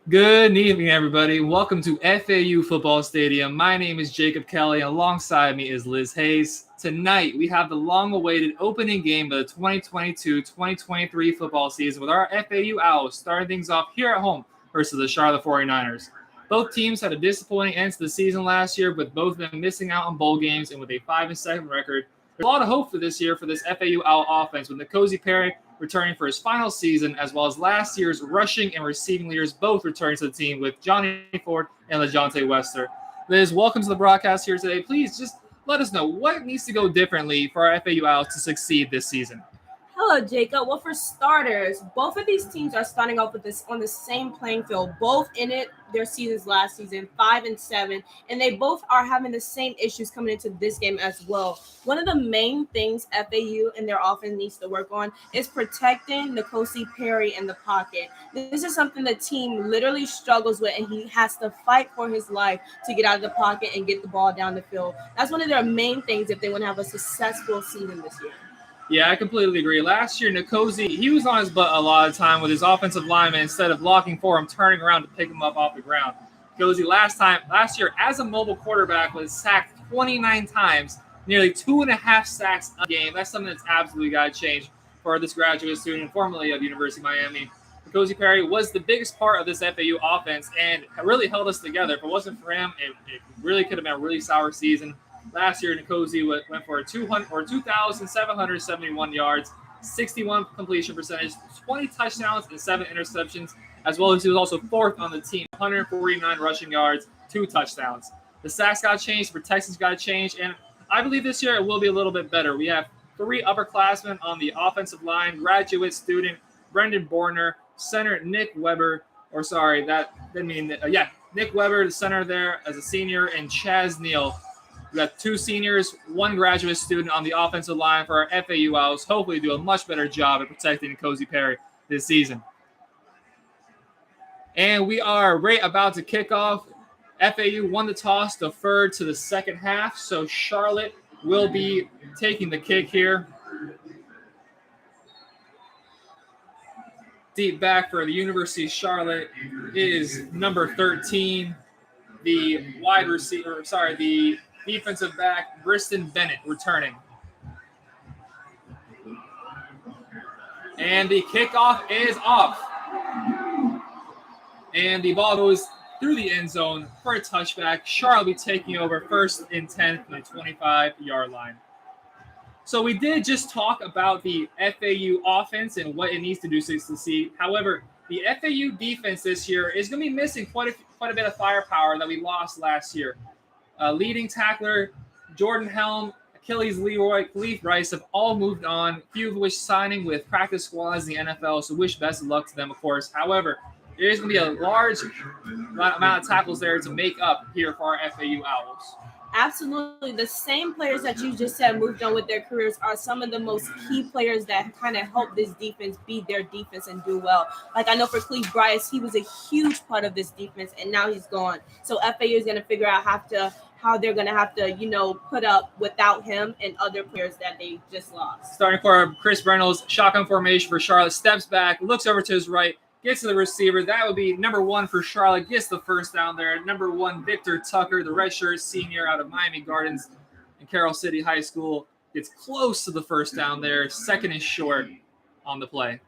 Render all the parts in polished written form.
Good evening, everybody. Welcome to FAU Football Stadium. My name is Jacob Kelly. Alongside me is Liz Hayes. Tonight, we have the long-awaited opening game of the 2022-2023 football season with our FAU Owls starting things off here at home versus the Charlotte 49ers. Both teams had a disappointing end to the season last year, with both of them missing out on bowl games, and with a 5-7 record. There's a lot of hope for this year for this FAU Owl offense, with N'Kosi Perry returning for his final season, as well as last year's rushing and receiving leaders both returning to the team with Johnny Ford and LeJontay Wester. Liz, welcome to the broadcast here today. Please just let us know what needs to go differently for our FAU Owls to succeed this season. Hello, Jacob. Well, for starters, both of these teams are starting off with this on the same playing field. Both in it their seasons last season, 5-7, and they both are having the same issues coming into this game as well. One of the main things FAU and their offense needs to work on is protecting N'Kosi Perry in the pocket. This is something the team literally struggles with, and he has to fight for his life to get out of the pocket and get the ball down the field. That's one of their main things if they want to have a successful season this year. Yeah, I completely agree. Last year, N'Kosi, he was on his butt a lot of time with his offensive lineman. Instead of blocking for him, turning around to pick him up off the ground. N'Kosi last year as a mobile quarterback was sacked 29 times, nearly 2.5 sacks a game. That's something that's absolutely got to change for this graduate student, formerly of University of Miami. N'Kosi Perry was the biggest part of this FAU offense and really held us together. If it wasn't for him, it really could have been a really sour season. Last year, N'Kosi went for 2,771 yards, 61 completion percentage, 20 touchdowns, and 7 interceptions, as well as he was also fourth on the team, 149 rushing yards, 2 touchdowns. The sacks got changed, protections got changed, and I believe this year it will be a little bit better. We have 3 upperclassmen on the offensive line, graduate student Brendan Borner, center Nick Weber, Nick Weber, the center there as a senior, and Chaz Neal. We got 2 seniors, 1 graduate student on the offensive line for our FAU Owls. Hopefully do a much better job at protecting N'Kosi Perry this season. And we are right about to kick off. FAU won the toss, deferred to the second half, so Charlotte will be taking the kick here. Deep back for the University of Charlotte is number 13, the defensive back, Briston Bennett, returning. And the kickoff is off. And the ball goes through the end zone for a touchback. Charlotte will be taking over 1st and 10 from the 25-yard line. So we did just talk about the FAU offense and what it needs to do to succeed. However, the FAU defense this year is going to be missing quite a bit of firepower that we lost last year. Leading tackler Jordan Helm, Achilles Leroy, Khalif Rice have all moved on, few of which signing with practice squads in the NFL, so wish best of luck to them, of course. However, there is going to be a large amount of tackles there to make up here for our FAU Owls. Absolutely. The same players that you just said moved on with their careers are some of the most key players that kind of help this defense be their defense and do well. Like I know for Khalif Rice, he was a huge part of this defense, and now he's gone. So FAU is going to figure out how they're going to have to, put up without him and other players that they just lost. Starting for Chris Reynolds, shotgun formation for Charlotte, steps back, looks over to his right, gets to the receiver. That would be number 1 for Charlotte, gets the first down there. Number 1, Victor Tucker, the redshirt senior out of Miami Gardens and Carroll City High School, gets close to the first down there. 2nd and short on the play.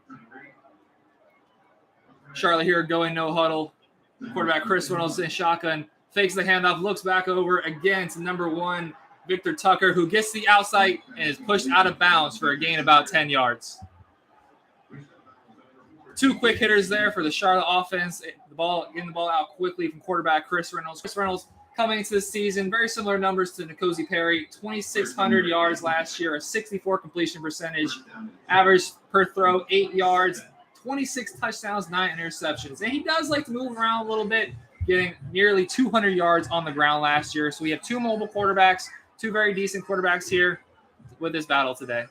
Charlotte here going no huddle. Quarterback Chris Reynolds in shotgun. Fakes the handoff, looks back over again to number 1, Victor Tucker, who gets the outside and is pushed out of bounds for a gain about 10 yards. 2 quick hitters there for the Charlotte offense. Getting the ball out quickly from quarterback Chris Reynolds. Chris Reynolds coming into this season, very similar numbers to N'Kosi Perry. 2,600 yards last year, a 64 completion percentage. Average per throw, 8 yards, 26 touchdowns, 9 interceptions. And he does like to move around a little bit, getting nearly 200 yards on the ground last year. So we have 2 mobile quarterbacks, 2 very decent quarterbacks here with this battle today.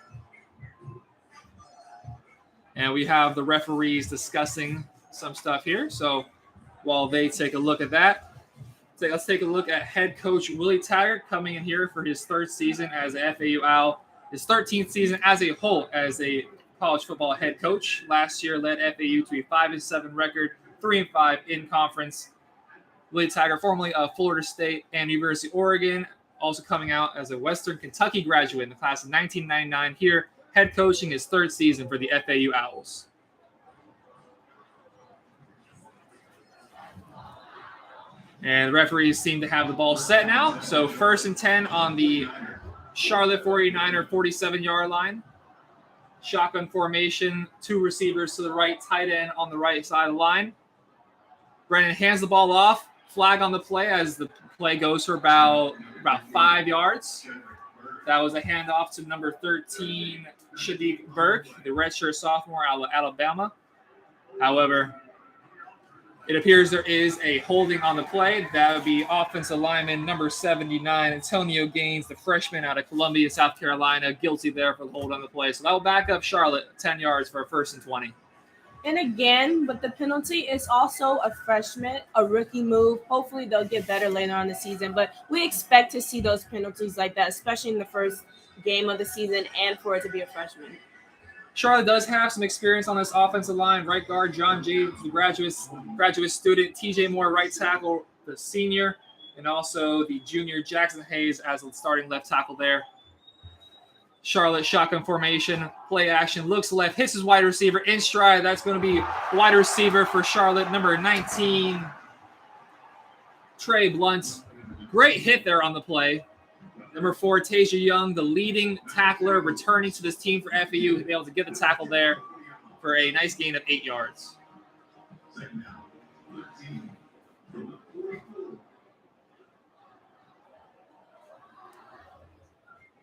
And we have the referees discussing some stuff here. So while they take a look at that, let's take a look at head coach Willie Taggart coming in here for his 3rd season as an FAU Owl, his 13th season as a whole as a college football head coach. Last year led FAU to a 5-7 record, 3-5 in conference. Willie Taggart, formerly of Florida State and University of Oregon, also coming out as a Western Kentucky graduate in the class of 1999 here, head coaching his third season for the FAU Owls. And the referees seem to have the ball set now. So 1st and 10 on the Charlotte 49er 47-yard line. Shotgun formation, 2 receivers to the right, tight end on the right side of the line. Brennan hands the ball off. Flag on the play as the play goes for about 5 yards. That was a handoff to number 13, Shadiq Burke, the redshirt sophomore out of Alabama. However, it appears there is a holding on the play. That would be offensive lineman number 79, Antonio Gaines, the freshman out of Columbia, South Carolina, guilty there for the hold on the play. So that will back up Charlotte 10 yards for a 1st and 20. And again, with the penalty, it's also a freshman, a rookie move. Hopefully they'll get better later on in the season. But we expect to see those penalties like that, especially in the first game of the season and for it to be a freshman. Charlotte does have some experience on this offensive line. Right guard, John James, the graduate student. TJ Moore, right tackle, the senior. And also the junior, Jackson Hayes, as the starting left tackle there. Charlotte shotgun formation, play action, looks left, hits his wide receiver in stride. That's going to be wide receiver for Charlotte, number 19, Trey Blunt. Great hit there on the play. Number 4, Tasia Young, the leading tackler, returning to this team for FAU, to be able to get the tackle there for a nice gain of 8 yards.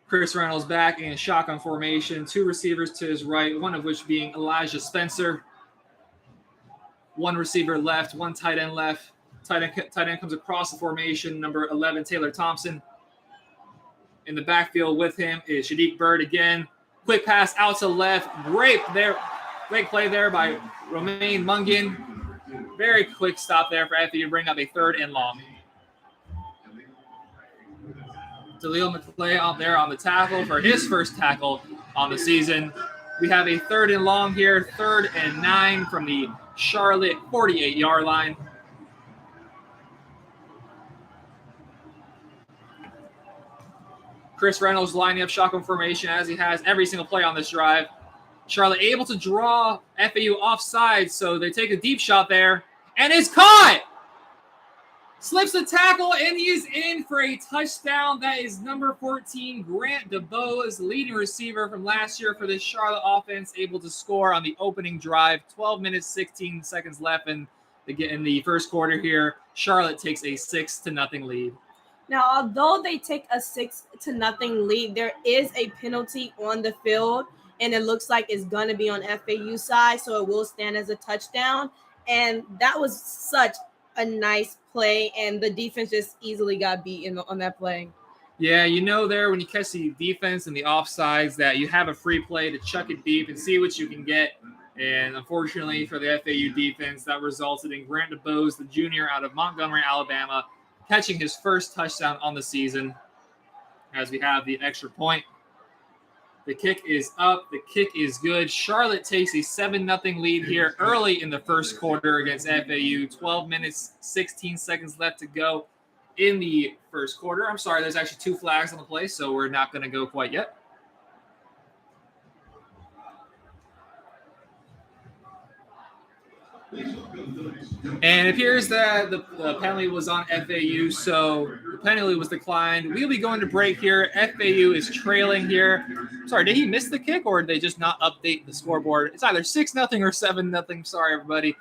Chris Reynolds back in shotgun formation. 2 receivers to his right, one of which being Elijah Spencer. 1 receiver left, 1 tight end left. Tight end comes across the formation. Number 11, Taylor Thompson. In the backfield with him is Shadiq Bird again. Quick pass out to left. Great play there by Romaine Mungan. Very quick stop there for FAU to bring up a 3rd and long. Dalil McClay out there on the tackle for his first tackle on the season. We have a 3rd and long here, 3rd and 9 from the Charlotte 48-yard line. Chris Reynolds lining up shotgun formation as he has every single play on this drive. Charlotte able to draw FAU offside, so they take a deep shot there, and it's caught! Slips the tackle, and he is in for a touchdown. That is number 14, Grant DeBose, leading receiver from last year for the Charlotte offense, able to score on the opening drive. 12 minutes, 16 seconds left in the first quarter here. Charlotte takes a 6-0 lead. Now, although they take a 6-0 lead, there is a penalty on the field, and it looks like it's going to be on FAU side, so it will stand as a touchdown. And that was such a nice play, and the defense just easily got beat on that play. Yeah, you know there when you catch the defense and the offsides that you have a free play to chuck it deep and see what you can get. And unfortunately for the FAU defense, that resulted in Grant DeBose, the junior out of Montgomery, Alabama, catching his first touchdown on the season as we have the extra point. The kick is up. The kick is good. Charlotte takes a 7-0 lead here early in the first quarter against FAU. 12 minutes, 16 seconds left to go in the first quarter. I'm sorry, there's actually 2 flags on the play, so we're not going to go quite yet. And it appears that the penalty was on FAU, so the penalty was declined. We'll be going to break here. FAU is trailing here. Sorry, did he miss the kick, or did they just not update the scoreboard? It's either 6-0 or 7-0. Sorry, everybody.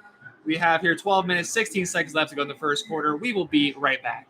We have here 12 minutes, 16 seconds left to go in the first quarter. We will be right back.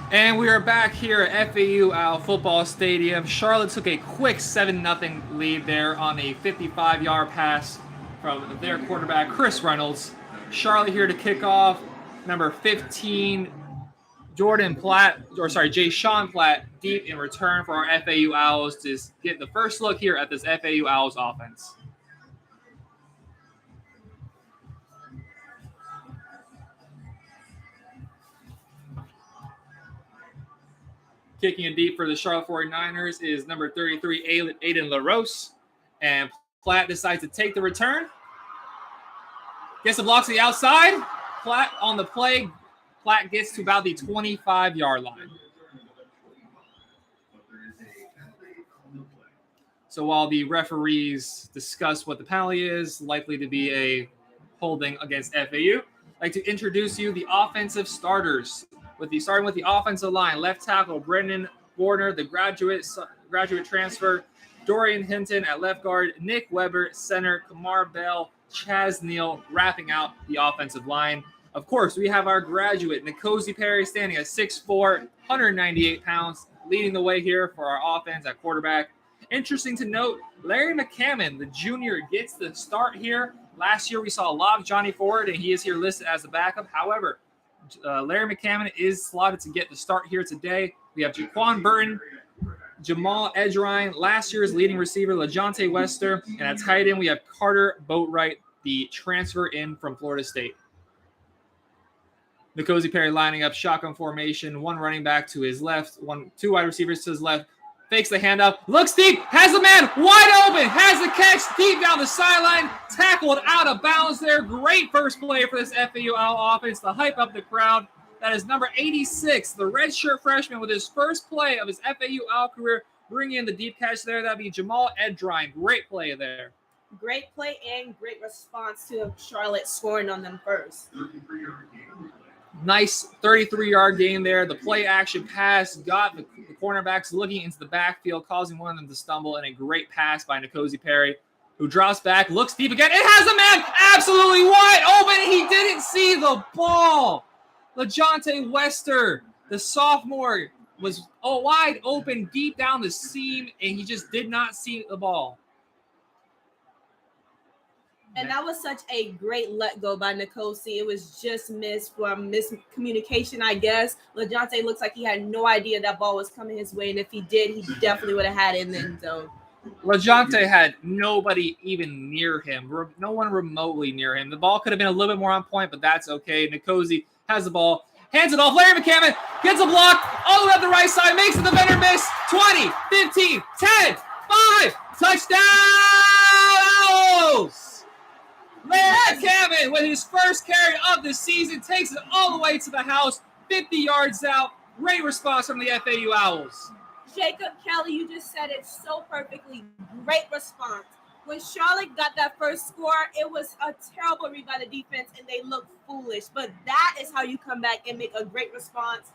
And we are back here at FAU Football Stadium. Charlotte took a quick 7-0 lead there on a 55-yard pass from their quarterback, Chris Reynolds. Charlotte here to kick off. Number 15, Jay Sean Platt, deep in return for our FAU Owls to get the first look here at this FAU Owls offense. Kicking it deep for the Charlotte 49ers is number 33, Aiden LaRose. And Platt decides to take the return. Gets the block to the outside. Platt on the play. Platt gets to about the 25-yard line. So while the referees discuss what the penalty is, likely to be a holding against FAU, I'd like to introduce you the offensive starters. Starting with the offensive line, left tackle Brendan Warner, the graduate transfer, Dorian Hinton at left guard, Nick Weber, center, Kamar Bell, Chaz Neal wrapping out the offensive line. Of course, we have our graduate, N'Kosi Perry, standing at 6'4", 198 pounds, leading the way here for our offense at quarterback. Interesting to note, Larry McCammon, the junior, gets the start here. Last year, we saw a lot of Johnny Ford, and he is here listed as the backup. However, Larry McCammon is slotted to get the start here today. We have Jaquan Burton, Jamal Edgerine, last year's leading receiver, LaJonte Wester, and at tight end, we have Carter Boatwright, the transfer in from Florida State. N'Kosi Perry lining up shotgun formation, one running back to his left, two wide receivers to his left, fakes the handoff, looks deep, has a man wide open, has the catch deep down the sideline, tackled out of bounds there. Great first play for this FAU offense to hype up the crowd. That is number 86, the redshirt freshman with his first play of his FAU career, bringing in the deep catch there. That'd be Jamal Edgerine. Great play there. Great play and great response to Charlotte scoring on them first. Nice 33-yard gain there. The play action pass got the cornerbacks looking into the backfield, causing one of them to stumble, and a great pass by N'Kosi Perry, who drops back, looks deep again. It has a man absolutely wide open. He didn't see the ball. LaJonte Wester, the sophomore, was wide open deep down the seam, and he just did not see the ball. And that was such a great let go by N'Kosi. It was just missed from miscommunication, I guess. LaJonte looks like he had no idea that ball was coming his way, and if he did, he definitely would have had it in the end zone. LaJonte had nobody even near him, no one remotely near him. The ball could have been a little bit more on point, but that's okay. N'Kosi has the ball, hands it off. Larry McCammon gets a block all the way up the right side, makes the defender miss. 20, 15, 10, 5, touchdown! Larry McCammon, with his first carry of the season, takes it all the way to the house, 50 yards out. Great response from the FAU Owls. Jacob Kelly, you just said it so perfectly. Great response. When Charlotte got that first score, it was a terrible read by the defense, and they looked foolish. But that is how you come back and make a great response,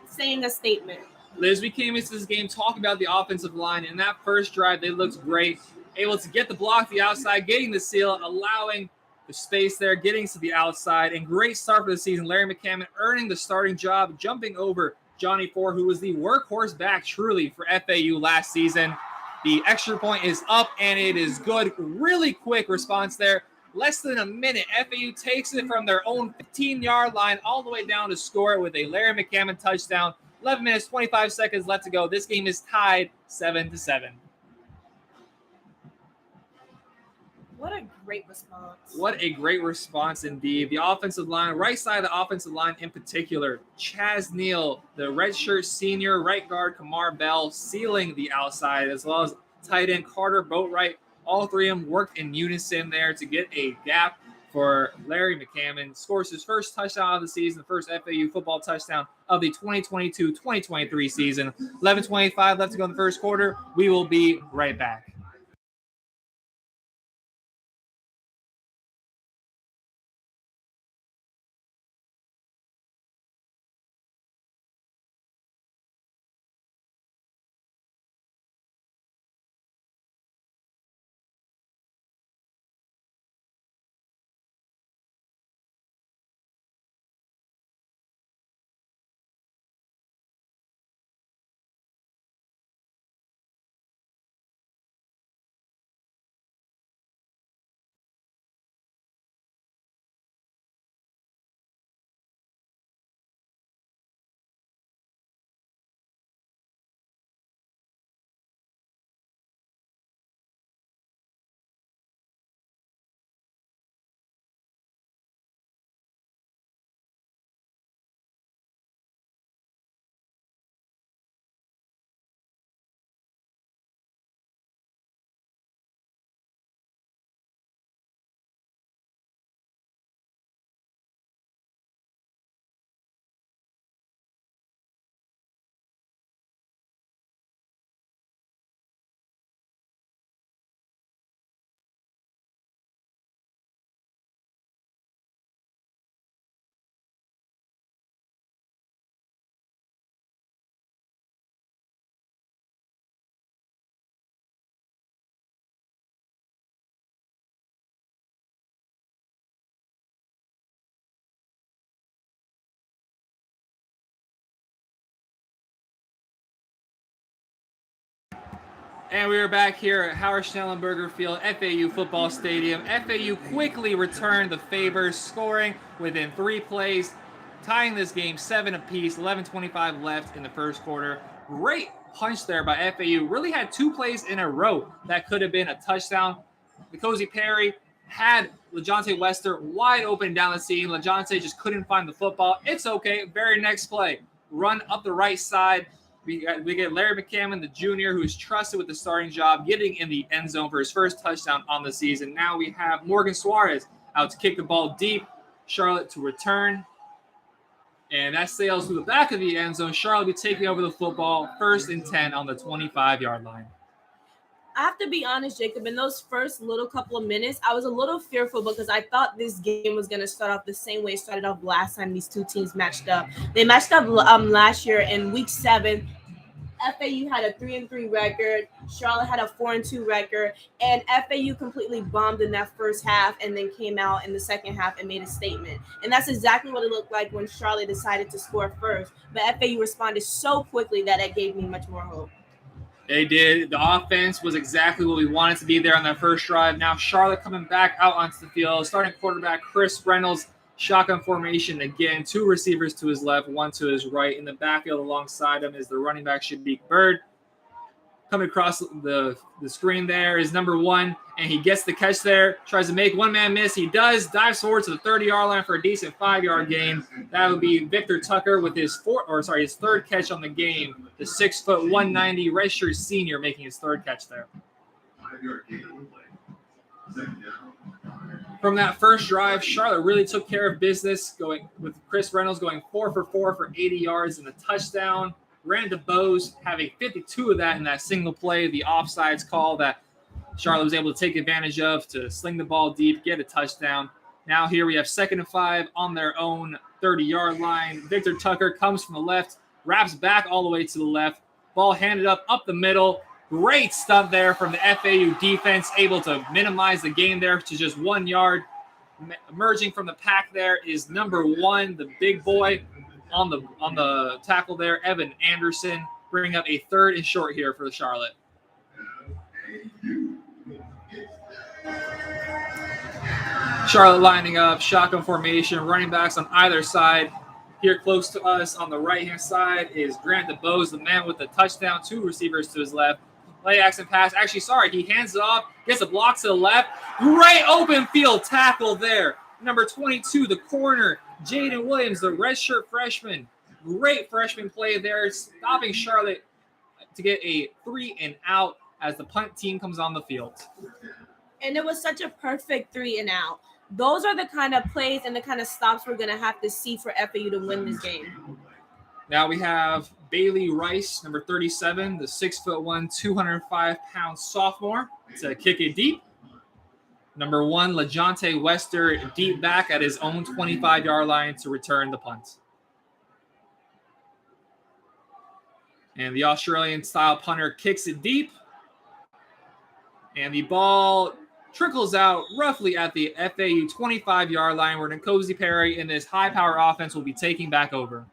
saying a statement. Liz, we came into this game talking about the offensive line. In that first drive, they looked great. Able to get the block to the outside, getting the seal, allowing the space there, getting to the outside, and great start for the season. Larry McCammon earning the starting job, jumping over Johnny Ford, who was the workhorse back truly for FAU last season. The extra point is up, and it is good. Really quick response there. Less than a minute, FAU takes it from their own 15-yard line all the way down to score it with a Larry McCammon touchdown. 11 minutes, 25 seconds left to go. This game is tied 7-7. What a great response. What a great response indeed. The offensive line, right side of the offensive line in particular, Chaz Neal, the redshirt senior, right guard Kamar Bell, sealing the outside, as well as tight end Carter Boatwright. All three of them worked in unison there to get a gap for Larry McCammon. Scores his first touchdown of the season, the first FAU football touchdown of the 2022-2023 season. 11:25 left to go in the first quarter. We will be right back. And we are back here at Howard Schnellenberger Field, FAU football stadium. FAU quickly returned the favor, scoring within 3 plays, tying this game 7 apiece, 11:25 left in the first quarter. Great punch there by FAU. Really had 2 plays in a row that could have been a touchdown. N'Kosi Perry had LaJohntay Wester wide open down the seam. LaJohntay just couldn't find the football. It's okay. Very next play, run up the right side. We get Larry McCammon, the junior, who is trusted with the starting job, getting in the end zone for his first touchdown on the season. Now we have Morgan Suarez out to kick the ball deep. Charlotte to return. And that sails through the back of the end zone. Charlotte will be taking over the football, 1st and 10 on the 25-yard line. I have to be honest, Jacob, in those first little couple of minutes, I was a little fearful because I thought this game was going to start off the same way it started off last time these two teams matched up. They matched up last year in week 7. FAU had a 3-3 record. Charlotte had a 4-2 record, and FAU completely bombed in that first half and then came out in the second half and made a statement. And that's exactly what it looked like when Charlotte decided to score first. But FAU responded so quickly that it gave me much more hope. They did. The offense was exactly what we wanted to be there on that first drive. Now Charlotte coming back out onto the field. Starting quarterback Chris Reynolds, shotgun formation again. 2 receivers to his left, 1 to his right. In the backfield alongside him is the running back Shadik Bird. Coming across the screen there is number 1, and he gets the catch there. Tries to make one-man miss. He does. Dives forward to the 30-yard line for a decent 5-yard gain. That would be Victor Tucker with his 3rd catch on the game. The 6'1", 190 redshirt senior making his 3rd catch there. From that first drive, Charlotte really took care of business, going with Chris Reynolds going 4 for 4 for 80 yards and a touchdown. Ran to Bose, having 52 of that in that single play, the offsides call that Charlotte was able to take advantage of to sling the ball deep, get a touchdown. Now here we have 2nd and 5 on their own 30-yard line. Victor Tucker comes from the left, wraps back all the way to the left. Ball handed up the middle. Great stuff there from the FAU defense, able to minimize the gain there to just 1 yard. Emerging from the pack there is number 1, the big boy on the tackle there, Evan Anderson, bringing up a 3rd and short here for the Charlotte. Charlotte lining up, shotgun formation, running backs on either side. Here close to us on the right-hand side is Grant DeBose, the man with the touchdown, 2 receivers to his left. Play action pass. Actually, sorry, he hands it off, gets a block to the left. Great open field tackle there. Number 22, the corner, Jaden Williams, the redshirt freshman. Great freshman play there, stopping Charlotte to get a 3 and out as the punt team comes on the field. And it was such a perfect 3 and out. Those are the kind of plays and the kind of stops we're going to have to see for FAU to win this game. Now we have Bailey Rice, number 37, the 6'1", 205-pound sophomore, to kick it deep. Number 1, LaJohntay Wester, deep back at his own 25-yard line to return the punt. And the Australian-style punter kicks it deep. And the ball trickles out roughly at the FAU 25-yard line, where N'Kosi Perry in this high-power offense will be taking back over.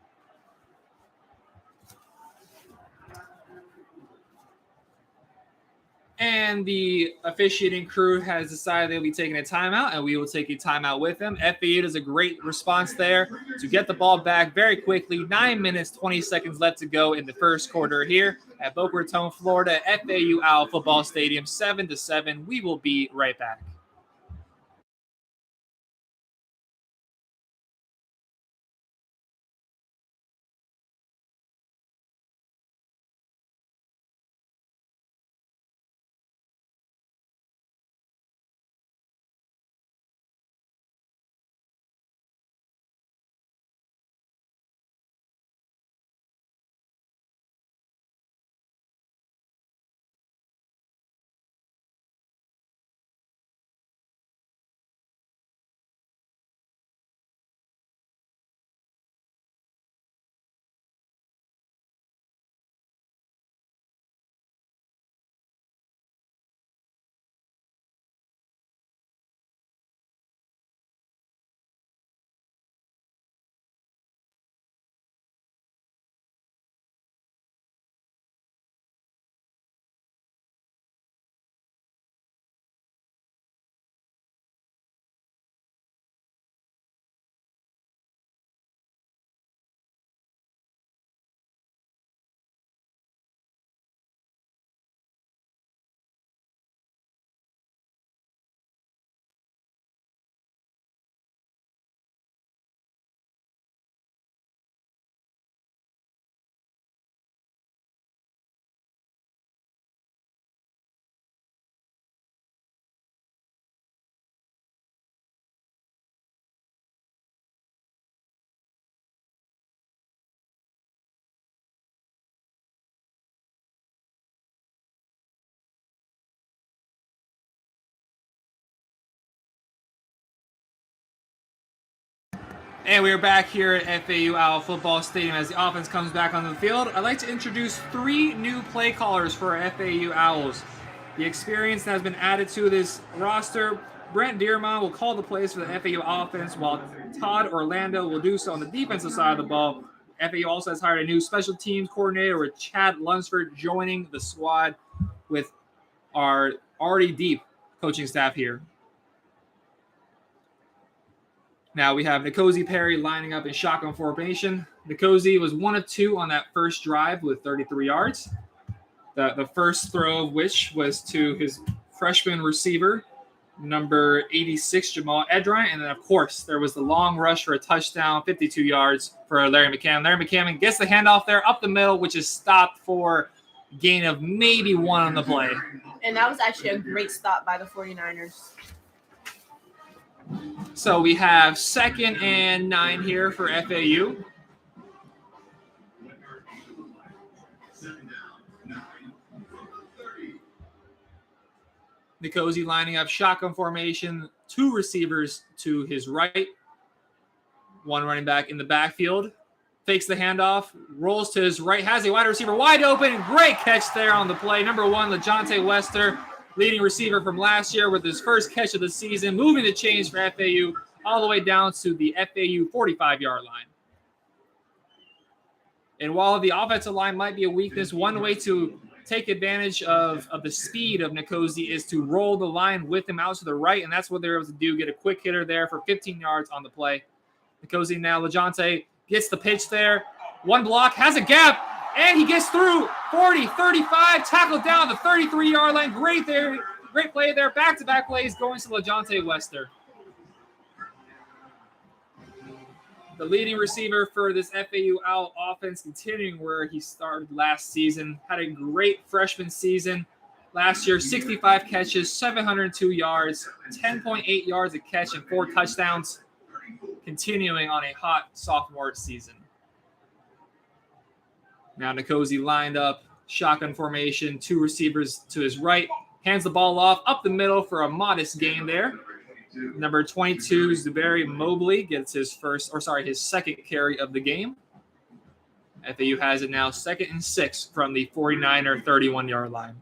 And the officiating crew has decided they'll be taking a timeout, and we will take a timeout with them. FAU does a great response there to get the ball back very quickly. 9 minutes, 20 seconds left to go in the first quarter here at Boca Raton, Florida, FAU OWL Football Stadium, 7-7. We will be right back. And we're back here at FAU OWL Football Stadium as the offense comes back on the field. I'd like to introduce 3 new play callers for our FAU Owls. The experience that has been added to this roster. Brent Dearmont will call the plays for the FAU offense, while Todd Orlando will do so on the defensive side of the ball. FAU also has hired a new special teams coordinator with Chad Lunsford joining the squad with our already deep coaching staff here. Now we have Nkosi Perry lining up in shotgun formation. Nkosi was 1 of 2 on that first drive with 33 yards. The first throw of which was to his freshman receiver, number 86, Jamal Edrine. And then, of course, there was the long rush for a touchdown, 52 yards for Larry McCammon. Larry McCammon gets the handoff there up the middle, which is stopped for gain of maybe 1 on the play. And that was actually a great stop by the 49ers. So we have 2nd and 9 here for FAU. Nkosi lining up shotgun formation, 2 receivers to his right, 1 running back in the backfield. Fakes the handoff, rolls to his right, has a wide receiver wide open. Great catch there on the play. Number 1, LeJontay Wester, leading receiver from last year with his first catch of the season, moving the chains for FAU all the way down to the FAU 45-yard line. And while the offensive line might be a weakness, one way to take advantage of the speed of Nkosi is to roll the line with him out to the right, and that's what they're able to do, get a quick hitter there for 15 yards on the play. Nkosi now, LeJontay gets the pitch there. 1 block, has a gap, and he gets through 40, 35, tackled down the 33-yard line. Great play there. Back-to-back plays going to LeJontay Wester. The leading receiver for this FAU OWL offense, continuing where he started last season, had a great freshman season. Last year, 65 catches, 702 yards, 10.8 yards a catch, and 4 touchdowns, continuing on a hot sophomore season. Now Nkosi lined up, shotgun formation, 2 receivers to his right, hands the ball off up the middle for a modest gain there. Number 22, Zuberi Mobley gets his second carry of the game. FAU has it now 2nd and 6 from the 49er 31-yard line.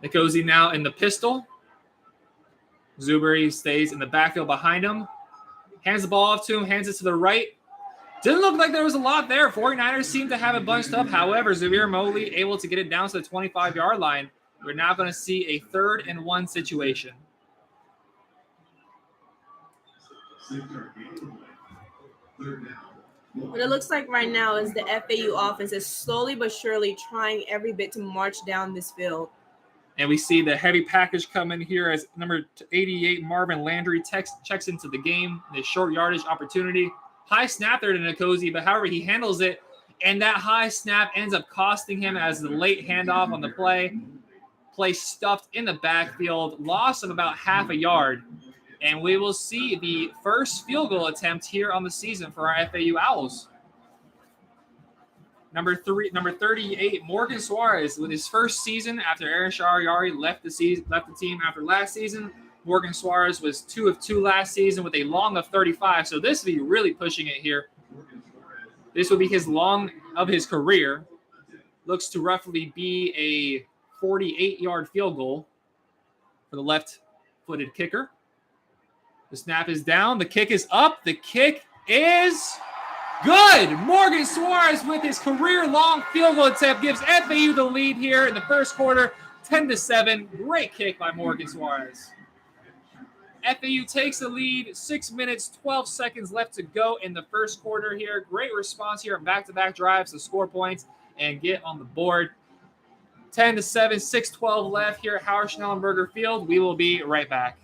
Nkosi now in the pistol. Zuberi stays in the backfield behind him. Hands the ball off to him, hands it to the right. Didn't look like there was a lot there. 49ers seem to have it bunched up. However, Zuberi Mobley able to get it down to the 25-yard line. We're now going to see a 3rd and 1 situation. What it looks like right now is the FAU offense is slowly but surely trying every bit to march down this field. And we see the heavy package come in here as number 88, Marvin Landry, checks into the game. The short yardage opportunity. High snap there to Nkosi, but however, he handles it, and that high snap ends up costing him as the late handoff on the play. Play stuffed in the backfield, loss of about half a yard. And we will see the first field goal attempt here on the season for our FAU Owls. Number 38, Morgan Suarez, with his first season after Aaron Shariari left the team after last season. Morgan Suarez was 2 of 2 last season with a long of 35. So this will be really pushing it here. This will be his long of his career. Looks to roughly be a 48-yard field goal for the left-footed kicker. The snap is down. The kick is up. The kick is good. Morgan Suarez with his career-long field goal attempt gives FAU the lead here in the first quarter, 10-7. Great kick by Morgan Suarez. FAU takes the lead, 6 minutes, 12 seconds left to go in the first quarter here. Great response here on back-to-back drives to score points and get on the board. 10-7, 6:12 left here at Howard Schnellenberger Field. We will be right back.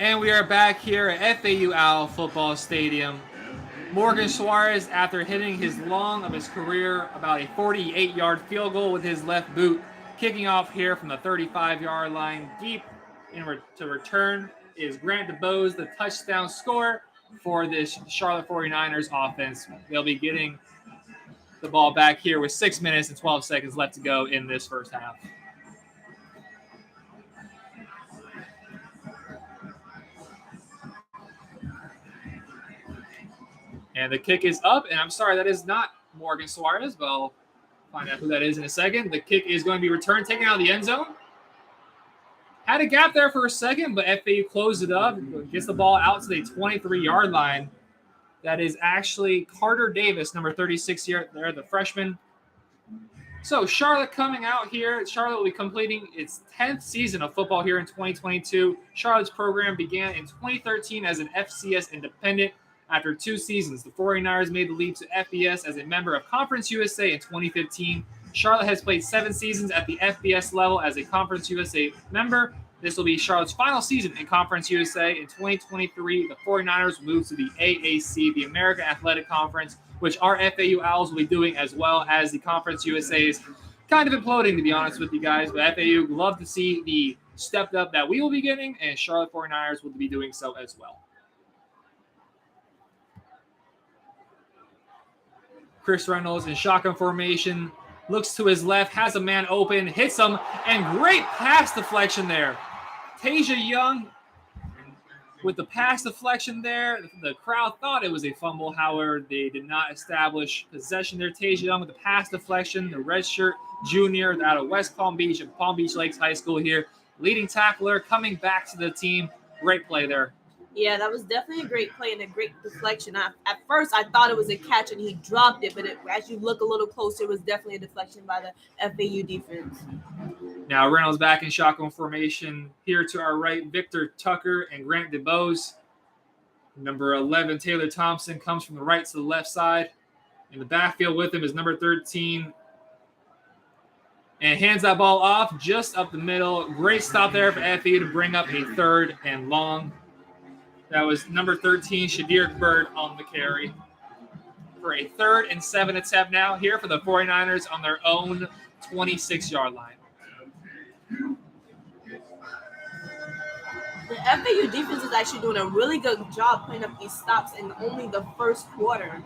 And we are back here at FAU OWL Football Stadium. Morgan Suarez, after hitting his long of his career, about a 48-yard field goal with his left boot, kicking off here from the 35-yard line. Deep to return is Grant DeBose, the touchdown scorer for this Charlotte 49ers offense. They'll be getting the ball back here with 6 minutes and 12 seconds left to go in this first half. And the kick is up, and I'm sorry, that is not Morgan Suarez, but I'll find out who that is in a second. The kick is going to be returned, taken out of the end zone. Had a gap there for a second, but FAU closed it up, gets the ball out to the 23-yard line. That is actually Carter Davis, number 36 here, there, the freshman. So Charlotte coming out here. Charlotte will be completing its 10th season of football here in 2022. Charlotte's program began in 2013 as an FCS independent. After 2 seasons, the 49ers made the leap to FBS as a member of Conference USA in 2015. Charlotte has played 7 seasons at the FBS level as a Conference USA member. This will be Charlotte's final season in Conference USA. In 2023, the 49ers will move to the AAC, the American Athletic Conference, which our FAU Owls will be doing as well as the Conference USA is kind of imploding, to be honest with you guys. But FAU love to see the stepped up that we will be getting, and Charlotte 49ers will be doing so as well. Chris Reynolds in shotgun formation, looks to his left, has a man open, hits him, and great pass deflection there. Tasia Young with the pass deflection there. The crowd thought it was a fumble. However, they did not establish possession there. Tasia Young with the pass deflection, the redshirt junior out of West Palm Beach and Palm Beach Lakes High School here. Leading tackler coming back to the team. Great play there. Yeah, that was definitely a great play and a great deflection. At first, I thought it was a catch and he dropped it, but as you look a little closer, it was definitely a deflection by the FAU defense. Now Reynolds back in shotgun formation. Here to our right, Victor Tucker and Grant DeBose. Number 11, Taylor Thompson, comes from the right to the left side. In the backfield with him is number 13. And hands that ball off just up the middle. Great stop there for FAU to bring up a 3rd and long. That was number 13, Shadir Bird on the carry. For a 3rd and 7 attempt now here for the 49ers on their own 26-yard line. The FAU defense is actually doing a really good job putting up these stops in only the first quarter.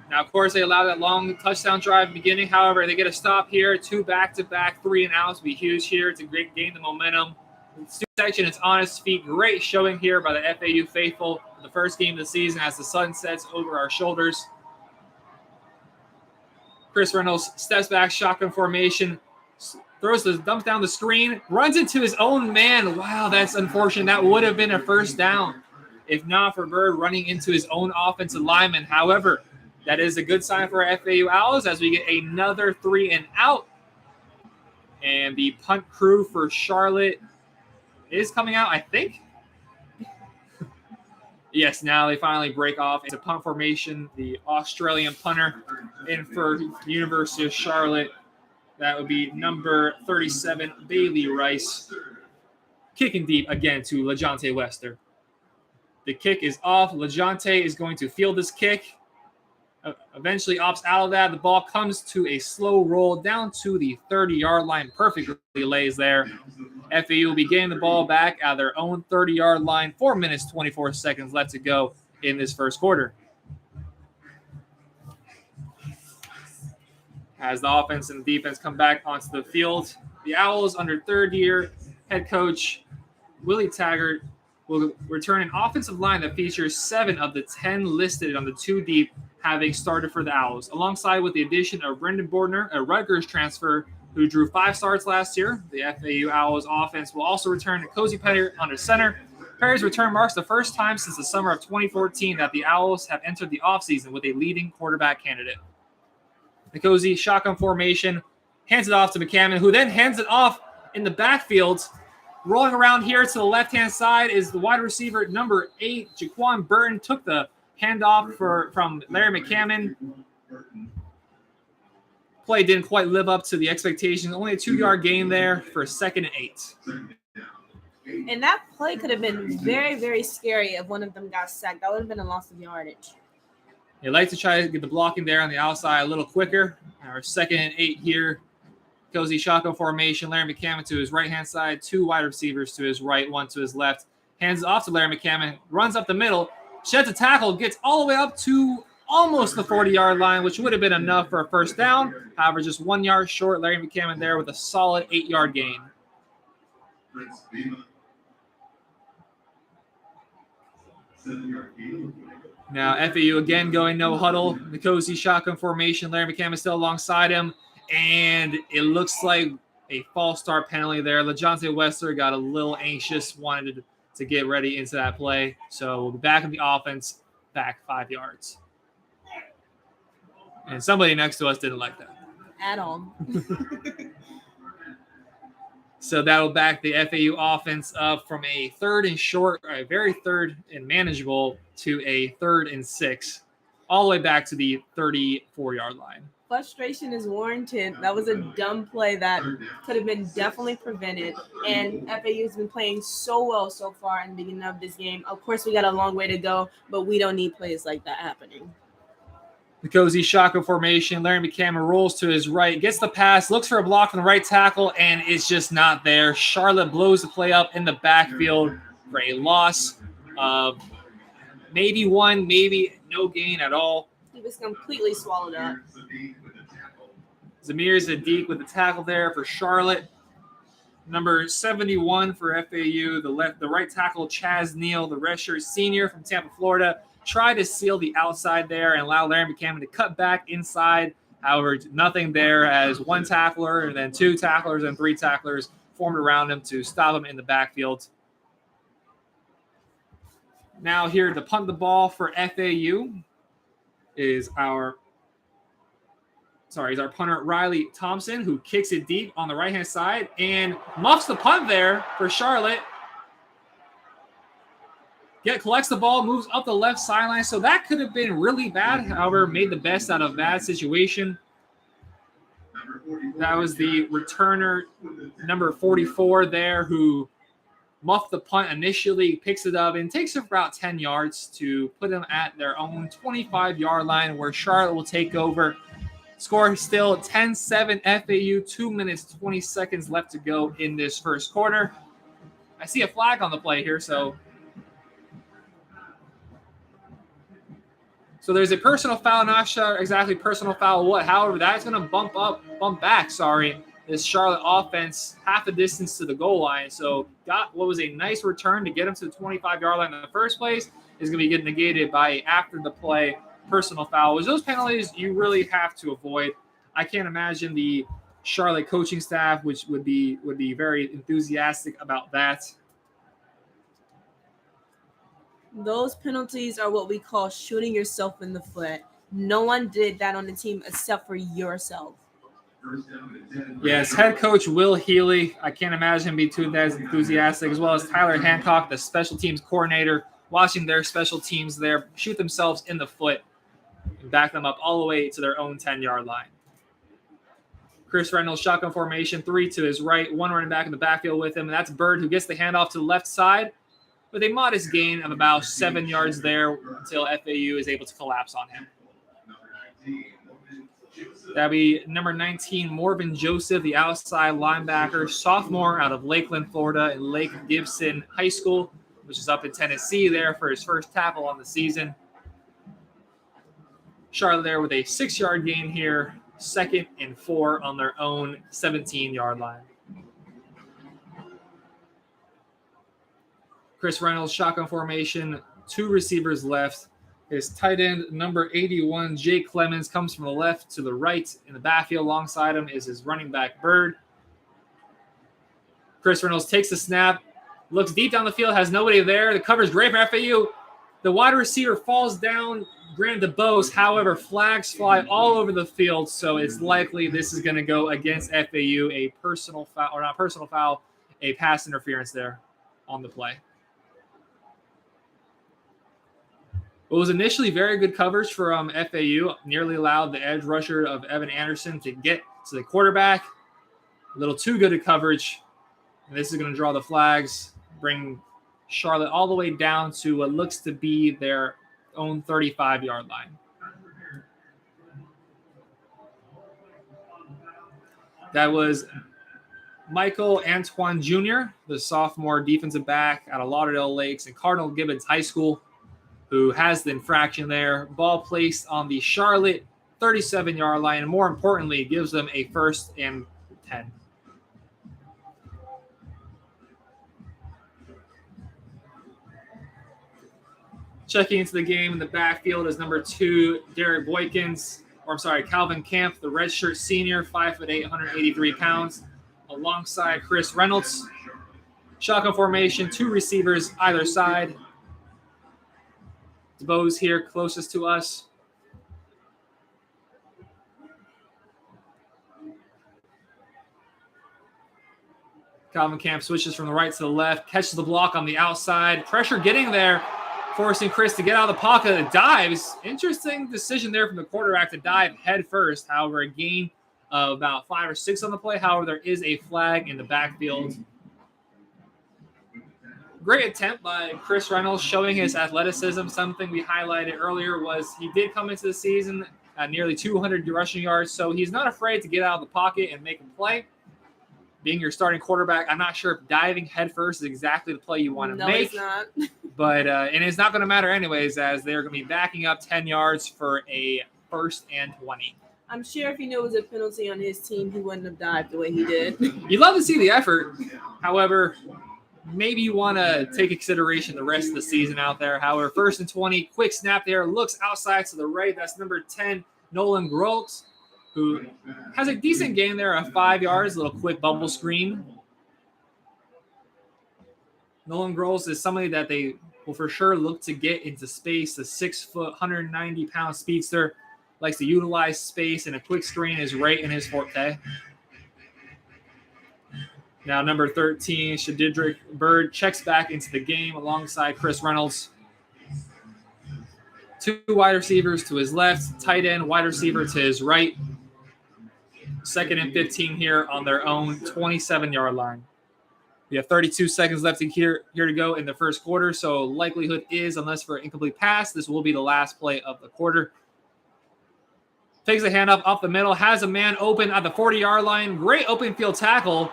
Now, of course, they allow that long touchdown drive beginning. However, they get a stop here. 2 back-to-back 3-and-outs will be huge here. It's a great gain the momentum. Student section is on its feet. Great showing here by the FAU faithful. The first game of the season as the sun sets over our shoulders. Chris Reynolds steps back, shotgun formation, dumps down the screen, runs into his own man. Wow, that's unfortunate. That would have been a first down if not for Bird running into his own offensive lineman. However, that is a good sign for our FAU Owls as we get another 3-and-out. And the punt crew for Charlotte is coming out, I think. Yes, now they finally break off. It's a punt formation. The Australian punter in for University of Charlotte. That would be number 37, Bailey Rice. Kicking deep again to LeJontay Wester. The kick is off. LeJontay is going to field this kick. Eventually opts out of that. The ball comes to a slow roll down to the 30-yard line. Perfectly lays there. FAU will be getting the ball back at their own 30-yard line. 4 minutes, 24 seconds left to go in this first quarter. As the offense and the defense come back onto the field, the Owls under third-year head coach Willie Taggart will return an offensive line that features 7 of the 10 listed on the 2 deep having started for the Owls, alongside with the addition of Brendan Bordner, a Rutgers transfer who drew 5 starts last year. The FAU Owls offense will also return Cozy Perry under center. Perry's return marks the first time since the summer of 2014 that the Owls have entered the offseason with a leading quarterback candidate. Cozy shotgun formation, hands it off to McCammon, who then hands it off in the backfield. Rolling around here to the left-hand side is the wide receiver, number 8, Jaquan Burton, took the handoff from Larry McCammon. Play didn't quite live up to the expectations. Only a 2-yard gain there for a 2nd and 8. And that play could have been very, very scary if one of them got sacked. That would have been a loss of yardage. They like to try to get the blocking there on the outside a little quicker. Our 2nd and 8 here. Cozy shotgun formation. Larry McCammon to his right-hand side. 2 wide receivers to his right, 1 to his left. Hands off to Larry McCammon. Runs up the middle. Sheds a tackle. Gets all the way up to almost the 40-yard line, which would have been enough for a first down. However, just 1 yard short. Larry McCammon there with a solid 8-yard gain. Now, FAU again going no huddle. The cozy shotgun formation. Larry McCammon still alongside him. And it looks like a false start penalty there. LaJohntay Wessler got a little anxious, wanted to get ready into that play. So we'll be back in the offense, back 5 yards. And somebody next to us didn't like that. At all. So that'll back the FAU offense up from a 3rd and short, a very 3rd and manageable, to a 3rd and 6, all the way back to the 34-yard line. Frustration is warranted. That was a dumb play that could have been definitely prevented. And FAU has been playing so well so far in the beginning of this game. Of course, we got a long way to go, but we don't need plays like that happening. The cozy shotgun formation. Larry McCammon rolls to his right, gets the pass, looks for a block from the right tackle, and it's just not there. Charlotte blows the play up in the backfield for a loss of maybe 1, maybe no gain at all. He was completely swallowed up. Zamir Sadiq with the tackle there for Charlotte. Number 71 for FAU, the right tackle, Chaz Neal, the redshirt senior from Tampa, Florida, tried to seal the outside there and allow Larry McCammon to cut back inside. However, nothing there as 1 tackler and then 2 tacklers and 3 tacklers formed around him to stop him in the backfield. Now here to punt the ball for FAU is our punter, Riley Thompson, who kicks it deep on the right-hand side and muffs the punt there for Charlotte. Collects the ball, moves up the left sideline. So that could have been really bad. However, made the best out of a bad situation. That was the returner, number 44 there, who muffed the punt initially, picks it up, and takes it for about 10 yards to put them at their own 25-yard line where Charlotte will take over. Score still 10-7 FAU, 2 minutes, 20 seconds left to go in this first quarter. I see a flag on the play here, so there's a personal foul, not sure exactly personal foul what. However, that's going to bump back, this Charlotte offense half a distance to the goal line. So got what was a nice return to get them to the 25-yard line in the first place is going to be getting negated by after the play personal foul. Those penalties you really have to avoid. I can't imagine the Charlotte coaching staff, which would be very enthusiastic about that. Those penalties are what we call shooting yourself in the foot. No one did that on the team except for yourself. Yes, head coach Will Healy. I can't imagine him being too as enthusiastic, as well as Tyler Hancock, the special teams coordinator, watching their special teams there shoot themselves in the foot and back them up all the way to their own 10-yard line. Chris Reynolds, shotgun formation, 3 to his right, 1 running back in the backfield with him, and that's Bird, who gets the handoff to the left side with a modest gain of about 7 yards there until FAU is able to collapse on him. That'll be number 19, Morven Joseph, the outside linebacker, sophomore out of Lakeland, Florida, and Lake Gibson High School, which is up in Tennessee there for his first tackle on the season. Charlotte there with a 6-yard gain here, 2nd and 4 on their own 17-yard line. Chris Reynolds, shotgun formation, 2 receivers left. His tight end, number 81, Jake Clemens, comes from the left to the right. In the backfield alongside him is his running back, Bird. Chris Reynolds takes the snap, looks deep down the field, has nobody there. The cover's great for FAU. The wide receiver falls down, granted DeBose. However, flags fly all over the field, so it's likely this is going to go against FAU, a personal foul, or not personal foul, a pass interference there on the play. It was initially very good coverage from FAU, nearly allowed the edge rusher of Evan Anderson to get to the quarterback. A little too good a coverage, and this is going to draw the flags. bring Charlotte all the way down to what looks to be their own 35-yard line. That was Michael Antoine Jr., the sophomore defensive back out of Lauderdale Lakes and Cardinal Gibbons High School, who has the infraction there. Ball placed on the Charlotte 37-yard line, and more importantly, gives them a 1st and 10. Checking into the game in the backfield is number 2, Derek Calvin Camp, the redshirt senior, 5'8", 183 pounds, alongside Chris Reynolds. Shotgun formation, 2 receivers either side. DeBose here closest to us. Calvin Camp switches from the right to the left, catches the block on the outside. Pressure getting there, forcing Chris to get out of the pocket and dives. Interesting decision there from the quarterback to dive head first. However, a gain of about 5 or 6 on the play. However, there is a flag in the backfield. Great attempt by Chris Reynolds, showing his athleticism. Something we highlighted earlier was he did come into the season at nearly 200 rushing yards, so he's not afraid to get out of the pocket and make a play. Being your starting quarterback, I'm not sure if diving headfirst is exactly the play you want to make. No, it's not. But and it's not going to matter anyways, as they're going to be backing up 10 yards for a 1st and 20. I'm sure if he knew it was a penalty on his team, he wouldn't have dived the way he did. You'd love to see the effort. However, maybe you want to take consideration the rest of the season out there. However, 1st and 20, quick snap there, looks outside to the right. That's number 10, Nolan Grolt, who has a decent gain there of 5 yards, a little quick bubble screen. Nolan Grols is somebody that they will for sure look to get into space. The 6', 190-pound speedster likes to utilize space, and a quick screen is right in his forte. Now number 13, Shadidrick Bird, checks back into the game alongside Chris Reynolds. 2 wide receivers to his left, tight end, wide receiver to his right. 2nd and 15 here on their own 27-yard line. We have 32 seconds left here to go in the first quarter, so likelihood is, unless for an incomplete pass, this will be the last play of the quarter. Takes a handoff off the middle, has a man open at the 40-yard line. Great open field tackle.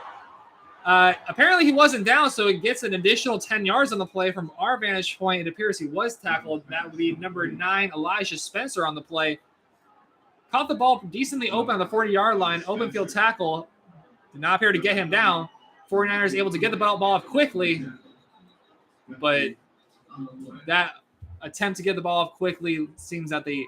Apparently he wasn't down, so it gets an additional 10 yards on the play. From our vantage point, it appears he was tackled. That would be number 9, Elijah Spencer, on the play. Caught the ball decently open on the 40-yard line. Open field tackle. Did not appear to get him down. 49ers able to get the ball off quickly, but that attempt to get the ball off quickly seems that they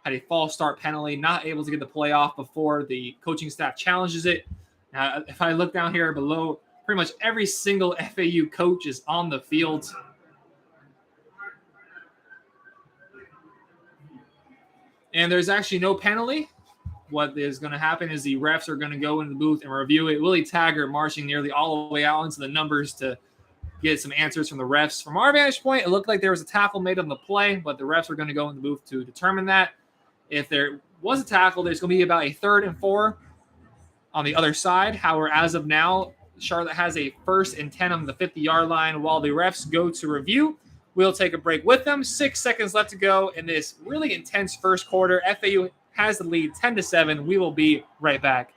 had a false start penalty, not able to get the play off before the coaching staff challenges it. Now, if I look down here below, pretty much every single FAU coach is on the field. And there's actually no penalty. What is going to happen is the refs are going to go into the booth and review it. Willie Taggart marching nearly all the way out into the numbers to get some answers from the refs. From our vantage point, it looked like there was a tackle made on the play, but the refs are going to go in the booth to determine that. If there was a tackle, there's going to be about a 3rd and 4 on the other side. However, as of now, Charlotte has a 1st and 10 on the 50-yard line while the refs go to review. We'll take a break with them. 6 seconds left to go in this really intense first quarter. FAU has the lead 10-7. We will be right back.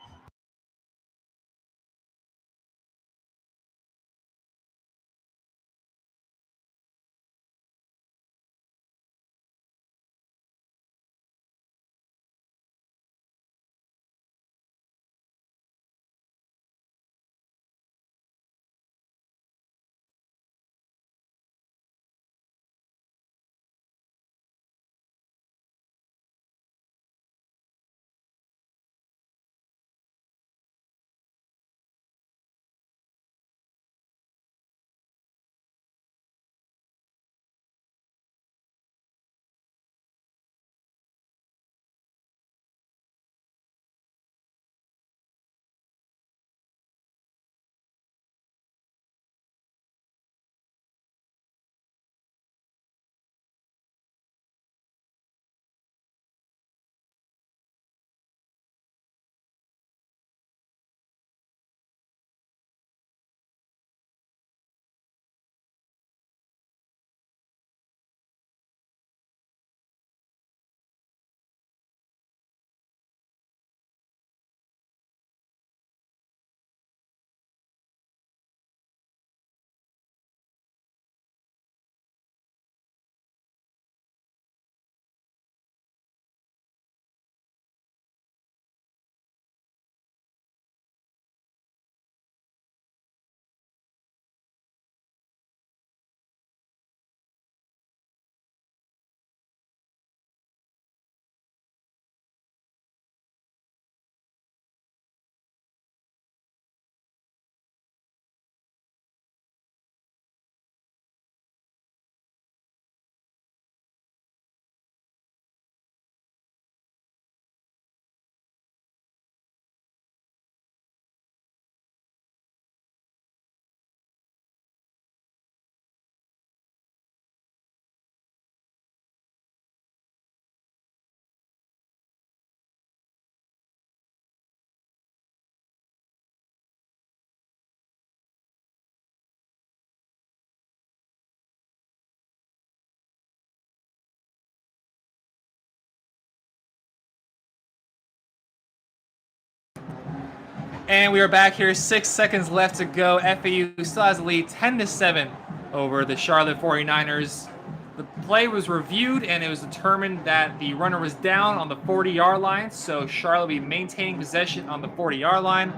And we are back here. 6 seconds left to go. FAU still has the lead 10-7 over the Charlotte 49ers. The play was reviewed, and it was determined that the runner was down on the 40-yard line, so Charlotte will be maintaining possession on the 40-yard line.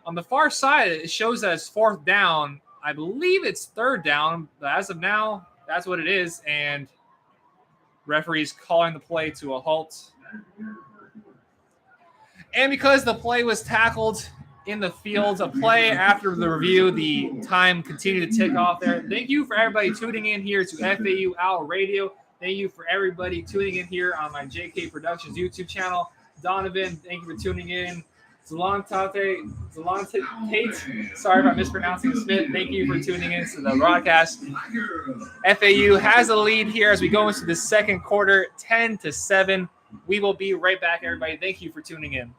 On the far side, it shows that it's 4th down. I believe it's 3rd down, but as of now, that's what it is, and referee's calling the play to a halt. And because the play was tackled in the field, a play after the review, the time continued to tick off there. Thank you for everybody tuning in here to FAU OWL Radio. Thank you for everybody tuning in here on my JK Productions YouTube channel. Donovan, thank you for tuning in. Zalante Tate, sorry if I'm mispronouncing Smith. Thank you for tuning in to the broadcast. FAU has a lead here as we go into the second quarter, 10-7. We will be right back, everybody. Thank you for tuning in.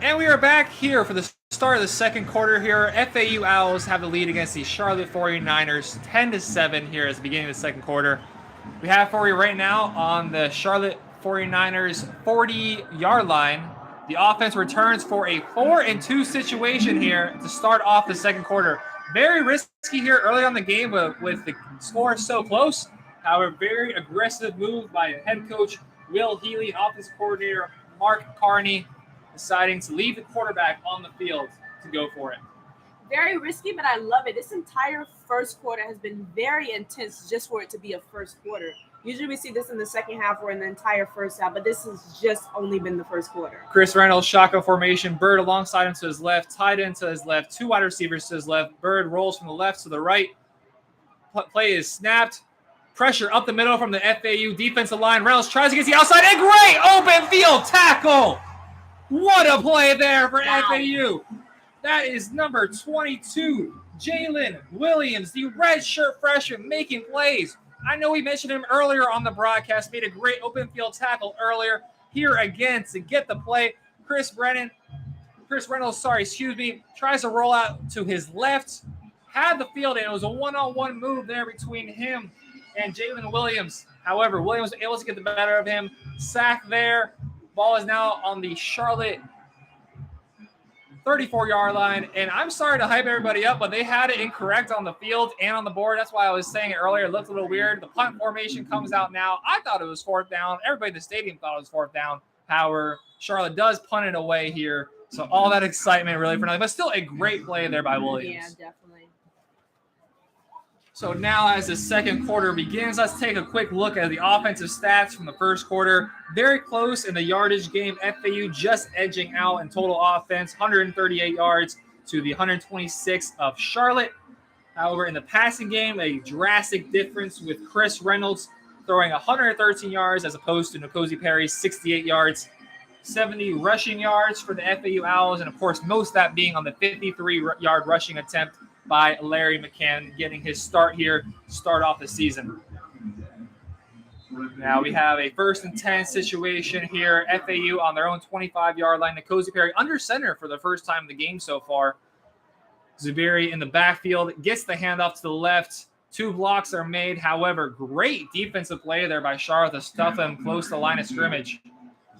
And we are back here for the start of the second quarter here. FAU Owls have the lead against the Charlotte 49ers, 10-7 here at the beginning of the second quarter. We have for you right now on the Charlotte 49ers 40-yard line. The offense returns for a 4-2 situation here to start off the second quarter. Very risky here early on the game with the score so close. However, very aggressive move by head coach Will Healy, offense coordinator Mark Carney, deciding to leave the quarterback on the field to go for it. Very risky, but I love it. This entire first quarter has been very intense just for it to be a first quarter. Usually we see this in the second half or in the entire first half, but this has just only been the first quarter. Chris Reynolds, shotgun formation. Bird alongside him to his left, tight end to his left, 2 wide receivers to his left. Bird rolls from the left to the right. Play is snapped. Pressure up the middle from the FAU defensive line. Reynolds tries to get the outside, and great open field tackle. What a play there for FAU. That is number 22, Jalen Williams, the redshirt freshman making plays. I know we mentioned him earlier on the broadcast, made a great open field tackle earlier. Here again to get the play. Chris Reynolds, tries to roll out to his left, had the field, and it was a one-on-one move there between him and Jalen Williams. However, Williams was able to get the better of him. Sack there. Ball is now on the Charlotte 34-yard line, and I'm sorry to hype everybody up, but they had it incorrect on the field and on the board. That's why I was saying it earlier. It looked a little weird. The punt formation comes out now. I thought it was fourth down. Everybody in the stadium thought it was fourth down. However, Charlotte does punt it away here, so all that excitement really for nothing, but still a great play there by Williams. Yeah, definitely. So now as the second quarter begins, let's take a quick look at the offensive stats from the first quarter. Very close in the yardage game. FAU just edging out in total offense, 138 yards to the 126 of Charlotte. However, in the passing game, a drastic difference with Chris Reynolds throwing 113 yards as opposed to N'Kosi Perry's 68 yards. 70 rushing yards for the FAU Owls, and of course, most of that being on the 53-yard rushing attempt by Larry McCann, getting his start here, start off the season. Now we have a 1st and 10 situation here. FAU on their own 25-yard line. N'Kosi Perry under center for the first time in the game so far. Zuberi in the backfield gets the handoff to the left. 2 blocks are made. However, great defensive play there by Charlotte to stuff him close to the line of scrimmage.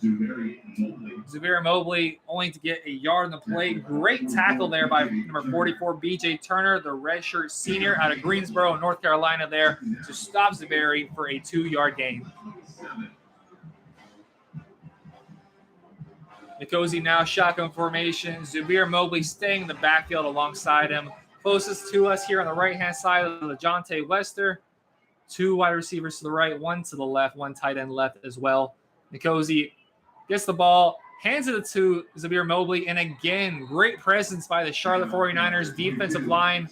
Zuberi Mobley only to get a yard in the play. Great tackle there by number 44, B.J. Turner, the redshirt senior out of Greensboro, North Carolina there to stop Zuberi for a 2-yard gain. N'Kosi now shotgun formation. Zuberi Mobley staying in the backfield alongside him. Closest to us here on the right-hand side of LeJontay Wester. 2 wide receivers to the right, 1 to the left, 1 tight end left as well. N'Kosi gets the ball, hands it to Zuberi Mobley, and again, great presence by the Charlotte 49ers defensive line.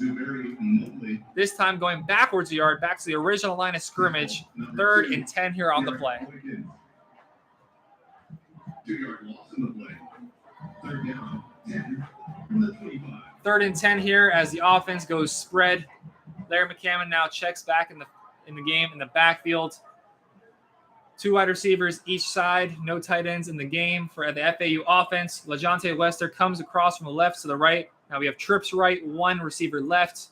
This time going backwards a yard, back to the original line of scrimmage. 3rd and 10 here on the play. 2-yard loss in the play. 3rd down, 10 from the 25. 3rd and 10 here as the offense goes spread. Larry McCammon now checks back in the game in the backfield. 2 wide receivers each side, no tight ends in the game for the FAU offense. LeJontay Wester comes across from the left to the right. Now we have trips right, 1 receiver left.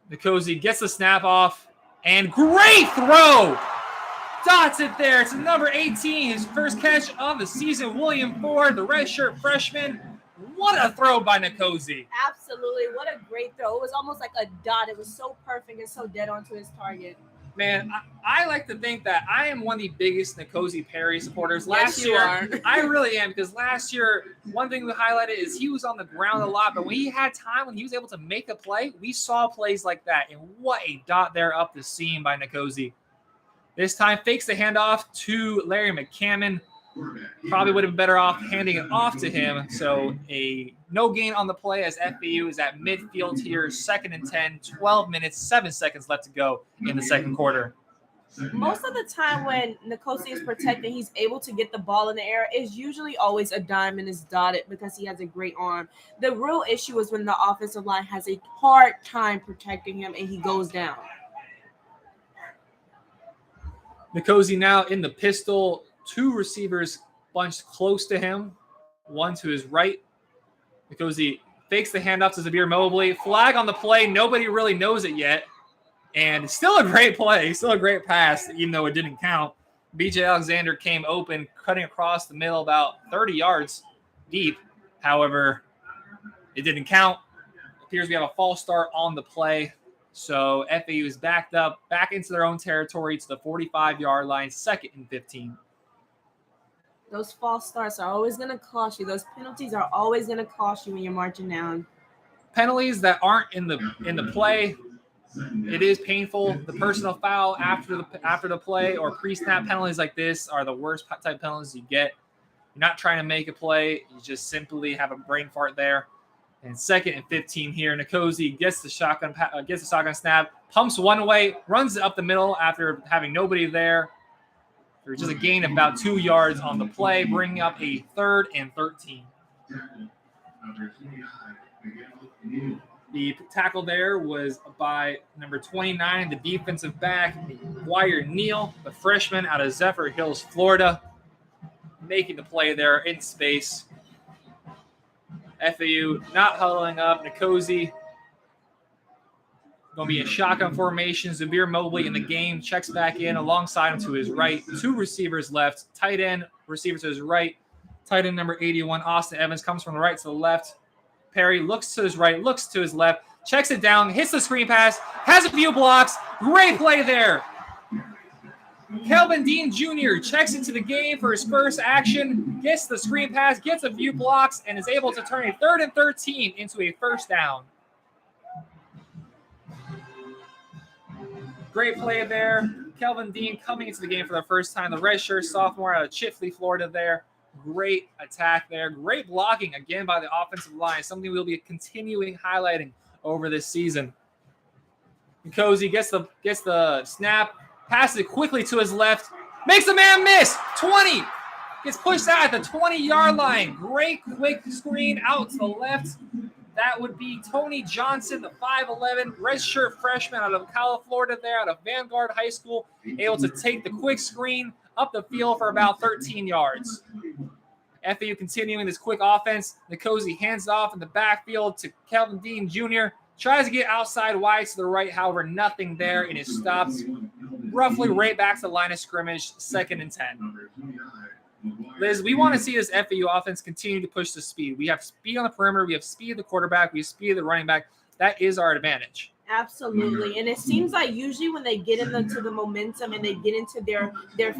N'Kosi gets the snap off, and great throw! Dots it there. It's number 18, his first catch of the season. William Ford, the redshirt freshman. What a throw by N'Kosi. Absolutely. What a great throw. It was almost like a dot. It was so perfect and so dead onto his target. Man, I like to think that I am one of the biggest N'Kosi Perry supporters. Yes, you are. I really am, because last year, one thing we highlighted is he was on the ground a lot, but when he had time, when he was able to make a play, we saw plays like that. And what a dot there up the seam by N'Kosi. This time, fakes the handoff to Larry McCammon. Probably would have been better off handing it off to him. So a no gain on the play as FAU is at midfield here. 2nd and 10, 12 minutes, 7 seconds left to go in the second quarter. Most of the time when N'Kosi is protected, he's able to get the ball in the air. It's usually always a dime and is dotted because he has a great arm. The real issue is when the offensive line has a hard time protecting him and he goes down. N'Kosi now in the pistol. 2 receivers bunched close to him, 1 to his right. N'Kosi fakes the handoff to Zuberi Mobley. Flag on the play. Nobody really knows it yet. And still a great play, still a great pass, even though it didn't count. B.J. Alexander came open, cutting across the middle about 30 yards deep. However, it didn't count. It appears we have a false start on the play. So FAU is backed up, back into their own territory to the 45-yard line, 2nd and 15. Those false starts are always going to cost you. Those penalties are always going to cost you when you're marching down. Penalties that aren't in the play, it is painful. The personal foul after the play or pre-snap penalties like this are the worst type penalties you get. You're not trying to make a play. You just simply have a brain fart there. And 2nd and 15 here. N'Kosi gets the shotgun snap, pumps one way, runs it up the middle after having nobody there. There's just a gain of about 2 yards on the play, bringing up a 3rd and 13. The tackle there was by number 29, the defensive back, Wire Neal, the freshman out of Zephyr Hills, Florida, making the play there in space. FAU not huddling up. Nkosi going to be in shotgun formation. Zabir Mobley in the game, checks back in alongside him to his right. 2 receivers left. Tight end, receiver to his right. Tight end number 81, Austin Evans, comes from the right to the left. Perry looks to his right, looks to his left, checks it down, hits the screen pass, has a few blocks. Great play there. Kelvin Dean Jr. checks into the game for his first action, gets the screen pass, gets a few blocks, and is able to turn a 3rd and 13 into a first down. Great play there. Kelvin Dean coming into the game for the first time. The redshirt sophomore out of Chifley, Florida there. Great attack there. Great blocking again by the offensive line. Something we'll be continuing highlighting over this season. Nkosi gets the snap, passes it quickly to his left, makes the man miss. 20. Gets pushed out at the 20-yard line. Great quick screen out to the left. That would be Tony Johnson, the 5'11", redshirt freshman out of Ocala, Florida there, out of Vanguard High School, able to take the quick screen up the field for about 13 yards. FAU continuing this quick offense. Nkosi hands it off in the backfield to Kelvin Dean Jr. Tries to get outside wide to the right, however, nothing there, and is stopped roughly right back to the line of scrimmage, 2nd and 10. Liz, we want to see this FAU offense continue to push the speed. We have speed on the perimeter. We have speed of the quarterback. We have speed of the running back. That is our advantage. Absolutely. And it seems like usually when they get into the momentum and they get into their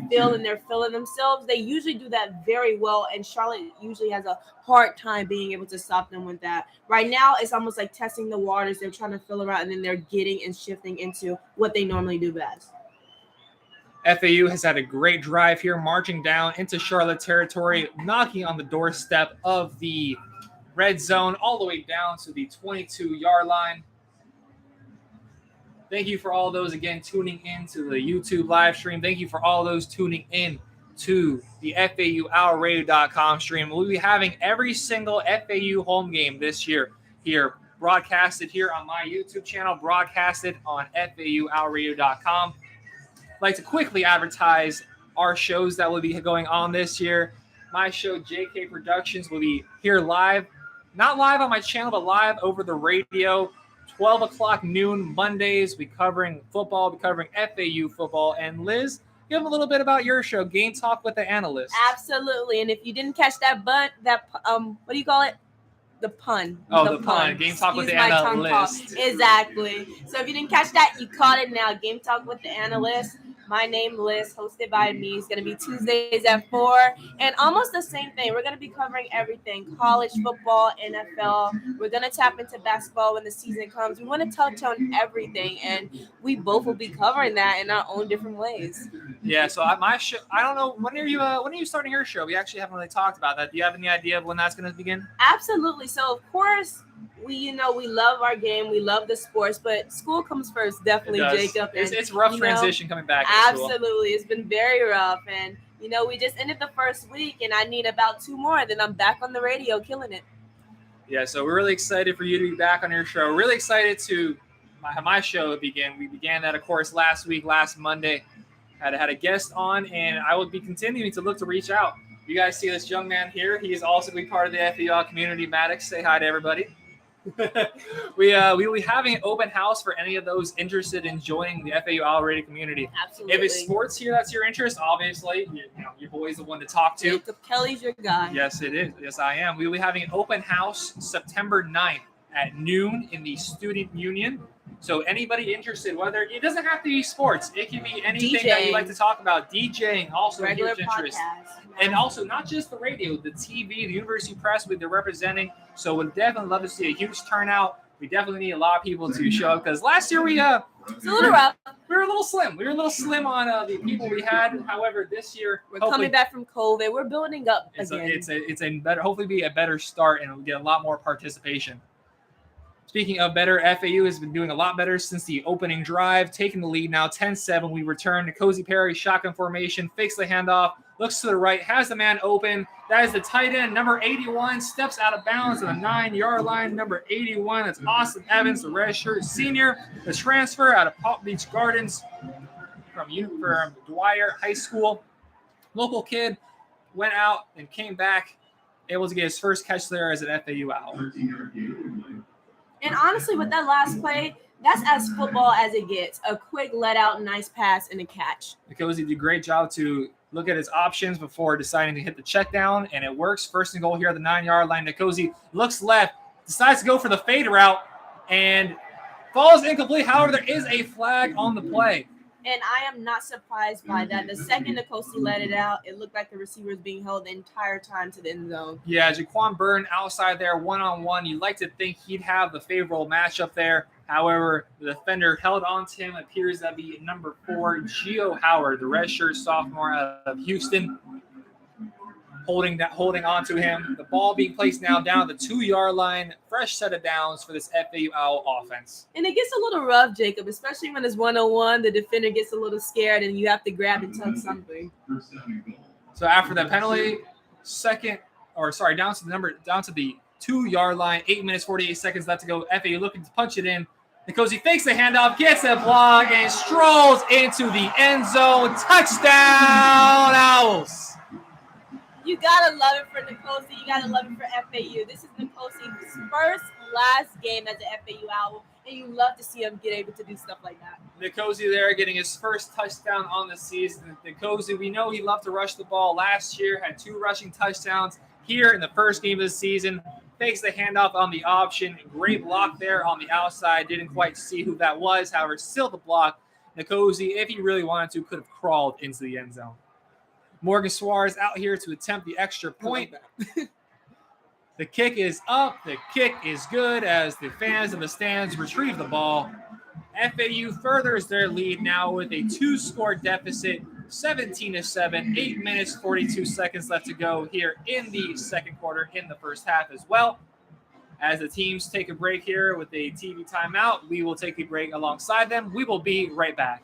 feel and they're feeling themselves, they usually do that very well. And Charlotte usually has a hard time being able to stop them with that. Right now, it's almost like testing the waters. They're trying to feel around and then they're getting and shifting into what they normally do best. FAU has had a great drive here, marching down into Charlotte territory, knocking on the doorstep of the red zone all the way down to the 22-yard line. Thank you for all those, again, tuning in to the YouTube live stream. Thank you for all those tuning in to the FAUOwlsradio.com stream. We'll be having every single FAU home game this year here, broadcasted here on my YouTube channel, broadcasted on FAUOwlsradio.com. I'd like to quickly advertise our shows that will be going on this year. My show, JK Productions, will be here live, not live on my channel, but live over the radio, 12 o'clock noon Mondays. We'll be covering football, we'll be covering FAU football. And Liz, give them a little bit about your show, Game Talk with the Analyst. Absolutely. And if you didn't catch that, what do you call it? The pun. Oh, the pun. Game Talk with the Analyst. Exactly. So if you didn't catch that, you caught it now. Game Talk with the Analyst. My name, Liz, hosted by me. It's going to be Tuesdays at 4. And almost the same thing. We're going to be covering everything. College football, NFL. We're going to tap into basketball when the season comes. We want to touch on everything. And we both will be covering that in our own different ways. Yeah, so my show, I don't know, when are you starting your show? We actually haven't really talked about that. Do you have any idea of when that's going to begin? Absolutely. So, of course, we love our game. We love the sports, but school comes first, definitely, Jacob. It's rough transition coming back. Absolutely. It's been very rough. And, we just ended the first week, and I need about 2 more, and then I'm back on the radio killing it. Yeah, so we're really excited for you to be back on your show. Really excited to have my show begin. We began that, of course, last Monday. Had a guest on, and I will be continuing to look to reach out. You guys see this young man here. He is also going to be part of the FAU community. Maddox, say hi to everybody. We will be having an open house for any of those interested in joining the FAU OWLS community. Absolutely. If it's sports here, that's your interest, obviously. Your boy's the one to talk to. Jacob Kelly's your guy. Yes, it is. Yes, I am. We will be having an open house September 9th at noon in the Student Union. So anybody interested, whether it doesn't have to be sports, it can be anything that you like to talk about. DJing, also regular a huge interest. And also not just the radio, the TV, the University Press, they're representing. So we'd definitely love to see a huge turnout. We definitely need a lot of people to show up because last year it's a little rough. We were a little slim. We were a little slim on the people we had. However, this year we're coming back from COVID. We're building up again. It's a better, hopefully be a better start, and we'll get a lot more participation. Speaking of better, FAU has been doing a lot better since the opening drive, taking the lead now 10-7. We return to Nkosi Perry, shotgun formation, fakes the handoff, looks to the right, has the man open. That is the tight end, number 81, steps out of bounds on the 9-yard line. Number 81, that's Austin Evans, the redshirt senior, the transfer out of Palm Beach Gardens from Dwyer High School. Local kid, went out and came back, able to get his first catch there as an FAU Owl. 13-yard gain. And honestly, with that last play, that's as football as it gets. A quick let out, nice pass, and a catch. Because he did a great job to look at his options before deciding to hit the check down, and it works. First and goal here at the 9-yard line. Nkosi looks left, decides to go for the fade route, and falls incomplete. However, there is a flag on the play. And I am not surprised by that. The second Nkosi let it out, it looked like the receiver was being held the entire time to the end zone. Yeah, Jaquan Byrne outside there, one-on-one. You'd like to think he'd have the favorable matchup there. However, the defender held on to him. Appears to be number 4, Gio Howard, the redshirt sophomore out of Houston, holding on to him. The ball being placed now down at the 2-yard line. Fresh set of downs for this FAU Owl offense. And it gets a little rough, Jacob, especially when it's 1-on-1. The defender gets a little scared, and you have to grab and tuck something. First down and goal. So after that penalty, down to the 2-yard line, 8 minutes, 48 seconds left to go. FAU looking to punch it in. Nkosi fakes the handoff, gets a block, and strolls into the end zone. Touchdown, Owls. You gotta love it for Nkosi. You gotta love it for FAU. This is Nkosi's last game as an FAU Owl, and you love to see him get able to do stuff like that. Nkosi there getting his first touchdown on the season. Nkosi, we know he loved to rush the ball. Last year had 2 rushing touchdowns. Here in the first game of the season, fakes the handoff on the option. Great block there on the outside. Didn't quite see who that was. However, still the block. Nkosi, if he really wanted to, could have crawled into the end zone. Morgan Suarez out here to attempt the extra point. The kick is up. The kick is good as the fans in the stands retrieve the ball. FAU furthers their lead now with a 2-score deficit, 17-7, 8 minutes, 42 seconds left to go here in the second quarter, in the first half as well. As the teams take a break here with a TV timeout, we will take a break alongside them. We will be right back.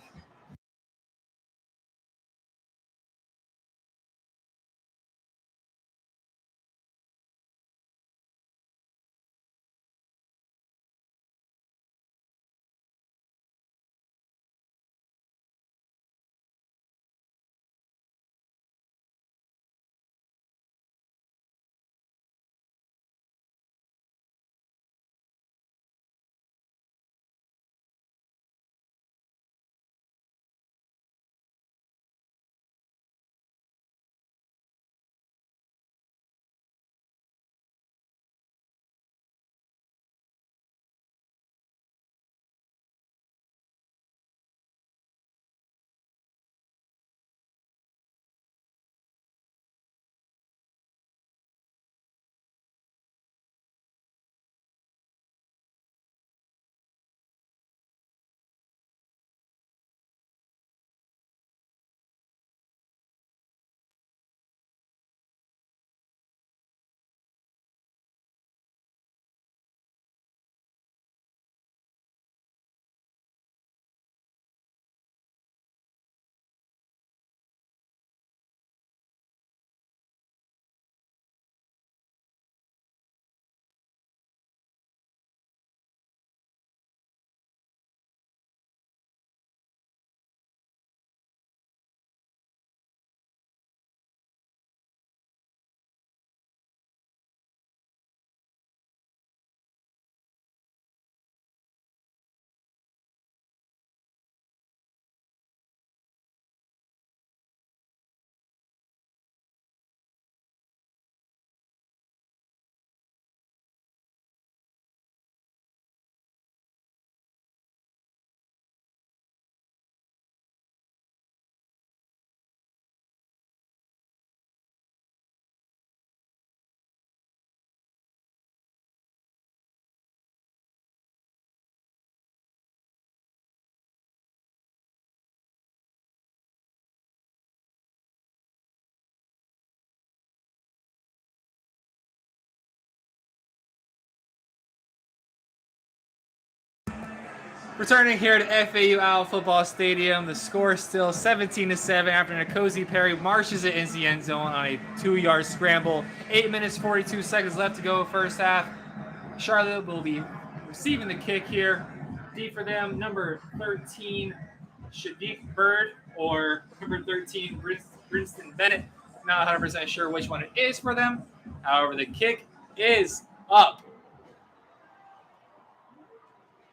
Returning here to FAU OWL Football Stadium, the score is still 17-7 after N'Kosi Perry marches it into the end zone on a 2-yard scramble. 8 minutes, 42 seconds left to go first half. Charlotte will be receiving the kick here. D for them, number 13, Shadiq Bird, or number 13, Brinston Bennett. Not 100% sure which one it is for them. However, the kick is up.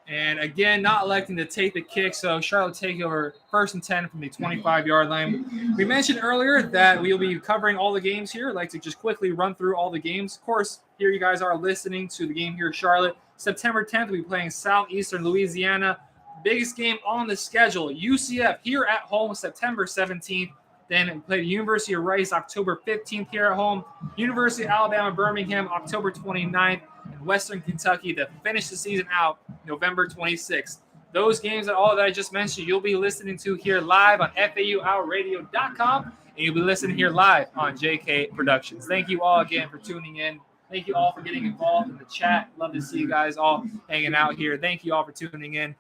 And again, not electing to take the kick, so Charlotte take over 1st and 10 from the 25-yard line. We mentioned earlier that we will be covering all the games here. I'd like to just quickly run through all the games. Of course, here you guys are listening to the game here in Charlotte. September 10th, we'll be playing Southeastern Louisiana. Biggest game on the schedule, UCF here at home September 17th. Then we play the University of Rice October 15th here at home. University of Alabama Birmingham October 29th. And Western Kentucky to finish the season out November 26th. Those games and all that I just mentioned, you'll be listening to here live on FAUOutRadio.com, and you'll be listening here live on JK Productions. Thank you all again for tuning in. Thank you all for getting involved in the chat. Love to see you guys all hanging out here. Thank you all for tuning in.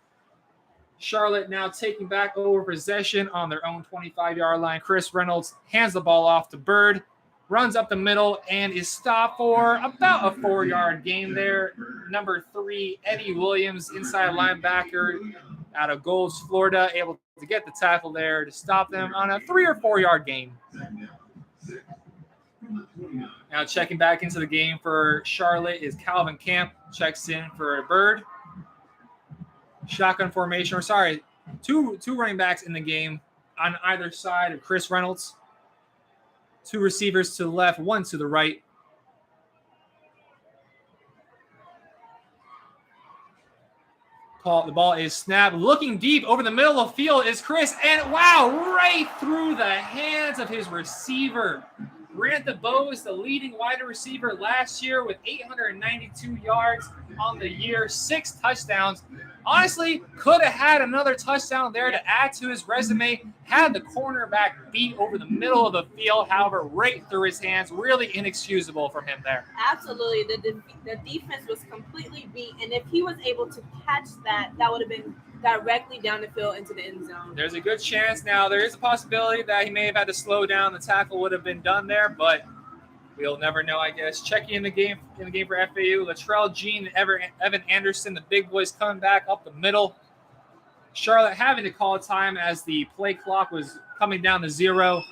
Charlotte now taking back over possession on their own 25-yard line. Chris Reynolds hands the ball off to Bird, runs up the middle, and is stopped for about a 4-yard gain there. Number 3, Eddie Williams, inside linebacker out of Golds, Florida, able to get the tackle there to stop them on a 3 or 4-yard gain. Now checking back into the game for Charlotte is Calvin Camp. Checks in for Bird. Shotgun formation, or sorry, two running backs in the game on either side of Chris Reynolds. 2 receivers to the left, 1 to the right. The ball is snapped. Looking deep over the middle of the field is Chris, and wow, right through the hands of his receiver. Grant DeBose, the leading wide receiver last year with 892 yards on the year, 6 touchdowns. Honestly, could have had another touchdown there to add to his resume. Had the cornerback beat over the middle of the field, however, right through his hands. Really inexcusable from him there. Absolutely. The defense was completely beat, and if he was able to catch that, that would have been directly down the field into the end zone. There's a good chance now. There is a possibility that he may have had to slow down. The tackle would have been done there, but we'll never know, I guess. Checking in the game for FAU, Latrell Jean and Evan Anderson, the big boys coming back up the middle. Charlotte having to call a time as the play clock was coming down to 0.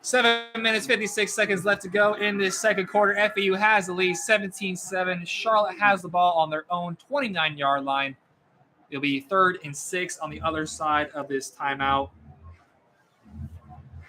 7 minutes, 56 seconds left to go in this second quarter. FAU has the lead 17-7. Charlotte has the ball on their own 29-yard line. It'll be 3rd and 6 on the other side of this timeout.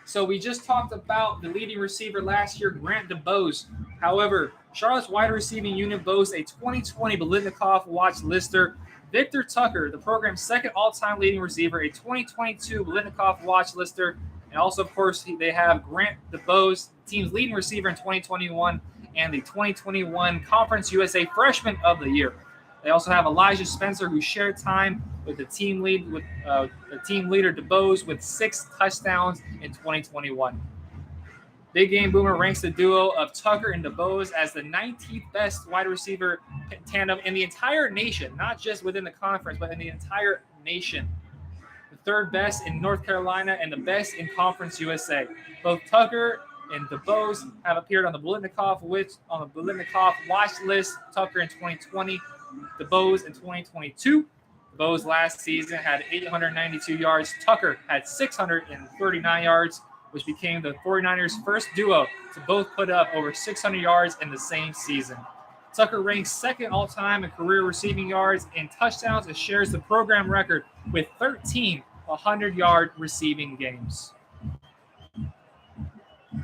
So we just talked about the leading receiver last year, Grant DeBose. However, Charlotte's wide receiving unit boasts a 2020 Biletnikoff watch lister. Victor Tucker, the program's 2nd all-time leading receiver, a 2022 Biletnikoff watch lister. And also, of course, they have Grant DeBose, the team's leading receiver in 2021, and the 2021 Conference USA Freshman of the Year. They also have Elijah Spencer, who shared time with the team leader DeBose with 6 touchdowns in 2021. Big Game Boomer ranks the duo of Tucker and DeBose as the 19th best wide receiver tandem in the entire nation, not just within the conference, but in the entire nation. The 3rd best in North Carolina and the best in Conference USA. Both Tucker and DeBose have appeared on the Biletnikoff watch list. Tucker in 2020. DeBose in 2022. DeBose last season had 892 yards. Tucker had 639 yards, which became the 49ers' first duo to both put up over 600 yards in the same season. Tucker ranks 2nd all-time in career receiving yards and touchdowns and shares the program record with 13 100-yard receiving games.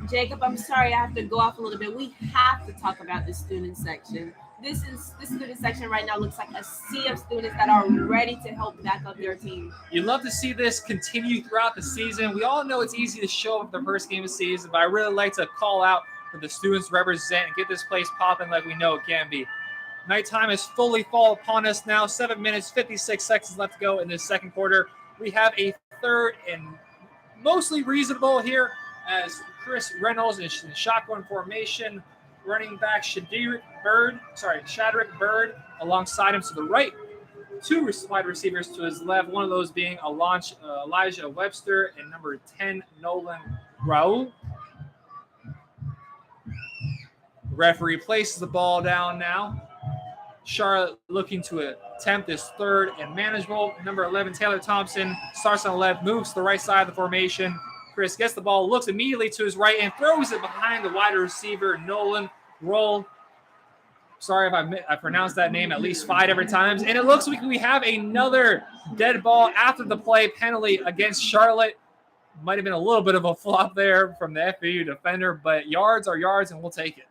Jacob, I'm sorry I have to go off a little bit. We have to talk about the student section. This student section right now looks like a sea of students that are ready to help back up their team. You'd love to see this continue throughout the season. We all know it's easy to show up the first game of the season, but I really like to call out for the students to represent and get this place popping like we know it can be. Nighttime is fully fall upon us now. 7 minutes, 56 seconds left to go in this second quarter. We have a 3rd and mostly reasonable here as Chris Reynolds in shotgun formation. Running back Shadrick Bird alongside him to the right. two wide receivers to his left, one of those being Elijah Webster and number 10, Nolan Raul. The referee places the ball down now. Charlotte looking to attempt this third and manageable. Number 11, Taylor Thompson, starts on the left, moves to the right side of the formation. Chris gets the ball, looks immediately to his right, and throws it behind the wide receiver, Nolan Roll. Sorry if I pronounced that name at least 5 different times. And it looks like we have another dead ball after the play penalty against Charlotte. Might have been a little bit of a flop there from the FAU defender, but yards are yards, and we'll take it.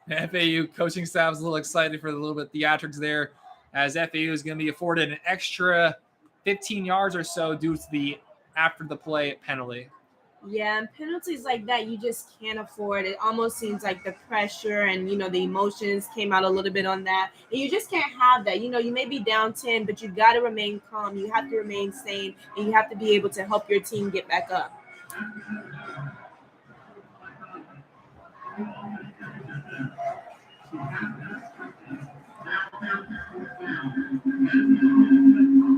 The FAU coaching staff is a little excited for the little bit theatrics there, as FAU is going to be afforded an extra 15 yards or so due to the after the play penalty. Yeah, and penalties like that, you just can't afford. It almost seems like the pressure and, the emotions came out a little bit on that. And you just can't have that. You may be down 10, but you got to remain calm. You have to remain sane, and you have to be able to help your team get back up.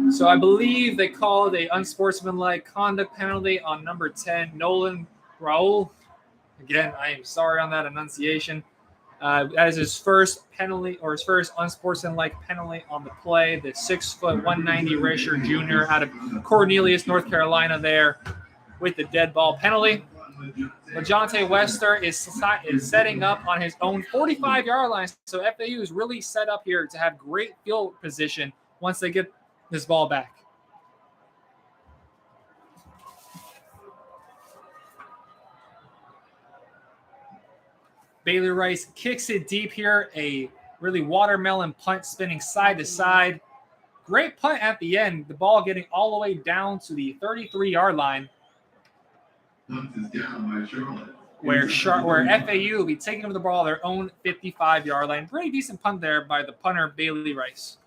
So I believe they called a unsportsmanlike conduct penalty on number 10, Nolan Raul. Again, I am sorry on that enunciation. That is his first penalty, or his first unsportsmanlike penalty on the play. The 6', 190 Rasher Jr. out of Cornelius, North Carolina there with the dead ball penalty. LaJohntay Wester is setting up on his own 45-yard line. So FAU is really set up here to have great field position once they get this ball back. Bailey Rice kicks it deep here. A really watermelon punt spinning side to side. Great punt at the end. The ball getting all the way down to the 33-yard line. Where FAU will be taking over the ball their own 55-yard line. Pretty decent punt there by the punter, Bailey Rice.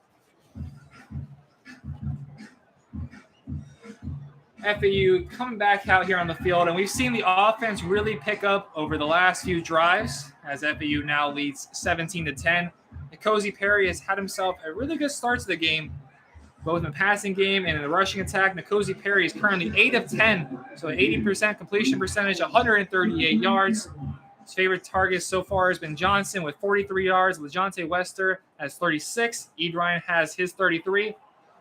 FAU coming back out here on the field, and we've seen the offense really pick up over the last few drives as FAU now leads 17-10. N'Kosi Perry has had himself a really good start to the game, both in the passing game and in the rushing attack. N'Kosi Perry is currently 8 of 10, so 80% completion percentage, 138 yards. His favorite target so far has been Johnson with 43 yards. LaJohntay Wester has 36. Ed Ryan has his 33.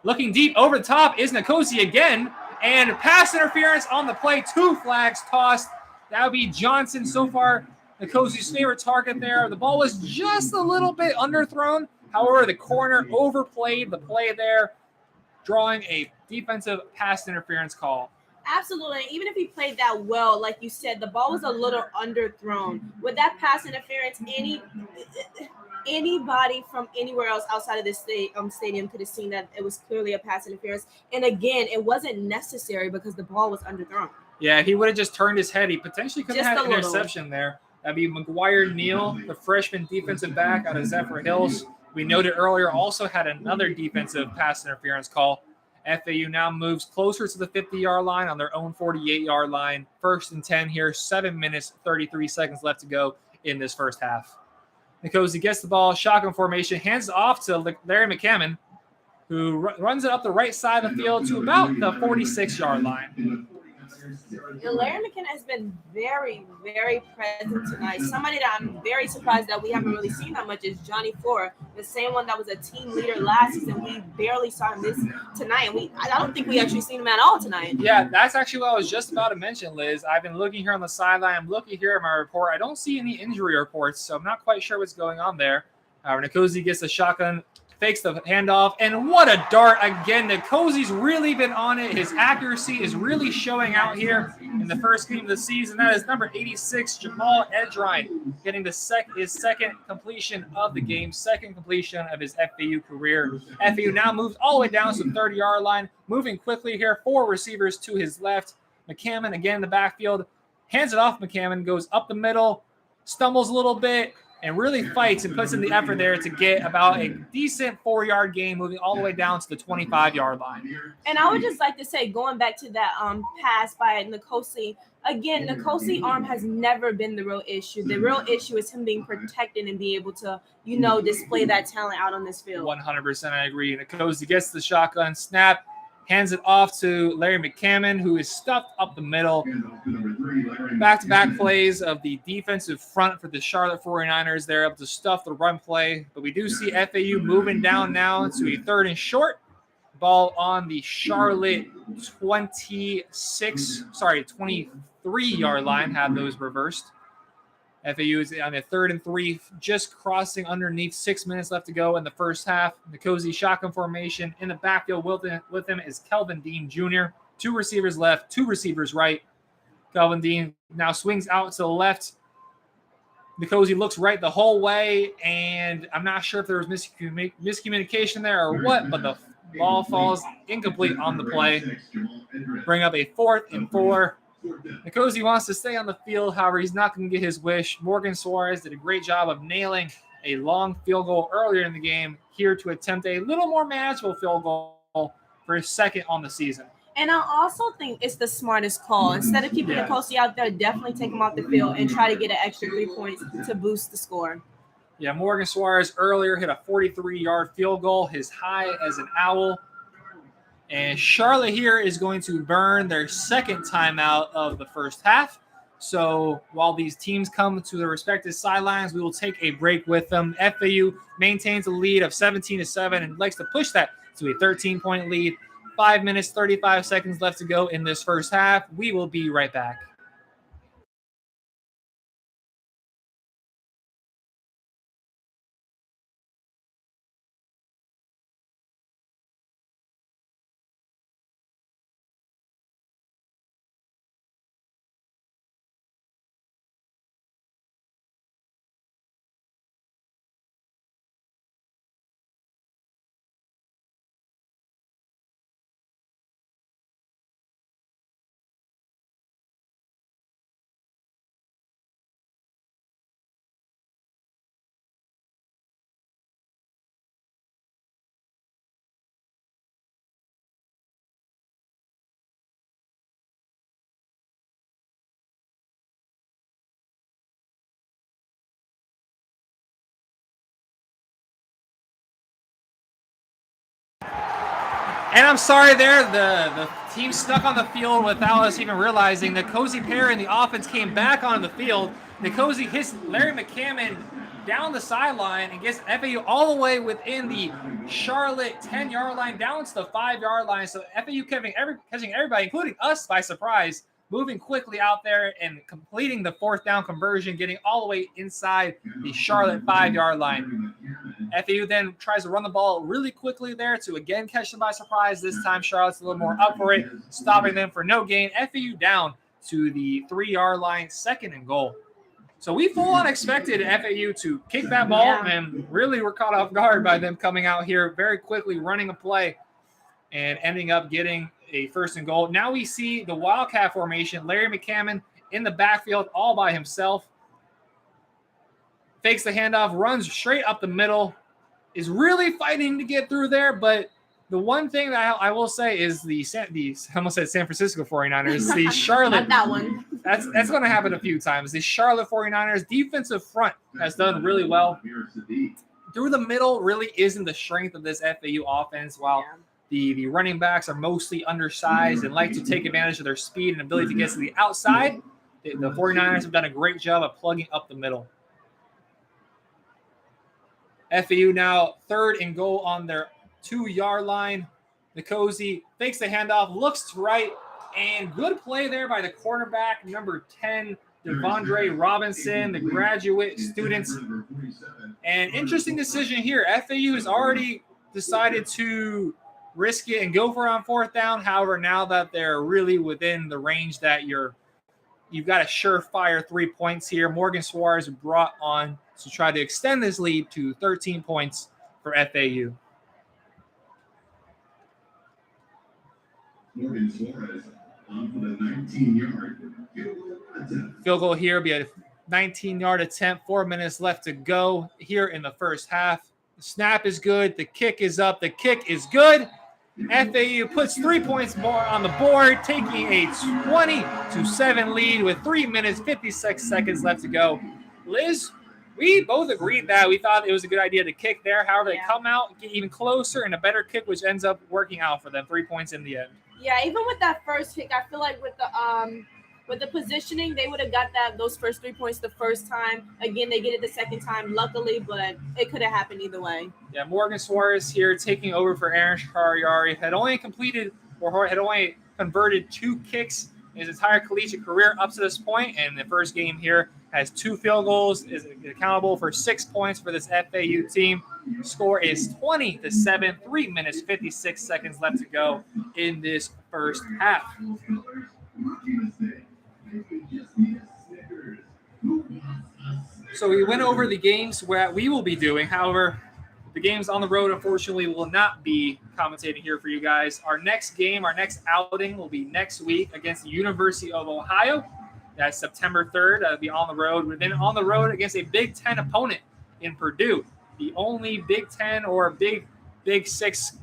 Looking deep over the top is N'Kosi again, and pass interference on the play. 2 flags tossed. That would be Johnson so far, N'Kosi's favorite target there. The ball was just a little bit underthrown. However, the corner overplayed the play there, drawing a defensive pass interference call. Absolutely. Even if he played that well, like you said, the ball was a little underthrown. With that pass interference, anybody from anywhere else outside of this stadium could have seen that it was clearly a pass interference. And again, it wasn't necessary because the ball was underthrown. Yeah, he would have just turned his head. He potentially could have had an interception there. That'd be McGuire Neal, the freshman defensive back out of Zephyr Hills. We noted earlier also had another defensive pass interference call. FAU now moves closer to the 50-yard line on their own 48-yard line. 1st and 10 here, 7 minutes, 33 seconds left to go in this first half. N'Kosi gets the ball, shotgun formation, hands it off to Larry McCammon, who runs it up the right side of the field to about the 46-yard line. Larry McCammon has been very, very present tonight. Somebody that I'm very surprised that we haven't really seen that much is Johnny Ford, the same one that was a team leader last season. We barely saw him tonight, and I don't think we actually seen him at all tonight. Yeah, that's actually what I was just about to mention, Liz. I've been looking here on the sideline. I'm looking here at my report. I don't see any injury reports, so I'm not quite sure what's going on there. N'Kosi gets the shotgun, fakes the handoff, and what a dart again. N'Kosi's really been on it. His accuracy is really showing out here in the first game of the season. That is number 86, Jamal Edrine, getting his second completion of the game, second completion of his FAU career. FAU now moves all the way down to the 30-yard line, moving quickly here. 4 receivers to his left. McCammon again in the backfield, hands it off. McCammon goes up the middle, stumbles a little bit, and really fights and puts in the effort there to get about a decent 4-yard gain, moving all the way down to the 25-yard line. And I would just like to say, going back to that pass by Nkosi, again, Nkosi arm has never been the real issue. The real issue is him being protected and be able to, display that talent out on this field. 100% I agree. Nkosi gets the shotgun snap, hands it off to Larry McCammon, who is stuffed up the middle. Back-to-back plays of the defensive front for the Charlotte 49ers. They're able to stuff the run play. But we do see FAU moving down now to a 3rd and short. Ball on the Charlotte 23-yard line. Have those reversed. FAU is on a 3rd and 3, just crossing underneath. 6 minutes left to go in the first half. Nkosi shotgun formation. In the backfield with him is Kelvin Dean Jr. 2 receivers left, 2 receivers right. Kelvin Dean now swings out to the left. Nkosi looks right the whole way, and I'm not sure if there was miscommunication there or what, but the ball falls incomplete on the play. Bring up a 4th and 4. Nkosi wants to stay on the field. However, he's not going to get his wish. Morgan Suarez did a great job of nailing a long field goal earlier in the game, here to attempt a little more manageable field goal for his 2nd on the season. And I also think it's the smartest call. Instead of keeping Nkosi out there, definitely take him off the field and try to get an extra 3 points to boost the score. Yeah, Morgan Suarez earlier hit a 43-yard field goal, his high as an owl. And Charlotte here is going to burn their 2nd timeout of the first half. So while these teams come to their respective sidelines, we will take a break with them. FAU maintains a lead of 17-7 and likes to push that to a 13-point lead. 5 minutes, 35 seconds left to go in this first half. We will be right back. And I'm sorry there, the team stuck on the field without us even realizing. Nkosi Perry and the offense came back on the field. Nkosi hits Larry McCammon down the sideline and gets FAU all the way within the Charlotte 10-yard line, down to the 5-yard line. So FAU catching everybody, including us, by surprise, moving quickly out there and completing the 4th down conversion, getting all the way inside the Charlotte 5-yard line. FAU then tries to run the ball really quickly there to again catch them by surprise. This time Charlotte's a little more up for it, stopping them for no gain. FAU down to the 3-yard line, 2nd and goal. So we full on expected FAU to kick that ball, and really were caught off guard by them coming out here very quickly, running a play, and ending up getting a 1st and goal. Now we see the Wildcat formation. Larry McCammon in the backfield all by himself. Fakes the handoff, runs straight up the middle, is really fighting to get through there. But the one thing that I will say is I almost said San Francisco 49ers, the Charlotte. Not that one. That's going to happen a few times. The Charlotte 49ers defensive front has done really well. Through the middle really isn't the strength of this FAU offense, while the running backs are mostly undersized and like to take advantage of their speed and ability to get to the outside. The 49ers have done a great job of plugging up the middle. FAU now 3rd and goal on their 2-yard line. Nkosi fakes the handoff, looks to right, and good play there by the cornerback, number 10, Devondre Robinson, the graduate students. And interesting decision here. FAU has already decided to risk it and go for it on 4th down. However, now that they're really within the range that you've got a surefire 3 points here, Morgan Suarez brought on to try to extend this lead to 13 points for FAU. Morgan Suarez on for the 19-yard field goal here be a 19-yard attempt, 4 minutes left to go here in the first half. The snap is good. The kick is up. The kick is good. FAU puts 3 points more on the board, taking a 20-7 lead with 3 minutes, 56 seconds left to go. Liz, we both agreed that we thought it was a good idea to kick there. However, they come out, get even closer, and a better kick, which ends up working out for them. 3 points in the end. Yeah, even with that first kick, I feel like with the positioning, they would have got those first 3 points the first time. Again, they get it the second time, luckily, but it could have happened either way. Yeah, Morgan Suarez here taking over for Aaron Shakariari. Had only converted 2 kicks in his entire collegiate career up to this point, and the first game here has 2 field goals, is accountable for 6 points for this FAU team. Score is 20-7, 3 minutes, 56 seconds left to go in this first half. So we went over the games where we will be doing. However, the games on the road, unfortunately, will not be commentating here for you guys. Our next game, our next outing will be next week against the University of Ohio. That's September 3rd. That'll be on the road. We're then on the road against a Big Ten opponent in Purdue. The only Big Ten or Big 6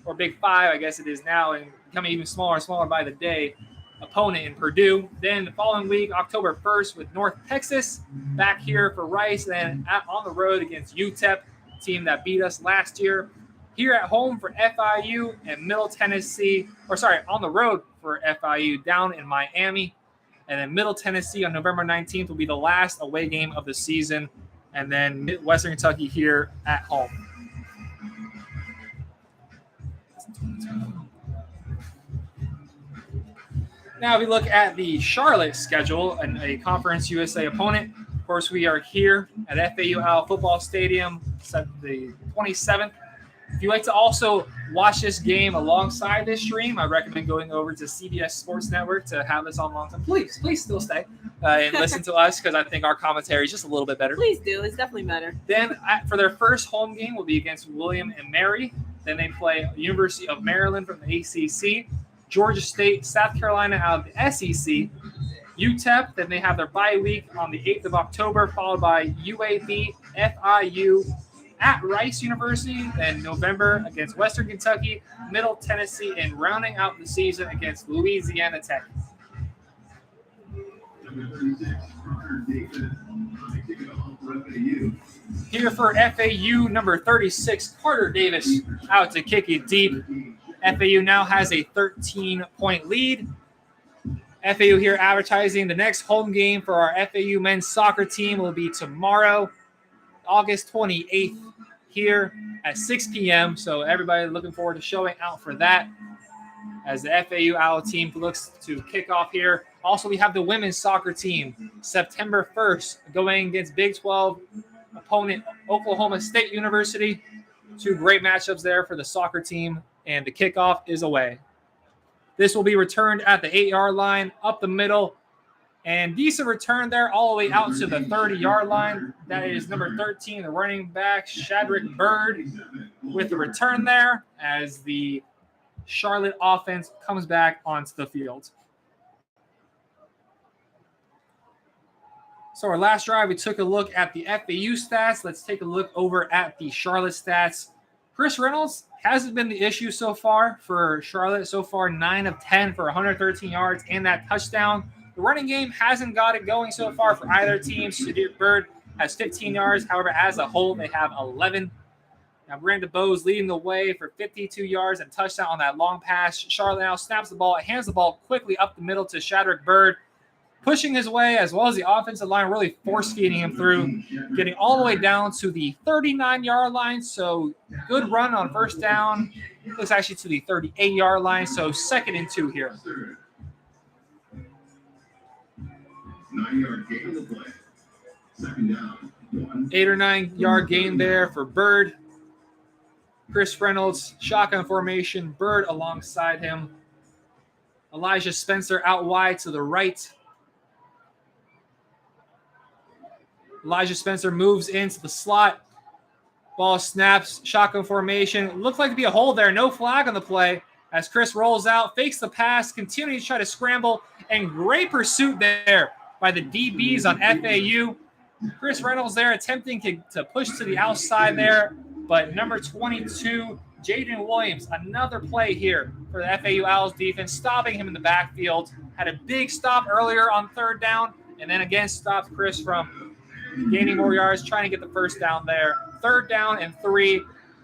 or Big 5, I guess it is now, and becoming even smaller and smaller by the day, opponent in Purdue. Then the following week, October 1st, with North Texas back here for Rice. Then on the road against UTEP, team that beat us last year. Here at home for FIU and Middle Tennessee, on the road for FIU down in Miami. And then Middle Tennessee on November 19th will be the last away game of the season. And then Western Kentucky here at home. Now we look at the Charlotte schedule and a Conference USA opponent. Of course, we are here at FAU OWL Football Stadium, the 27th. If you'd like to also watch this game alongside this stream, I recommend going over to CBS Sports Network to have this on long time. Please still stay and listen to us because I think our commentary is just a little bit better. Please do. It's definitely better. Then for their first home game will be against William and Mary. Then they play University of Maryland from the ACC, Georgia State, South Carolina out of the SEC, UTEP. Then they have their bye week on the 8th of October, followed by UAB, FIU, at Rice University, then November against Western Kentucky, Middle Tennessee, and rounding out the season against Louisiana Tech. Here for FAU, number 36, Carter Davis out to kick it deep. FAU now has a 13-point lead. FAU here advertising the next home game for our FAU men's soccer team will be tomorrow, August 28th, here at 6 p.m. So everybody looking forward to showing out for that as the FAU OWL team looks to kick off here. Also, we have the women's soccer team September 1st going against Big 12 opponent Oklahoma State University. 2 great matchups there for the soccer team, and the kickoff is away. This will be returned at the 8-yard line, up the middle, and decent return there all the way out to the 30-yard line. That is number 13, the running back, Shadrick Bird, with the return there as the Charlotte offense comes back onto the field. So our last drive, we took a look at the FAU stats. Let's take a look over at the Charlotte stats. Chris Reynolds hasn't been the issue so far for Charlotte. So far, 9 of 10 for 113 yards and that touchdown. The running game hasn't got it going so far for either team. Shadrick Bird has 15 yards. However, as a whole, they have 11. Now, Brandon Bowes leading the way for 52 yards and touchdown on that long pass. Charlotte now snaps the ball, hands the ball quickly up the middle to Shadrick Bird, pushing his way, as well as the offensive line really force-feeding him through, getting all the way down to the 39-yard line. So good run on first down. Looks actually to the 38-yard line. So 2nd and 2 here. 9-yard gain of play. 2nd down. 8 or 9 yard gain there for Bird. Chris Reynolds, shotgun formation. Bird alongside him. Elijah Spencer out wide to the right. Elijah Spencer moves into the slot. Ball snaps, shotgun formation. Looked like to be a hold there. No flag on the play as Chris rolls out, fakes the pass, continuing to try to scramble, and great pursuit there by the DBs on FAU. Chris Reynolds there attempting to push to the outside there, but number 22, Jaden Williams, another play here for the FAU Owls defense, stopping him in the backfield. Had a big stop earlier on third down, and then again stopped Chris from gaining more yards, trying to get the first down there. 3rd down and 3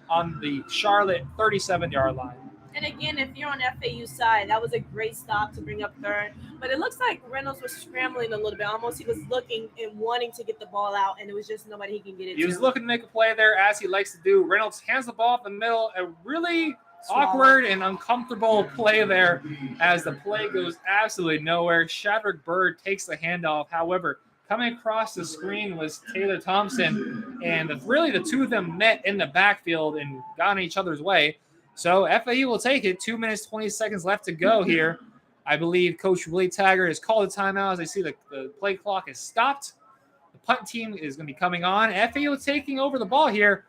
on the Charlotte 37-yard line. And again, if you're on FAU side, that was a great stop to bring up 3rd. But it looks like Reynolds was scrambling a little bit. Almost he was looking and wanting to get the ball out, and it was just nobody he can get it to. He was looking to make a play there, as he likes to do. Reynolds hands the ball up the middle. A really awkward and uncomfortable play there as the play goes absolutely nowhere. Shadrick Bird takes the handoff. However, coming across the screen was Taylor Thompson, and really the two of them met in the backfield and got in each other's way. So FAU will take it. 2 minutes, 20 seconds left to go here. I believe Coach Willie Taggart has called a timeout as I see the play clock is stopped. The punt team is going to be coming on. FAU taking over the ball here.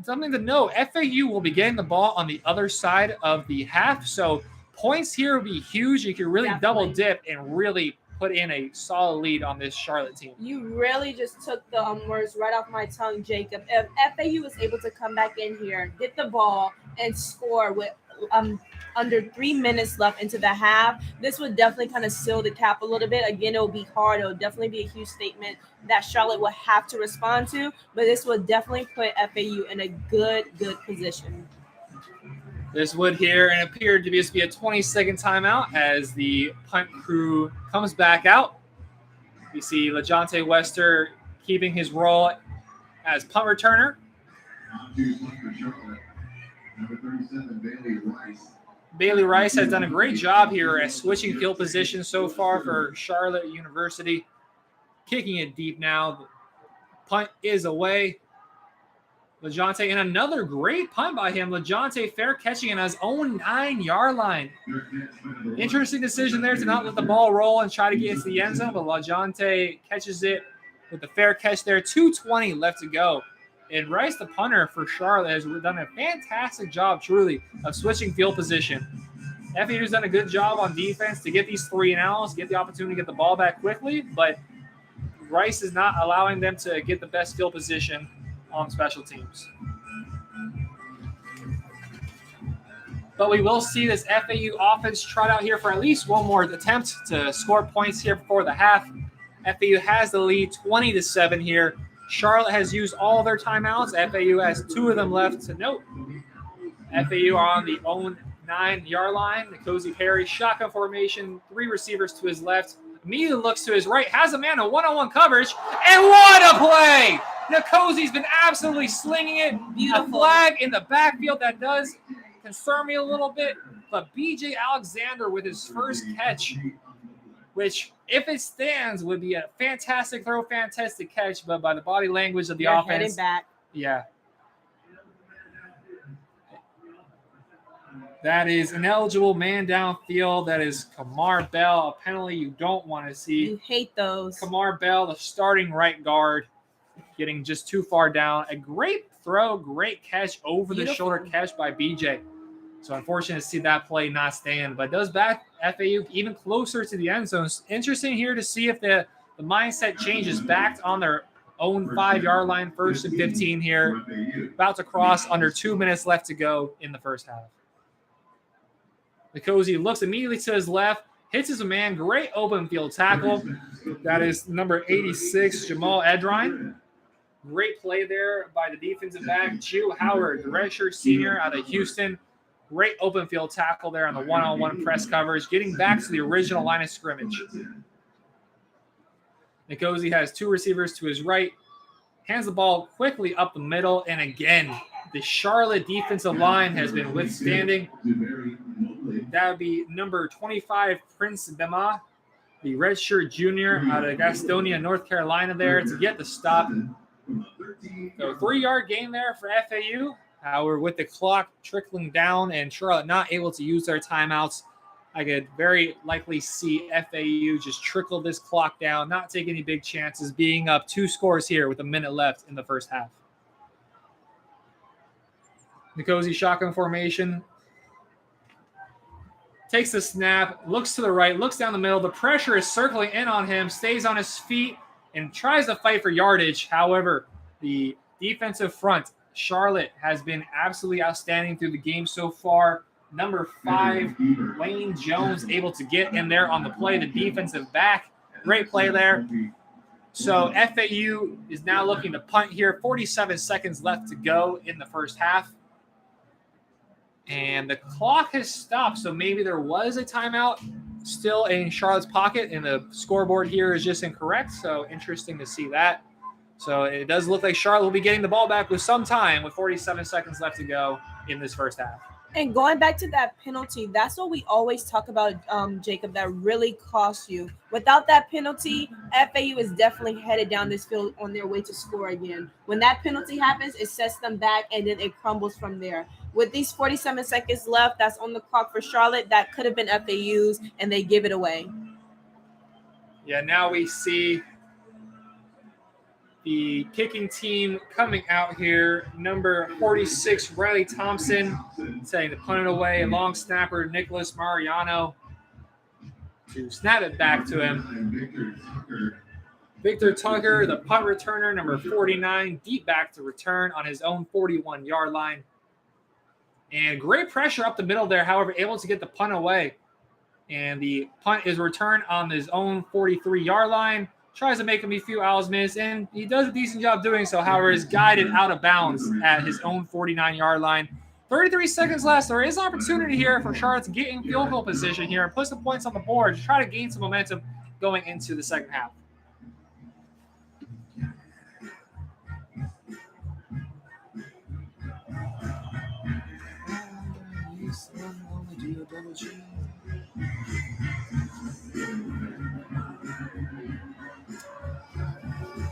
Something to note, FAU will be getting the ball on the other side of the half. So points here will be huge. You can really double dip and really put in a solid lead on this Charlotte team. You really just took the words right off my tongue, Jacob. If FAU is able to come back in here, get the ball, and score with under 3 minutes left into the half, this would definitely kind of seal the cap a little bit. Again, it will be hard. It will definitely be a huge statement that Charlotte will have to respond to, but this will definitely put FAU in a good position. This would here and appeared to be a 20-second timeout as the punt crew comes back out. We see LaJonte Wester keeping his role as punt returner. Number 37, Bailey Rice. Bailey Rice has done a great job here at switching field position so far for Charlotte University. Kicking it deep now. The punt is away. LaJonte, and another great punt by him. LaJonte fair catching it on his own 9-yard line. Interesting decision there to not let the ball roll and try to get into the end zone, but LaJonte catches it with the fair catch there. 2:20 left to go. And Rice, the punter for Charlotte, has done a fantastic job, truly, of switching field position. FAU's done a good job on defense to get these 3 and outs, get the opportunity to get the ball back quickly, but Rice is not allowing them to get the best field position on special teams. But we will see this FAU offense trot out here for at least one more attempt to score points here before the half. FAU has the lead 20-7 here. Charlotte has used all their timeouts. FAU has 2 of them left to note. FAU are on the own 9-yard line. N'Kosi Perry, shotgun formation, 3 receivers to his left. Immediately looks to his right, has a man in one-on-one coverage, and what a play! N'Kosi's been absolutely slinging it. Beautiful. A flag in the backfield that does concern me a little bit, but B.J. Alexander with his first catch, which, if it stands, would be a fantastic throw, fantastic catch, but by the body language of the offense. Heading back. Yeah. That is an eligible man downfield. That is Kamar Bell, a penalty you don't want to see. You hate those. Kamar Bell, the starting right guard, getting just too far down. A great throw, great catch, over-the-shoulder catch by BJ. So unfortunate to see that play not stand, but does back FAU even closer to the end zone. It's interesting here to see if the mindset changes back on their own 5-yard line, 1st and 15 here. About to cross, under 2 minutes left to go in the first half. N'Kosi looks immediately to his left, hits his man, great open field tackle. That is number 86, Jamal Edrine. Great play there by the defensive back, Jew Howard, the redshirt senior out of Houston. Great open field tackle there on the one-on-one press coverage, getting back to the original line of scrimmage. N'Kosi has 2 receivers to his right, hands the ball quickly up the middle, and again, the Charlotte defensive line has been withstanding. That would be number 25, Prince Bema, the redshirt junior out of Gastonia, North Carolina there to get the stop. So 3-yard gain there for FAU. However, with the clock trickling down and Charlotte not able to use their timeouts, I could very likely see FAU just trickle this clock down, not take any big chances, being up 2 scores here with a minute left in the first half. N'Kosi shotgun formation. takes the snap, looks to the right, looks down the middle. The pressure is circling in on him, stays on his feet, and tries to fight for yardage. However, the defensive front, Charlotte, has been absolutely outstanding through the game so far. Number 5, Wayne Jones, able to get in there on the play, the defensive back. Great play there. So FAU is now looking to punt here. 47 seconds left to go in the first half. And the clock has stopped, so maybe there was a timeout still in Charlotte's pocket, and the scoreboard here is just incorrect. So interesting to see that. So it does look like Charlotte will be getting the ball back with some time, with 47 seconds left to go in this first half. And going back to that penalty, that's what we always talk about, Jacob, that really costs you. Without that penalty, FAU is definitely headed down this field on their way to score again. When that penalty happens, it sets them back, and then it crumbles from there. With these 47 seconds left, that's on the clock for Charlotte. That could have been FAU's, and they give it away. Yeah, now we see the kicking team coming out here. Number 46, Riley Thompson, setting the punt it away. Long snapper, Nicholas Mariano, to snap it back to him. Victor Tucker, the punt returner, number 49, deep back to return on his own 41-yard line. And great pressure up the middle there, however, able to get the punt away. And the punt is returned on his own 43-yard line. Tries to make him a few owls miss, and he does a decent job doing so. However, is guided out of bounds at his own 49-yard line. 33 seconds left. There is opportunity here for Charlotte to get in field goal position here and put some points on the board to try to gain some momentum going into the second half.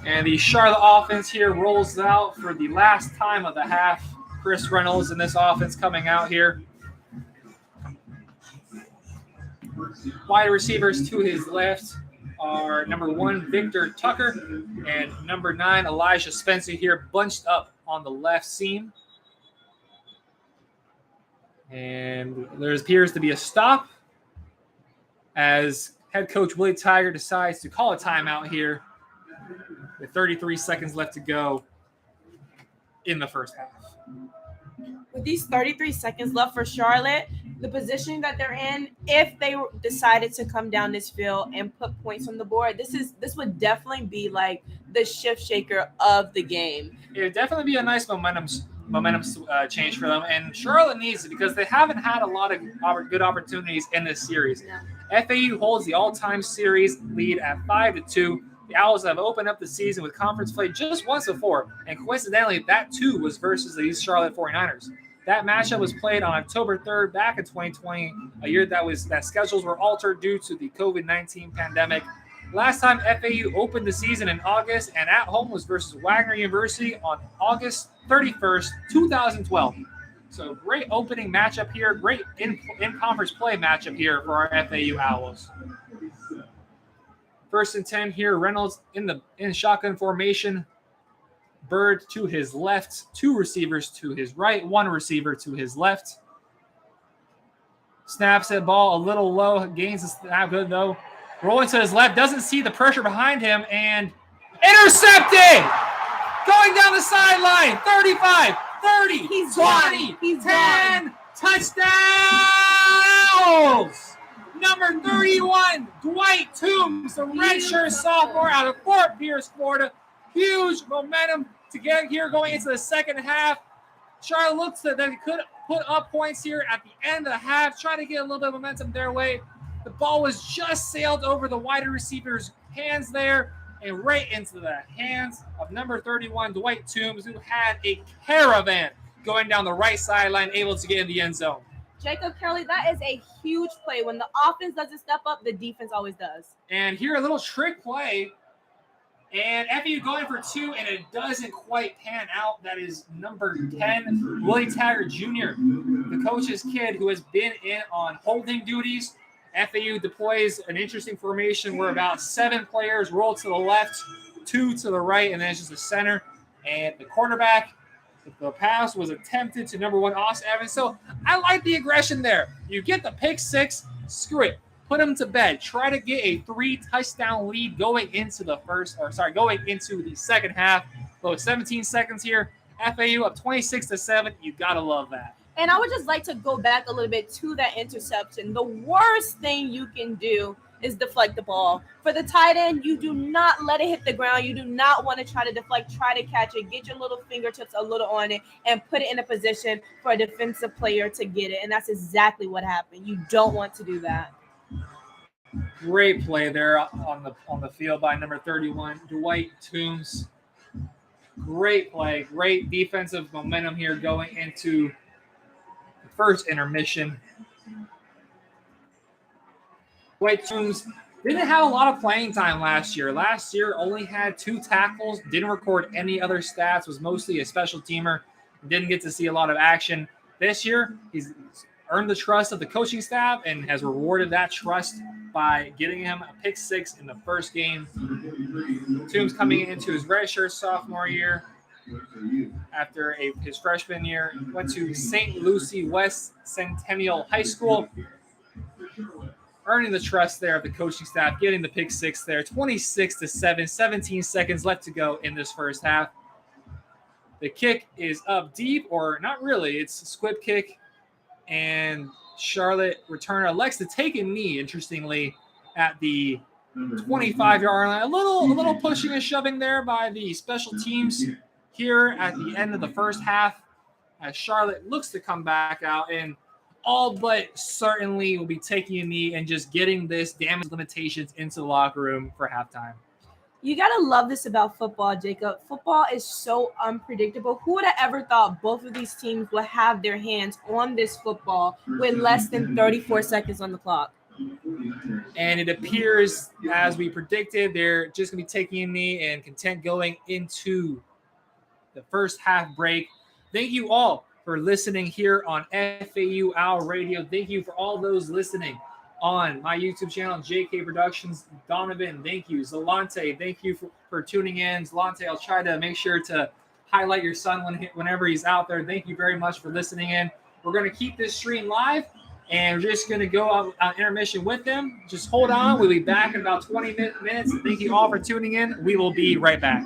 And the Charlotte offense here rolls out for the last time of the half. Chris Reynolds in this offense coming out here. Wide receivers to his left are number 1, Victor Tucker, and number 9, Elijah Spencer here, bunched up on the left seam. And there appears to be a stop as head coach Willie Tiger decides to call a timeout here with 33 seconds left to go in the first half. With these 33 seconds left for Charlotte, the position that they're in, if they decided to come down this field and put points on the board, this would definitely be like the shift shaker of the game. It would definitely be a nice momentum change for them, and Charlotte needs it because they haven't had a lot of good opportunities in this series. Yeah. FAU holds the all-time series lead at 5-2. The Owls have opened up the season with conference play just once before, and coincidentally, that too was versus the East Charlotte 49ers. That matchup was played on October 3rd back in 2020, a year that schedules were altered due to the COVID-19 pandemic. Last time FAU opened the season in August and at home was versus Wagner University on August 31st, 2012. So great opening matchup here, great in-conference play matchup here for our FAU Owls. 1st and 10 here, Reynolds in shotgun formation. Bird to his left, 2 receivers to his right, 1 receiver to his left. Snaps that ball a little low, gains the snap, good though. Rolling to his left, doesn't see the pressure behind him, and intercepted! Going down the sideline, 35, 30, He's 20, gone. 10, touchdowns! Number 31, Dwight Toombs, the redshirt sophomore out of Fort Pierce, Florida. Huge momentum to get here going into the second half. Charlotte looks that they could put up points here at the end of the half, try to get a little bit of momentum their way. The ball was just sailed over the wide receiver's hands there and right into the hands of number 31, Dwight Toombs, who had a caravan going down the right sideline, able to get in the end zone. Jacob Kelly, that is a huge play. When the offense doesn't step up, the defense always does. And here a little trick play. And FAU going for 2, and it doesn't quite pan out. That is number 10, Willie Taggart Jr., the coach's kid who has been in on holding duties. FAU deploys an interesting formation where about 7 players roll to the left, 2 to the right, and then it's just the center. And the quarterback, the pass was attempted to number 1, Austin Evans. So I like the aggression there. You get the pick 6, Screw it. Put them to bed. Try to get a 3-touchdown lead going into the second half. About 17 seconds here. FAU up 26-7. You gotta love that. And I would just like to go back a little bit to that interception. The worst thing you can do is deflect the ball. For the tight end, you do not let it hit the ground. You do not want to try to deflect, try to catch it, get your little fingertips a little on it, and put it in a position for a defensive player to get it. And that's exactly what happened. You don't want to do that. Great play there on the field by number 31, Dwight Toombs. Great play, great defensive momentum here going into the first intermission. Dwight Toombs didn't have a lot of playing time last year. Last year only had 2 tackles, didn't record any other stats, was mostly a special teamer, didn't get to see a lot of action. This year, he's earned the trust of the coaching staff and has rewarded that trust by getting him a pick 6 in the first game. Toombs coming into his redshirt sophomore year after his freshman year. Went to St. Lucie West Centennial High School, earning the trust there of the coaching staff, getting the pick 6 there. 26-7, 17 seconds left to go in this first half. The kick is up deep, or not really. It's a squib kick, and Charlotte returner elects to take a knee, interestingly, at the 25-yard line. A little pushing and shoving there by the special teams here at the end of the first half, as Charlotte looks to come back out and all but certainly will be taking a knee and just getting this damage limitations into the locker room for halftime. You got to love this about football, Jacob. Football is so unpredictable. Who would have ever thought both of these teams would have their hands on this football with less than 34 seconds on the clock? And it appears, as we predicted, they're just going to be taking a knee and content going into the first half break. Thank you all for listening here on FAU OWL Radio. Thank you for all those listening on my YouTube channel, JK Productions. Donovan, thank you. Zalante, thank you for tuning in. Zalante, I'll try to make sure to highlight your son whenever he's out there. Thank you very much for listening in. We're going to keep this stream live, and we're just going to go on intermission with them. Just hold on. We'll be back in about 20 minutes. Thank you all for tuning in. We will be right back.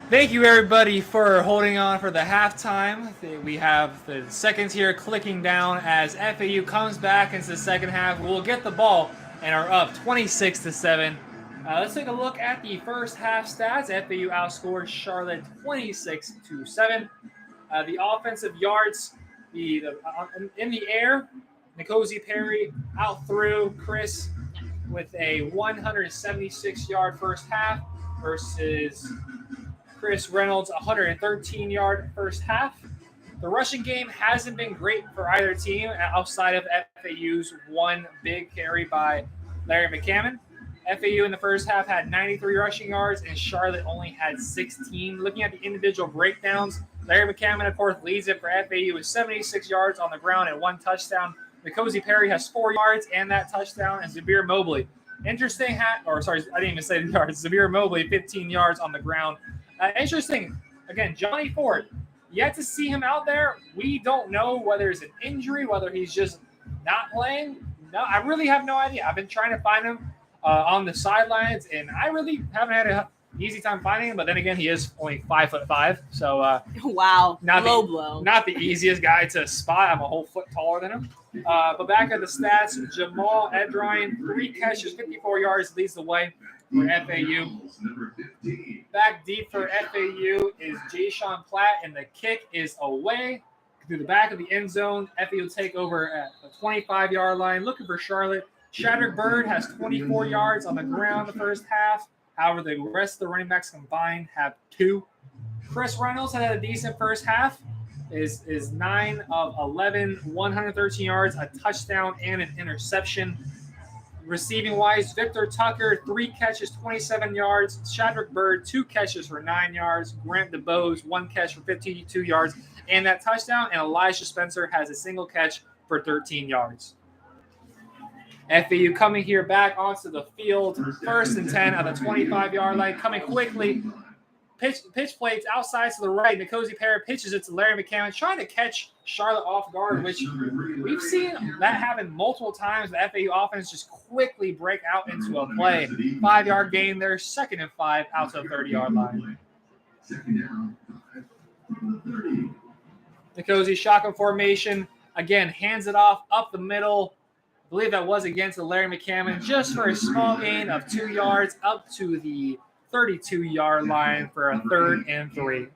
Thank you, everybody, for holding on for the halftime. We have the seconds here clicking down as FAU comes back into the second half. We'll get the ball and are up 26-7. Let's take a look at the first half stats. FAU outscored Charlotte 26-7. The offensive yards, in the air, N'Kosi Perry out through Chris with a 176-yard first half versus Chris Reynolds, 113-yard first half. The rushing game hasn't been great for either team outside of FAU's one big carry by Larry McCammon. FAU in the first half had 93 rushing yards, and Charlotte only had 16. Looking at the individual breakdowns, Larry McCammon, of course, leads it for FAU with 76 yards on the ground and 1 touchdown. N'Kosi Perry has 4 yards and that touchdown, and Zabir Mobley. I didn't even say the yards. Zabir Mobley, 15 yards on the ground. Interesting, again, Johnny Ford, yet to see him out there. We don't know whether it's an injury, whether he's just not playing. No, I really have no idea. I've been trying to find him on the sidelines, and I really haven't had an easy time finding him. But then again, he is only 5'5", so wow, low blow. Not the easiest guy to spot. I'm a whole foot taller than him. But back at the stats, Jamal Edrine, 3 catches, 54 yards, leads the way for FAU. Back deep for FAU is Jay-Sean Platt, and the kick is away through the back of the end zone. FAU will take over at the 25-yard line, looking for Charlotte. Shadrack Bird has 24 yards on the ground the first half. However, the rest of the running backs combined have 2. Chris Reynolds had a decent first half. Is 9 of 11, 113 yards, a touchdown, and an interception. Receiving-wise, Victor Tucker, 3 catches, 27 yards. Shadrack Bird, 2 catches for 9 yards. Grant DeBose, 1 catch for 52 yards, and that touchdown. And Elijah Spencer has a single catch for 13 yards. FAU coming here back onto the field. 1st and 10 at the 25-yard line. Coming quickly. Pitch plates outside to the right. N'Kosi Perry pitches it to Larry McCammon, trying to catch Charlotte off guard, which we've seen that happen multiple times. The FAU offense just quickly break out into a play. 5-yard gain there, 2nd and 5 out to the 30-yard line. N'Kosi shotgun formation. Again, hands it off up the middle. I believe that was against the Larry McCammon, just for a small gain of 2 yards up to the 32-yard line for a 3rd and 3.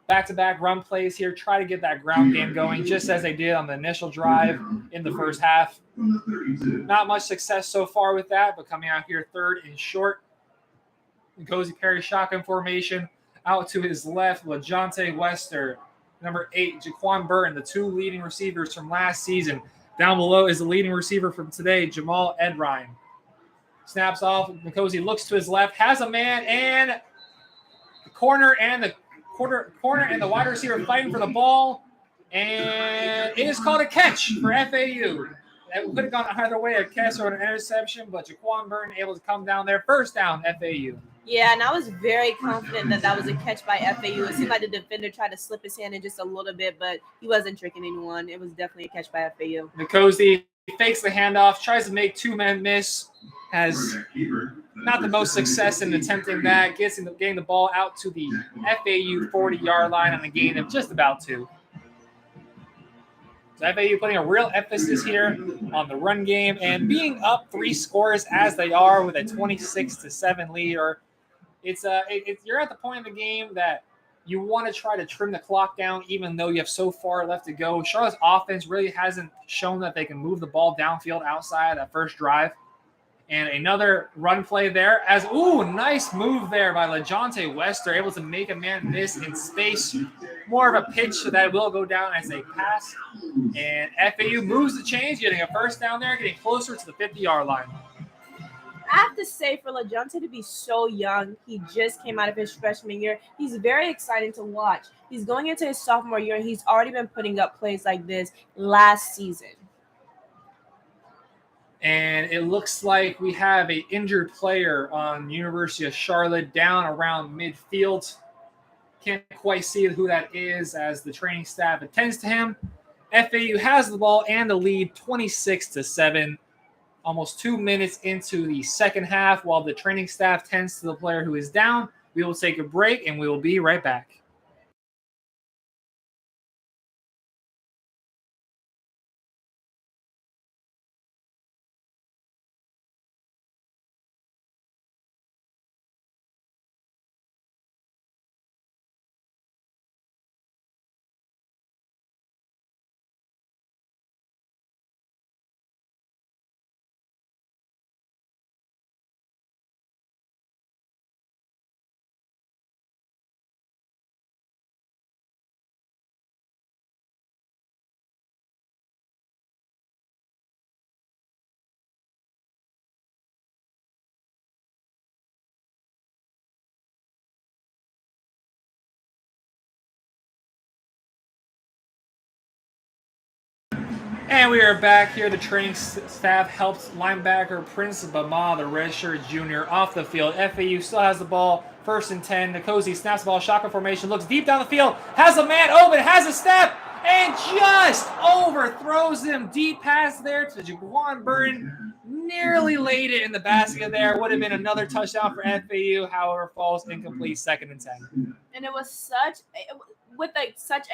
Back-to-back run plays here. Try to get that ground game going, just as they did on the initial drive in the first half. Not much success so far with that, but coming out here 3rd and short. N'Kosi Perry shotgun formation. Out to his left, LaJonte Wester. Number 8, Jaquan Burton, the 2 leading receivers from last season. Down below is the leading receiver from today, Jamal Edrine. Snaps off. N'Kosi looks to his left, has a man, and the corner and the wide receiver fighting for the ball, and it is called a catch for FAU. That could have gone either way, a catch or an interception, but Jaquan Burton able to come down there. 1st down, FAU. Yeah, and I was very confident that was a catch by FAU. It seemed like the defender tried to slip his hand in just a little bit, but he wasn't tricking anyone. It was definitely a catch by FAU. N'Kosi fakes the handoff, tries to make 2 men miss, has not the most success in attempting that, getting the ball out to the FAU 40-yard line on a gain of just about 2. So FAU putting a real emphasis here on the run game and being up 3 scores as they are with a 26-7 lead. You're at the point in the game that you want to try to trim the clock down, even though you have so far left to go. Charlotte's offense really hasn't shown that they can move the ball downfield outside of that first drive. And another run play there nice move there by LaJonte Wester, able to make a man miss in space. More of a pitch that will go down as a pass. And FAU moves the chains, getting a 1st down there, getting closer to the 50-yard line. I have to say, for LaJonte to be so young, he just came out of his freshman year. He's very exciting to watch. He's going into his sophomore year, and he's already been putting up plays like this last season. And it looks like we have an injured player on University of Charlotte down around midfield. Can't quite see who that is as the training staff attends to him. FAU has the ball and the lead 26-7. Almost 2 minutes into the second half while the training staff tends to the player who is down. We will take a break, and we will be right back. And we are back here. The training staff helped linebacker Prince Bama, the redshirt junior, off the field. FAU still has the ball. 1st and 10. Nkosi snaps the ball. Shotgun formation. Looks deep down the field. Has a man open. Has a step. And just overthrows him. Deep pass there to Jaquan Burton. Nearly laid it in the basket there. Would have been another touchdown for FAU. However, falls incomplete. 2nd and 10. And it was such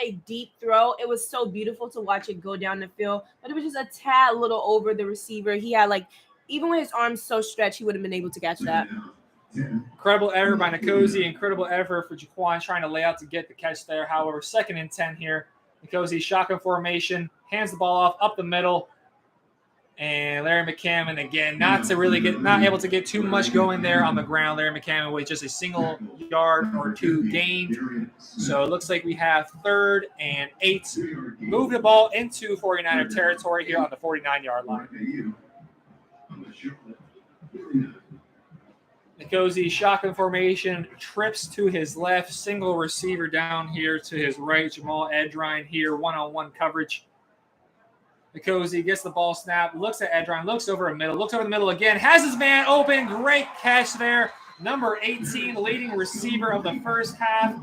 a deep throw. It was so beautiful to watch it go down the field, but it was just a tad little over the receiver. He had even with his arms so stretched, he would have been able to catch that. Incredible effort by Nkosi. Incredible effort for Jaquan trying to lay out to get the catch there. However, 2nd and 10 here. Nkosi shotgun formation, hands the ball off up the middle. And Larry McCammon, again, not able to get too much going there on the ground. Larry McCammon with just a single yard or 2 gained. So it looks like we have 3rd and 8. Move the ball into 49er territory here on the 49-yard line. Nkosi shotgun formation, trips to his left, single receiver down here to his right. Jamal Edrine here, one-on-one coverage. Nkosi gets the ball snap, looks at Edrine, looks over the middle again, has his man open. Great catch there. Number 18, leading receiver of the first half.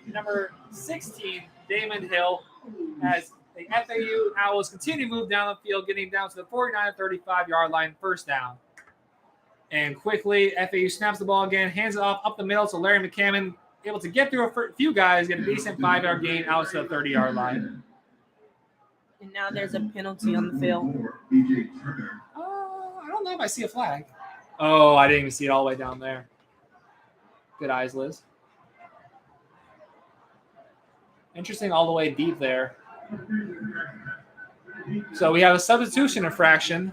Number 16, Damon Hill, as the FAU Owls continue to move down the field, getting down to the 49-35-yard line, 1st down. And quickly, FAU snaps the ball again, hands it off up the middle to Larry McCammon, able to get through a few guys, get a decent 5-yard gain out to the 30-yard line. And now there's a penalty on the field. I don't know if I see a flag. Oh, I didn't even see it all the way down there. Good eyes, Liz. Interesting all the way deep there. So we have a substitution infraction.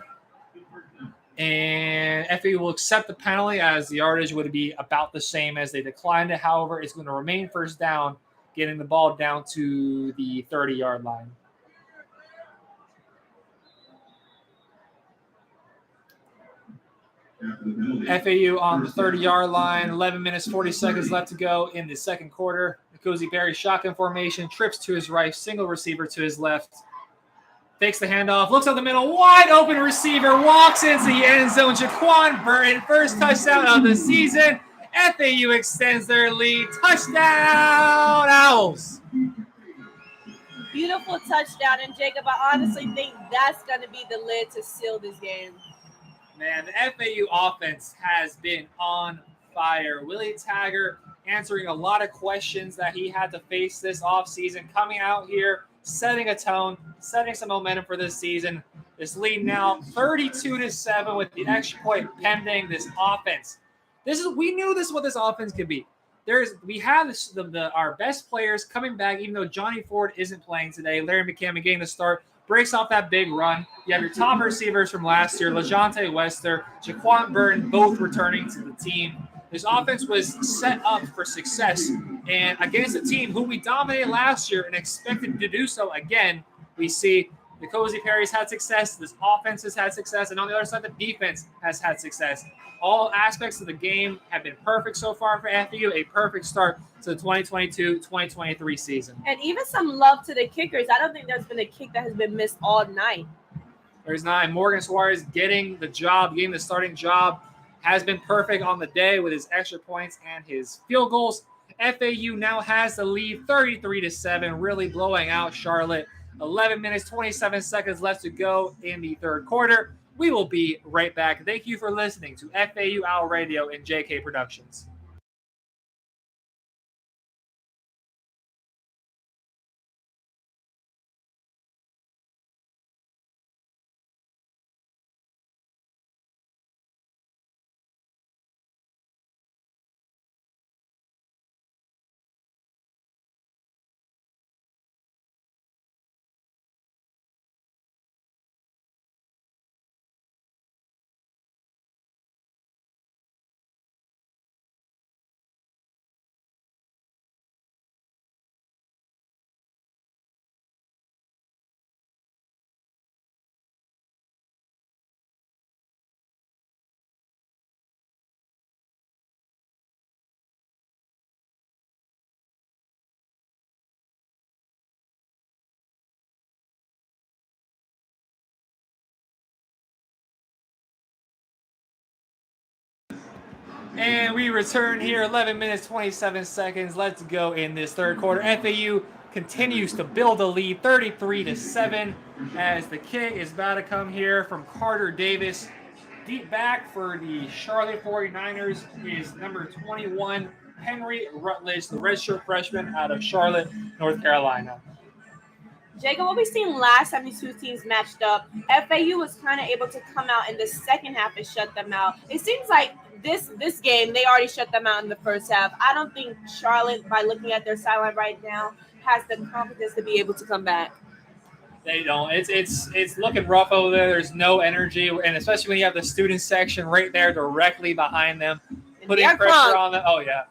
And FAU will accept the penalty as the yardage would be about the same as they declined it. However, it's going to remain 1st down, getting the ball down to the 30-yard line. FAU on the 30-yard line, 11 minutes, 40 seconds left to go in the 2nd quarter. Nkosi Berry shotgun formation, trips to his right, single receiver to his left. Takes the handoff, looks up the middle, wide open receiver, walks into the end zone. Jaquan Burton, 1st touchdown of the season. FAU extends their lead. Touchdown, Owls. Beautiful touchdown. And Jacob, I honestly think that's going to be the lid to seal this game. Man, the FAU offense has been on fire. Willie Taggart answering a lot of questions that he had to face this offseason, coming out here, setting a tone, setting some momentum for this season. This lead now 32-7 with the extra point pending. This offense. We knew this is what this offense could be. We have our best players coming back, even though Johnny Ford isn't playing today. Larry McCammon getting the start, breaks off that big run. You have your top receivers from last year, LaJonte Wester, Jaquan Burton, both returning to the team. This offense was set up for success, and against a team who we dominated last year and expected to do so again, we see Nkosi Perry's had success, this offense has had success, and on the other side, the defense has had success. All aspects of the game have been perfect so far for FAU, a perfect start to the 2022-2023 season. And even some love to the kickers. I don't think there's been a kick that has been missed all night. There's not. And Morgan Suarez getting the starting job, has been perfect on the day with his extra points and his field goals. FAU now has the lead 33-7, really blowing out Charlotte. 11 minutes, 27 seconds left to go in the 3rd quarter. We will be right back. Thank you for listening to FAU Owl Radio and JK Productions. And we return here, 11 minutes, 27 seconds. Let's go in this third quarter. FAU continues to build a lead, 33-7, as the kick is about to come here from Carter Davis. Deep back for the Charlotte 49ers is number 21, Henry Rutledge, the redshirt freshman out of Charlotte, North Carolina. Jacob, what we've seen last time these two teams matched up, FAU was kind of able to come out in the second half and shut them out. It seems like this game, they already shut them out in the first half. I don't think Charlotte, by looking at their sideline right now, has the confidence to be able to come back. They don't. It's looking rough over there. There's no energy, and especially when you have the student section right there directly behind them, putting pressure on them. Oh yeah,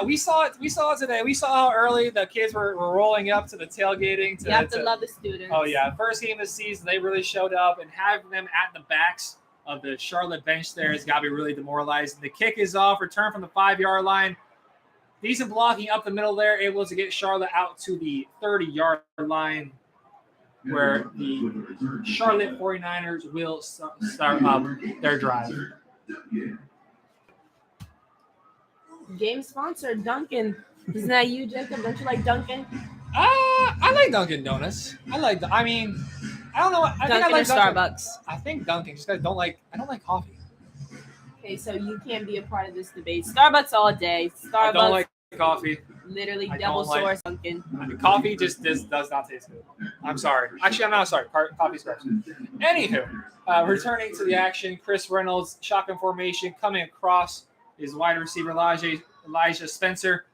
we saw it. We saw it today. We saw how early the kids were rolling up to the tailgating. You have to love the students. Oh yeah, first game of the season, they really showed up, and having them at the backs of the Charlotte bench there has got to be really demoralizing. The kick is off. Return from the 5-yard line. Decent blocking up the middle there, able to get Charlotte out to the 30-yard line, where the Charlotte 49ers will start up their drive. Game sponsor, Dunkin'. Isn't that you, Jacob? Don't you like Dunkin'? I like Dunkin' Donuts. I don't know. I think I like Starbucks. I think Dunkin', just because I don't like coffee. Okay, so you can't be a part of this debate. Starbucks all day. Starbucks. I don't like coffee. Literally double source Dunkin'. Coffee just does not taste good. I'm sorry. Actually, I'm not sorry. Coffee's gross. Anywho, returning to the action, Chris Reynolds, shotgun formation, coming across his wide receiver, Elijah Spencer.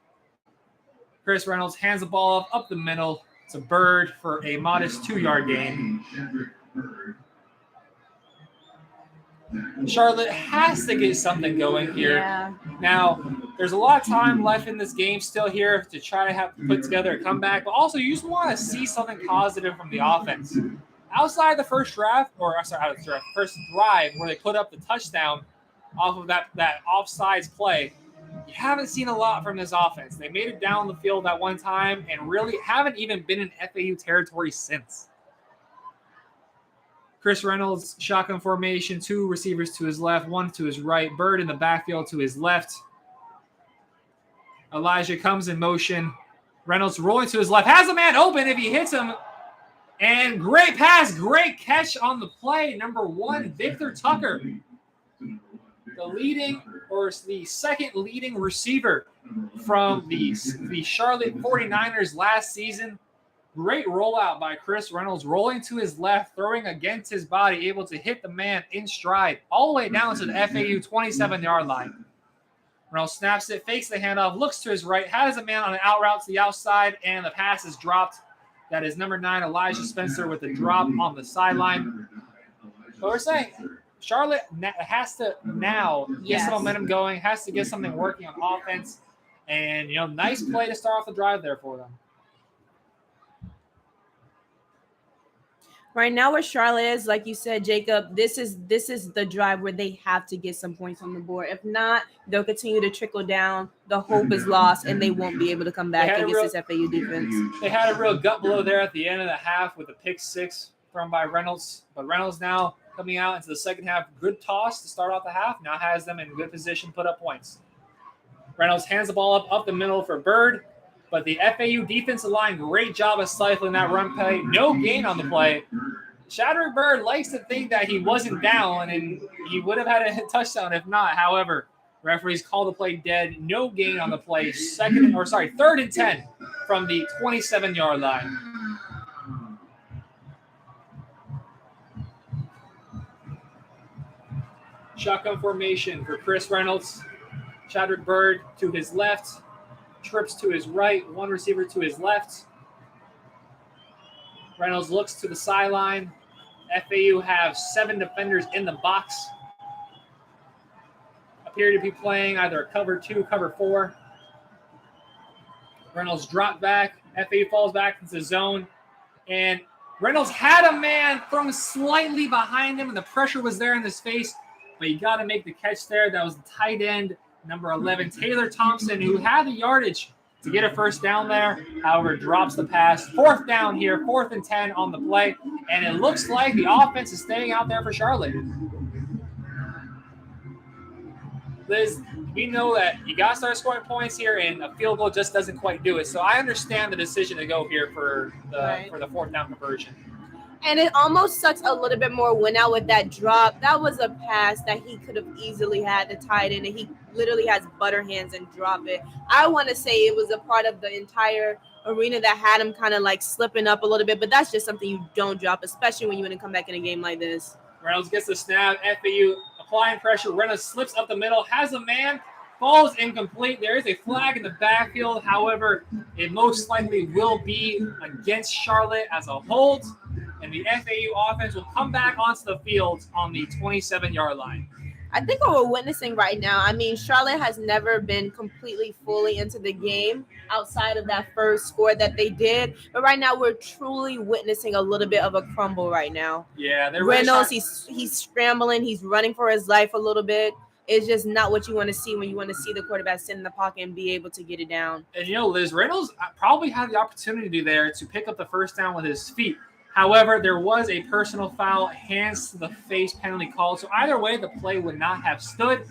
Chris Reynolds hands the ball up the middle. It's a Bird for a modest 2-yard gain. Charlotte has to get something going here. Yeah. Now, there's a lot of time left in this game still here to try to put together a comeback, but also you just want to see something positive from the offense. Outside the first drive, first drive where they put up the touchdown off of that offsides play, you haven't seen a lot from this offense. They made it down the field that one time and really haven't even been in FAU territory since. Chris Reynolds, shotgun formation, 2 receivers to his left, 1 to his right. Bird in the backfield to his left. Elijah comes in motion. Reynolds rolling to his left. Has a man open if he hits him. And great pass, great catch on the play. Number 1, Victor Tucker. The second leading receiver from the Charlotte 49ers last season. Great rollout by Chris Reynolds, rolling to his left, throwing against his body, able to hit the man in stride, all the way down to the FAU 27-yard line. Reynolds snaps it, fakes the handoff, looks to his right, has a man on an out route to the outside, and the pass is dropped. That is number 9, Elijah Spencer, with a drop on the sideline. But we're saying Charlotte has to now get some momentum going, has to get something working on offense. And, nice play to start off the drive there for them. Right now where Charlotte is, like you said, Jacob, this is the drive where they have to get some points on the board. If not, they'll continue to trickle down. The hope is lost, and they won't be able to come back against this FAU defense. They had a real gut blow there at the end of the half with a pick 6 thrown by Reynolds. But Reynolds now coming out into the second half. Good toss to start off the half. Now has them in good position, put up points. Reynolds hands the ball up the middle for Bird. But the FAU defensive line, great job of stifling that run play. No gain on the play. Shadrack Bird likes to think that he wasn't down and he would have had a touchdown if not. However, referees call the play dead. No gain on the play. Third and 10 from the 27-yard line. Shotgun formation for Chris Reynolds. Shadrack Bird to his left. Trips to his right, 1 receiver to his left. Reynolds looks to the sideline. FAU have 7 defenders in the box. Appear to be playing either cover 2, cover 4. Reynolds dropped back. FAU falls back into the zone. And Reynolds had a man from slightly behind him, and the pressure was there in his face. But you got to make the catch there. That was the tight end, number 11, Taylor Thompson, who had the yardage to get a first down there. However, drops the pass. 4th down here, 4th and 10 on the play. And it looks like the offense is staying out there for Charlotte. Liz, we know that you got to start scoring points here, and a field goal just doesn't quite do it. So I understand the decision to go here for the fourth down conversion. And it almost sucks a little bit more when out with that drop. That was a pass that he could have easily had to tie it in, and he literally has butter hands and drop it. I want to say it was a part of the entire arena that had him kind of like slipping up a little bit, but that's just something you don't drop, especially when you want to come back in a game like this. Reynolds gets the snap. FAU applying pressure. Reynolds slips up the middle, has a man, falls incomplete. There is a flag in the backfield. However, it most likely will be against Charlotte as a hold, and the FAU offense will come back onto the field on the 27-yard line. I think what we're witnessing right now, I mean, Charlotte has never been completely fully into the game outside of that first score that they did. But right now, we're truly witnessing a little bit of a crumble right now. Yeah, they're Reynolds, he's scrambling. He's running for his life a little bit. It's just not what you want to see when you want to see the quarterback sit in the pocket and be able to get it down. And, Liz, Reynolds probably had the opportunity there to pick up the first down with his feet. However, there was a personal foul, hands to the face penalty called. So either way, the play would not have stood.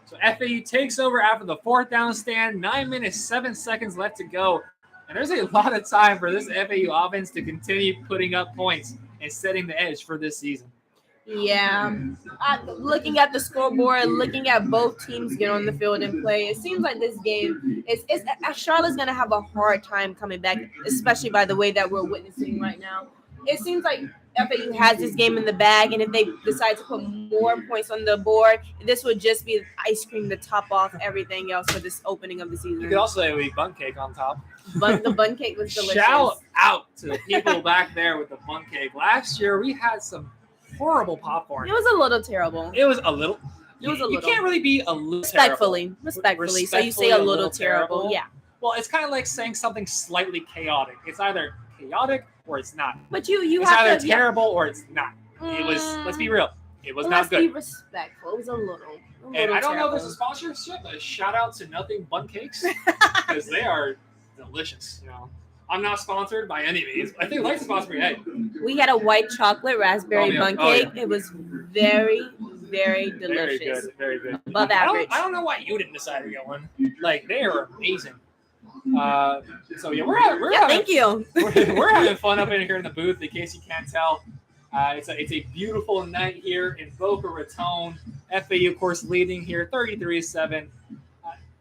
So FAU takes over after the fourth down stand. 9 minutes, 7 seconds left to go. And there's a lot of time for this FAU offense to continue putting up points and setting the edge for this season. Yeah. Looking at the scoreboard, looking at both teams get on the field and play, it seems like this game is Charlotte's going to have a hard time coming back, especially by the way that we're witnessing right now. It seems like FAU has this game in the bag, and if they decide to put more points on the board, this would just be ice cream to top off everything else for this opening of the season. You could also have a bun cake on top. The bun cake was delicious. Shout out to the people back there with the bun cake. Last year, we had some horrible popcorn. It was a little terrible. It was a little. You can't really be a little respectfully. So you say a little terrible. Yeah. Well, it's kind of like saying something slightly chaotic. It's either chaotic or it's not. But you it's have either to, terrible or it's not. It was. Let's be real. It was not good. Let's be respectful. It was a little And I don't know terrible. if this is sponsorship, but shout out to Nothing Bun Cakes because they are delicious. I'm not sponsored by any means. I think like to sponsor me. Hey, we had a white chocolate raspberry bun cake. Yeah. It was very, very delicious. Very good. Above average. I don't know why you didn't decide to get one. Like they are amazing. So yeah, we're thank you. We're having fun up in here in the booth. In case you can't tell, it's a beautiful night here in Boca Raton. FAU, of course, leading here 33-7.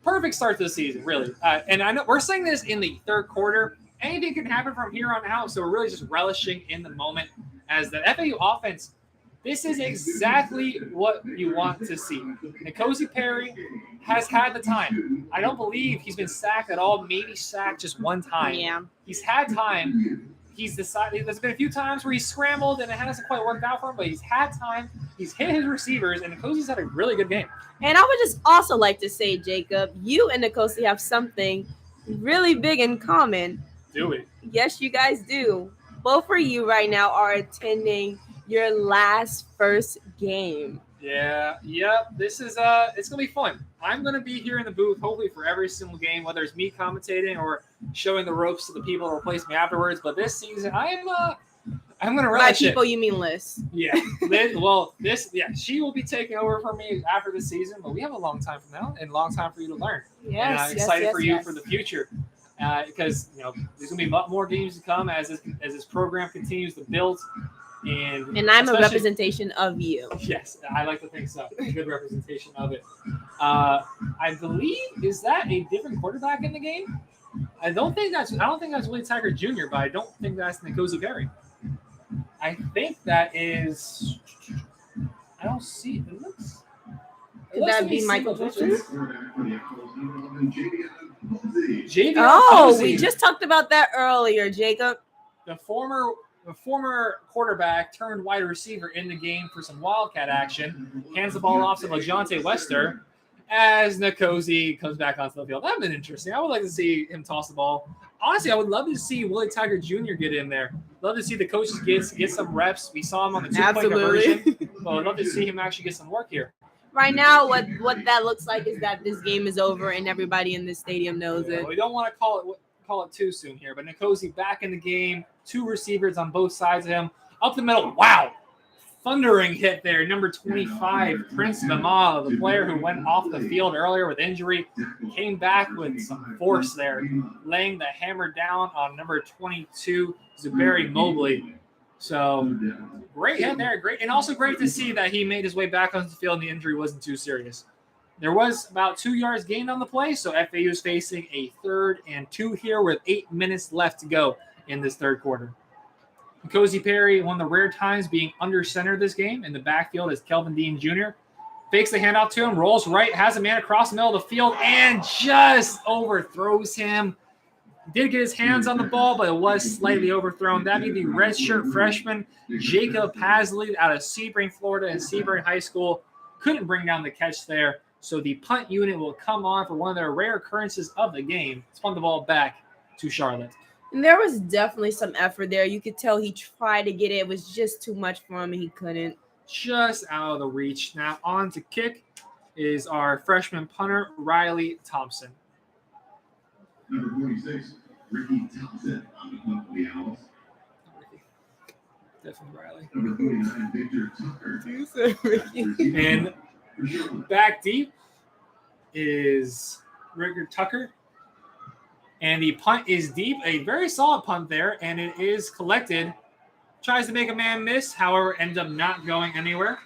Perfect start to the season, really. And I know we're saying this in the third quarter. Anything can happen from here on out, so we're really just relishing in the moment as the FAU offense. This is exactly what you want to see. N'Kosi Perry has had the time. I don't believe he's been sacked at all, maybe sacked just one time. Yeah. He's had time. He's decided. There's been a few times where he's scrambled and it hasn't quite worked out for him, but he's had time. He's hit his receivers, and N'Kosi's had a really good game. And I would just also like to say, Jacob, you and N'Kosi have something really big in common. Do we? Yes, you guys do. Both of you right now are attending your last first game. Yeah. This is it's gonna be fun. I'm gonna be here in the booth hopefully for every single game, whether it's me commentating or showing the ropes to the people who replace me afterwards. But this season, I'm gonna relish By people, it. you mean Liz? Yeah. She will be taking over for me after the season. But we have a long time from now and a long time for you to learn. Yes. And I'm excited for you for the future. Because there's gonna be a lot more games to come as this program continues to build, and I'm a representation of you. Yes, I like to think so. A good representation of it. I believe is that a different quarterback in the game? I don't think that's Willie Tiger Jr., but I don't think that's N'Kosi Perry. I think that is. I don't see it. Could that be Michael Johnson? Posey. We just talked about that earlier, Jacob. The former quarterback turned wide receiver in the game for some Wildcat action. Hands the ball off to LeJontay Wester as N'Kosi comes back onto the field. That'd been interesting. I would like to see him toss the ball. Honestly, I would love to see Willie Tiger Jr. get in there. Love to see the coaches get some reps. We saw him on the 2-point conversion. But I'd love to see him actually get some work here. Right now, what that looks like is that this game is over and everybody in this stadium knows it. We don't want to call it too soon here, but N'Kosi back in the game. 2 receivers on both sides of him. Up the middle. Wow. thundering hit there. Number 25, Prince Mamala, the player who went off the field earlier with injury, came back with some force there, laying the hammer down on number 22, Zuberi Mobley. So great hit there. Great. And also great to see that he made his way back onto the field and the injury wasn't too serious. There was about 2 yards gained on the play, so FAU is facing a 3rd and 2 here with 8 minutes left to go in this third quarter. Cozy Perry, one of the rare times being under center this game in the backfield is Kelvin Dean Jr. Fakes the handoff to him, rolls right, has a man across the middle of the field, and just overthrows him. Did get his hands on the ball, but it was slightly overthrown. That'd be the redshirt freshman, Jacob Pasley out of Sebring, Florida, and Sebring High School. Couldn't bring down the catch there. So the punt unit will come on for one of their rare occurrences of the game. Punt the ball back to Charlotte. And there was definitely some effort there. You could tell he tried to get it. It was just too much for him, and he couldn't. Just out of the reach. Now on to kick is our freshman punter, Riley Thompson. Number 46, Ricky Thompson on the punt for the Owls. Definitely Riley. Number 49, Victor Tucker. You said Ricky. And back deep is Rickard Tucker. And the punt is deep. A very solid punt there, and it is collected. Tries to make a man miss, however, ends up not going anywhere.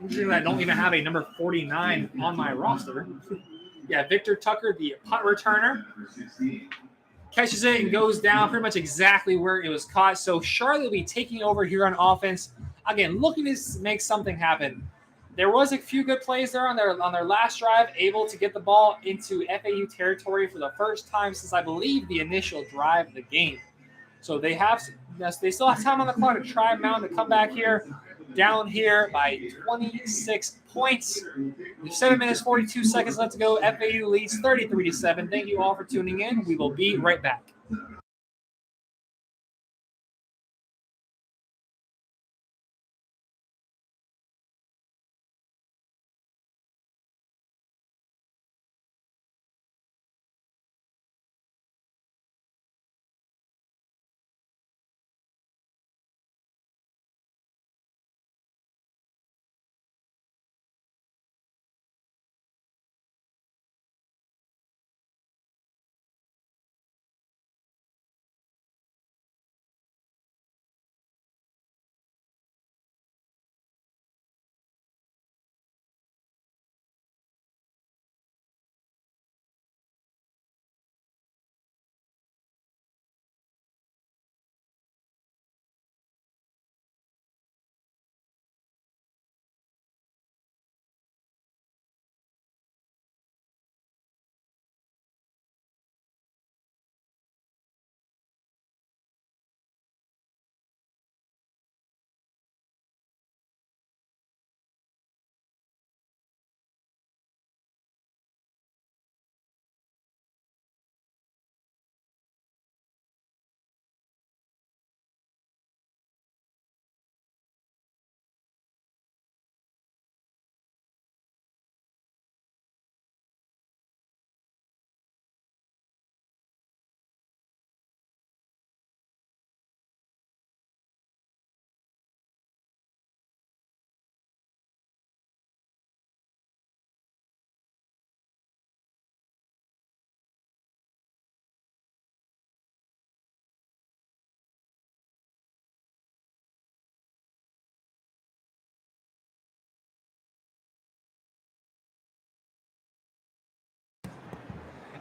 Interesting that I don't even have a number 49 on my roster. Yeah, Victor Tucker, the punt returner, catches it and goes down pretty much exactly where it was caught. So Charlotte will be taking over here on offense. Again, looking to make something happen. There was a few good plays there on their last drive, able to get the ball into FAU territory for the first time since I believe the initial drive of the game. So they still have time on the clock to try Mountain to come back here, down here by 26 points. 7 minutes, 42 seconds left to go. FAU leads 33-7. Thank you all for tuning in. We will be right back.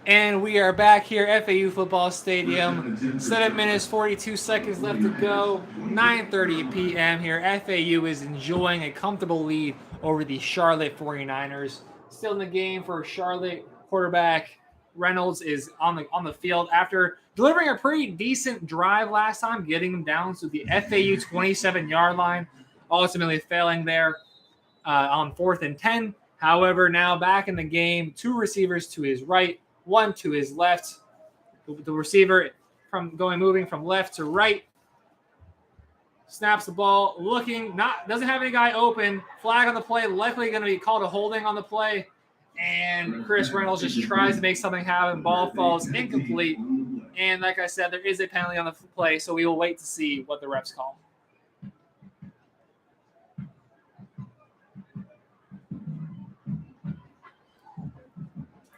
And we are back here at FAU Football Stadium. 7 minutes, 42 seconds left to go. 9:30 p.m. here. FAU is enjoying a comfortable lead over the Charlotte 49ers. Still in the game for Charlotte. Quarterback Reynolds is on the field after delivering a pretty decent drive last time, getting them down to the FAU 27-yard line, ultimately failing there on 4th and 10. However, now back in the game, 2 receivers to his right, 1 to his left. The receiver moving from left to right. Snaps the ball, doesn't have any guy open. Flag on the play, likely going to be called a holding on the play. And Chris Reynolds just tries to make something happen. Ball falls incomplete. And like I said, there is a penalty on the play, so we will wait to see what the refs call.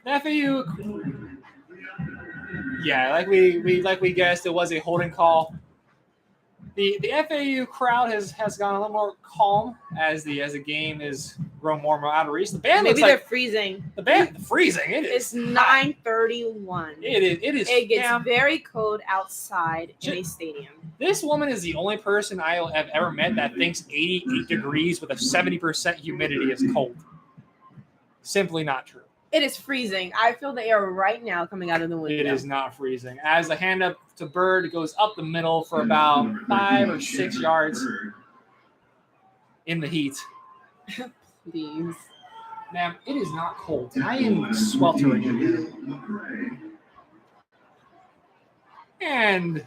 The FAU, yeah, like we guessed, it was a holding call. The FAU crowd has gone a little more calm as the game is grown more and more out of reach. The band Maybe looks they're like freezing. the band freezing. It is. It's 9:31. It is. It gets damn. very cold outside in a stadium. This woman is the only person I have ever met that thinks 88 degrees with a 70% humidity is cold. Simply not true. It is freezing. I feel the air right now coming out of the window. It is not freezing. As the hand up to Bird goes up the middle for about 5 or 6 yards in the heat. Please. Ma'am, it is not cold. I am sweltering in here. And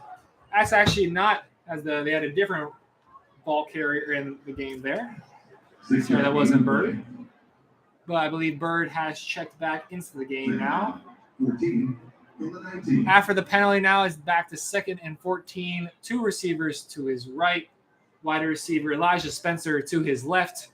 that's actually not, as they had a different ball carrier in the game there. So that wasn't Bird. But I believe Bird has checked back into the game now. After the penalty now is back to 2nd and 14. 2 receivers to his right. Wide receiver Elijah Spencer to his left.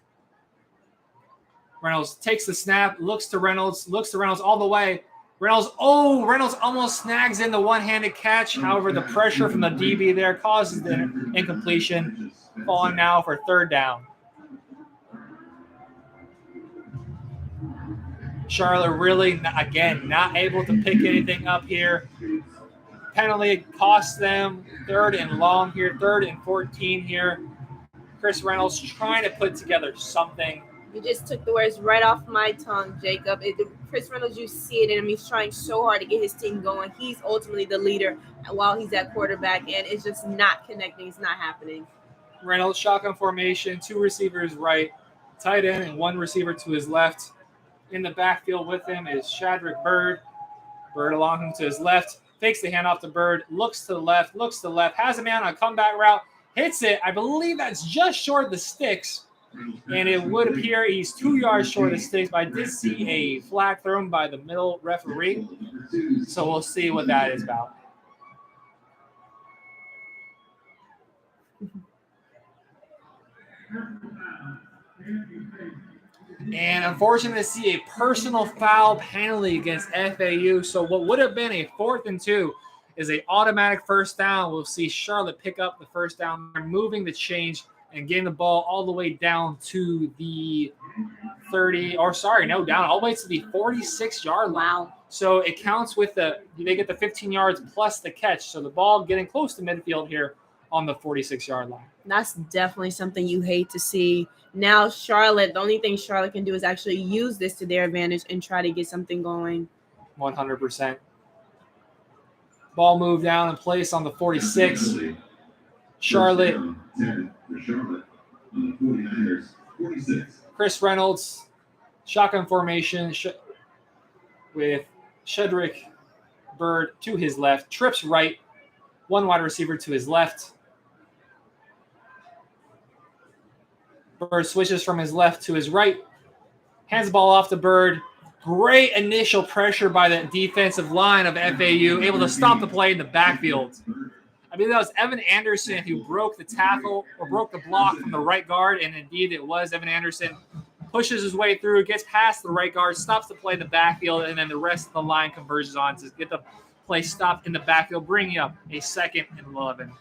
Reynolds takes the snap, looks to Reynolds all the way. Reynolds almost snags in the one-handed catch. However, the pressure from the DB there causes the incompletion. Falling now for 3rd down. Charlotte really, again, not able to pick anything up here. Penalty costs them 3rd and long here, 3rd and 14 here. Chris Reynolds trying to put together something. You just took the words right off my tongue, Jacob. Chris Reynolds, you see it in him. He's trying so hard to get his team going. He's ultimately the leader while he's at quarterback, and it's just not connecting. It's not happening. Reynolds, shotgun formation, 2 receivers right, tight end, and 1 receiver to his left. In the backfield with him is Shadrick Bird. Bird along him to his left. Fakes the handoff to Bird. Looks to the left. Has a man on a comeback route. Hits it. I believe that's just short of the sticks. And it would appear he's 2 yards short of the sticks. But I did see a flag thrown by the middle referee. So we'll see what that is about. And unfortunately to see a personal foul penalty against FAU. So what would have been a 4th and 2 is an automatic 1st down. We'll see Charlotte pick up the 1st down, moving the change and getting the ball all the way down to the down all the way to the 46-yard line. Wow. So it counts with they get the 15 yards plus the catch. So the ball getting close to midfield here on the 46-yard line. That's definitely something you hate to see. Now Charlotte, the only thing Charlotte can do is actually use this to their advantage and try to get something going. 100%. Ball moved down in place on the 46. Charlotte. Chris Reynolds, shotgun formation with Shedrick Bird to his left. Trips right. 1 wide receiver to his left. Bird switches from his left to his right. Hands the ball off to Bird. Great initial pressure by the defensive line of FAU, able to stop the play in the backfield. I mean, that was Evan Anderson who broke the tackle or broke the block from the right guard, and indeed it was Evan Anderson. Pushes his way through, gets past the right guard, stops the play in the backfield, and then the rest of the line converges on to get the play stopped in the backfield, bringing up a 2nd and 11.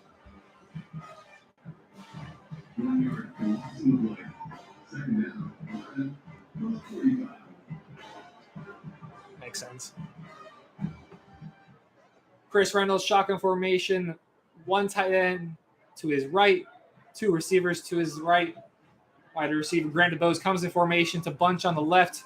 Makes sense. Chris Reynolds, shotgun formation, 1 tight end to his right, 2 receivers to his right. Wide receiver Grant DeBose comes in formation to bunch on the left.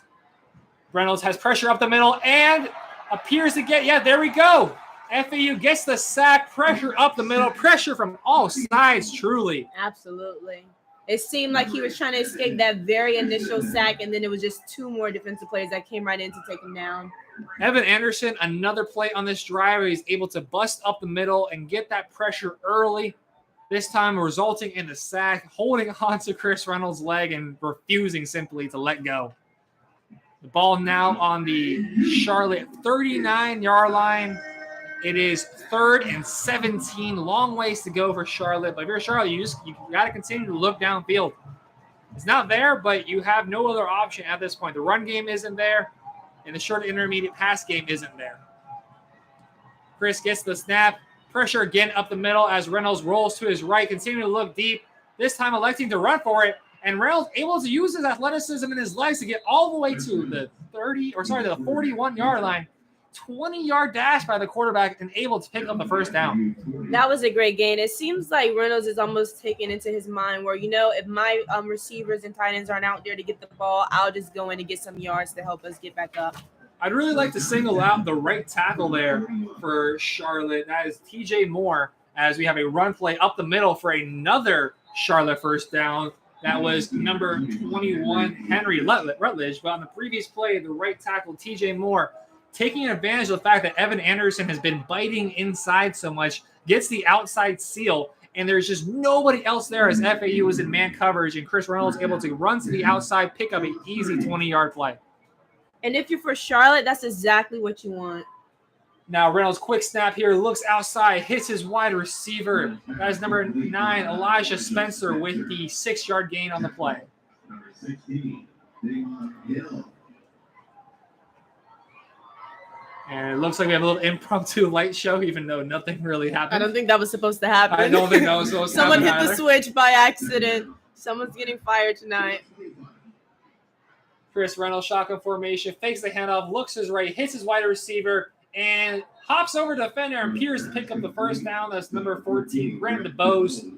Reynolds has pressure up the middle and appears to get, there we go. FAU gets the sack, pressure up the middle, pressure from all sides, truly. Absolutely. It seemed like he was trying to escape that very initial sack, and then it was just 2 more defensive players that came right in to take him down. Evan Anderson, another play on this drive where he's able to bust up the middle and get that pressure early, this time resulting in the sack, holding on to Chris Reynolds' leg and refusing simply to let go. The ball now on the Charlotte 39-yard line. It is 3rd and 17. Long ways to go for Charlotte. But if you're Charlotte, you got to continue to look downfield. It's not there, but you have no other option at this point. The run game isn't there. and the short intermediate pass game isn't there. Chris gets the snap. Pressure again up the middle as Reynolds rolls to his right, continuing to look deep, this time electing to run for it. And Reynolds able to use his athleticism and his legs to get all the way to the 41-yard line. 20-yard dash by the quarterback and able to pick up the first down. That was a great gain. It seems like Reynolds is almost taken into his mind where, if my receivers and tight ends aren't out there to get the ball, I'll just go in and get some yards to help us get back up. I'd really like to single out the right tackle there for Charlotte. That is TJ Moore, as we have a run play up the middle for another Charlotte first down. That was number 21, Henry Rutledge. But on the previous play, the right tackle, TJ Moore, taking advantage of the fact that Evan Anderson has been biting inside so much, gets the outside seal, and there's just nobody else there as FAU is in man coverage, and Chris Reynolds able to run to the outside, pick up an easy 20-yard play. And if you're for Charlotte, that's exactly what you want. Now Reynolds, quick snap here, looks outside, hits his wide receiver. That is number 9, Elijah Spencer, with the 6-yard gain on the play. Number 16, Damon Hill. And it looks like we have a little impromptu light show, even though nothing really happened. I don't think that was supposed to happen. I don't think that was supposed to happen. Someone hit either. the switch by accident. Someone's getting fired tonight. Chris Reynolds, shotgun formation, fakes the handoff, looks his right, hits his wide receiver, and hops over to the defender and appears to pick up the first down. That's number 14, Grant DeBose,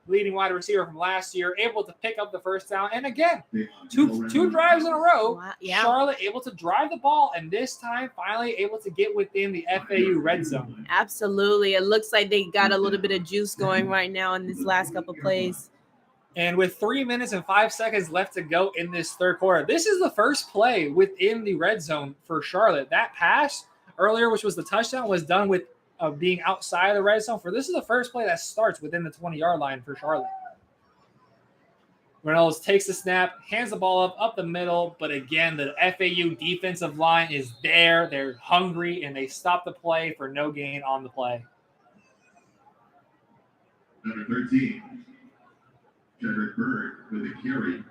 leading wide receiver from last year, able to pick up the first down. And again, two drives in a row. Wow, yeah. Charlotte able to drive the ball, and this time finally able to get within the FAU red zone. Absolutely. It looks like they got a little bit of juice going right now in this last couple plays. And with 3 minutes and 5 seconds left to go in this third quarter, this is the first play within the red zone for Charlotte. That pass earlier, which was the touchdown, was done with being outside of the red zone. This is the first play that starts within the 20-yard line for Charlotte. Reynolds takes the snap, hands the ball up the middle, but again, the FAU defensive line is there. They're hungry, and they stop the play for no gain on the play. Number 13, Jedrick Bird with a carry.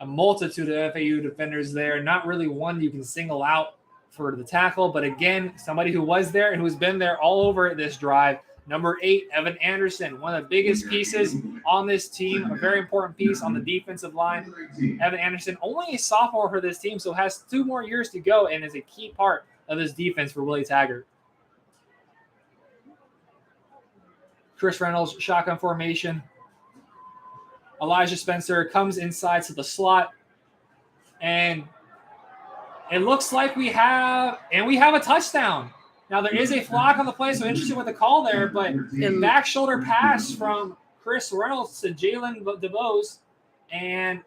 A multitude of FAU defenders there. Not really one you can single out for the tackle, but again, somebody who was there and who's been there all over this drive. Number 8, Evan Anderson, one of the biggest pieces on this team, a very important piece on the defensive line. Evan Anderson, only a sophomore for this team, so has 2 more years to go and is a key part of this defense for Willie Taggart. Chris Reynolds, shotgun formation. Elijah Spencer comes inside to the slot, and it looks like we have a touchdown. Now, there is a flag on the play, so interesting with the call there, but a back shoulder pass from Chris Reynolds to Grant DeBose, and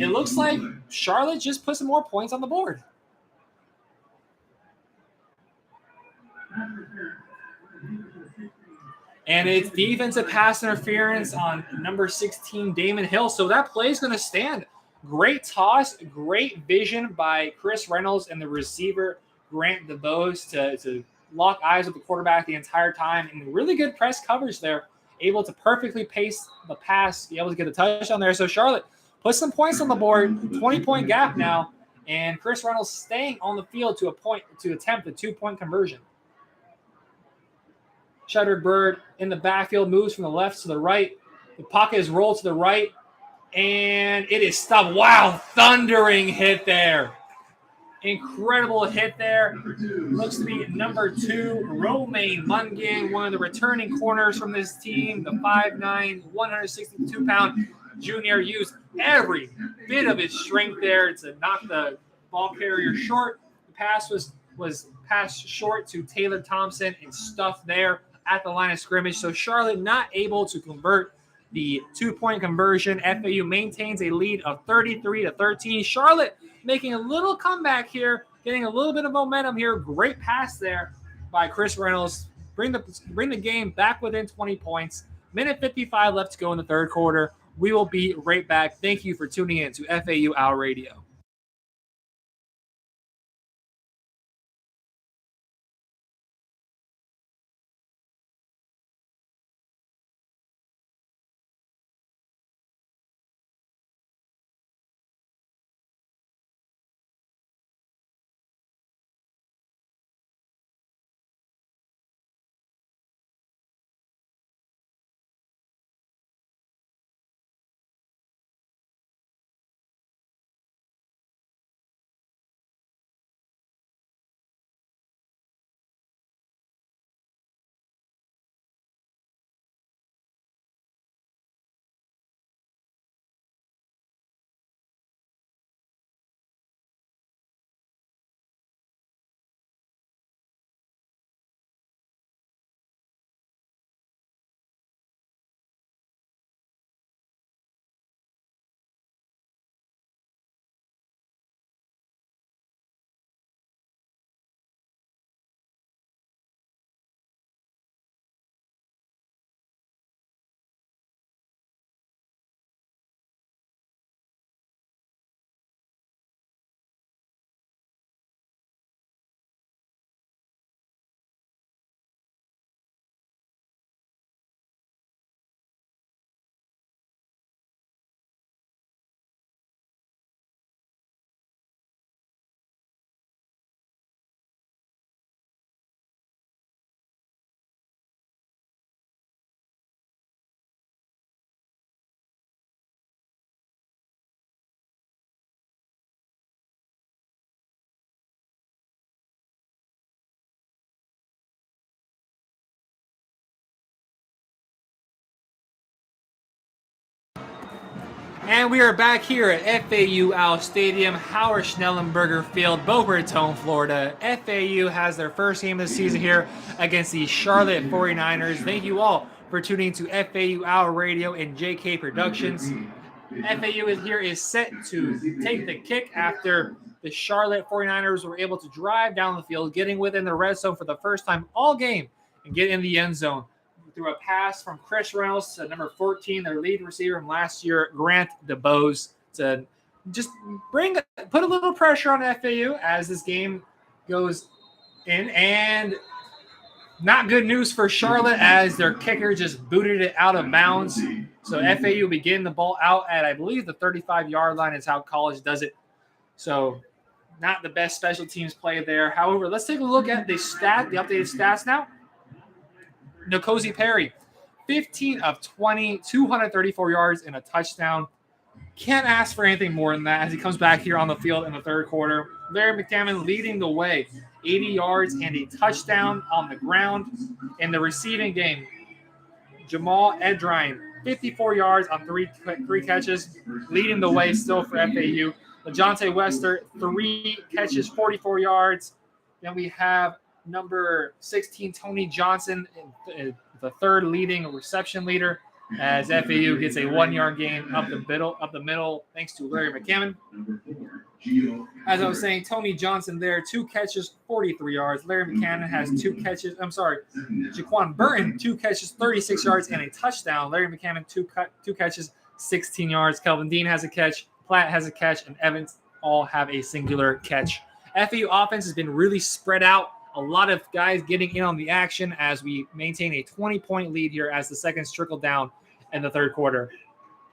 it looks like Charlotte just put some more points on the board. And it's defensive pass interference on number 16, Damon Hill. So that play is going to stand. Great toss, great vision by Chris Reynolds and the receiver, Grant DeBose, to lock eyes with the quarterback the entire time. And really good press coverage there, able to perfectly pace the pass, be able to get a touchdown there. So Charlotte put some points on the board, 20-point gap now, and Chris Reynolds staying on the field to attempt a 2-point conversion. Jedrick Bird in the backfield, moves from the left to the right. The pocket is rolled to the right, and it is stopped. Wow, thundering hit there. Incredible hit there. Looks to be number 2, Romaine Mungan, one of the returning corners from this team. The 5'9", 162-pound junior used every bit of his strength there to knock the ball carrier short. The pass was passed short to Taylor Thompson and stuffed there at the line of scrimmage. So Charlotte not able to convert the 2-point conversion. FAU maintains a lead of 33-13. Charlotte making a little comeback here, getting a little bit of momentum here. Great pass there by Chris Reynolds. Bring the game back within 20 points. Minute 55 left to go in the third quarter. We will be right back. Thank you for tuning in to FAU OWL Radio. And we are back here at FAU OWLS Stadium, Howard Schnellenberger Field, Boca Raton, Florida. FAU has their first game of the season here against the Charlotte 49ers. Thank you all for tuning to FAU OWL Radio and JK Productions. FAU is set to take the kick after the Charlotte 49ers were able to drive down the field, getting within the red zone for the first time all game and get in the end zone through a pass from Chris Reynolds to number 14, their lead receiver from last year, Grant DeBose, to just put a little pressure on FAU as this game goes in. And not good news for Charlotte as their kicker just booted it out of bounds. So FAU will be getting the ball out at, I believe, the 35-yard line is how college does it. So not the best special teams play there. However, let's take a look at the updated stats now. N'Kosi Perry, 15 of 20, 234 yards and a touchdown. Can't ask for anything more than that as he comes back here on the field in the third quarter. Larry McCammon leading the way, 80 yards and a touchdown on the ground. In the receiving game, Jamal Edrine, 54 yards on three catches, leading the way still for FAU. LaJohntay Wester, 3 catches, 44 yards. Then we have number 16, Tony Johnson, the third leading reception leader, as FAU gets a 1-yard gain up the middle, thanks to Larry McCammon. As I was saying, Tony Johnson there, 2 catches, 43 yards. Larry McCammon has 2 catches. Jaquan Burton, 2 catches, 36 yards and a touchdown. Larry McCammon, 2 catches, 16 yards. Kelvin Dean has a catch. Platt has a catch, and Evans all have a singular catch. FAU offense has been really spread out. A lot of guys getting in on the action as we maintain a 20-point lead here as the seconds trickle down in the third quarter.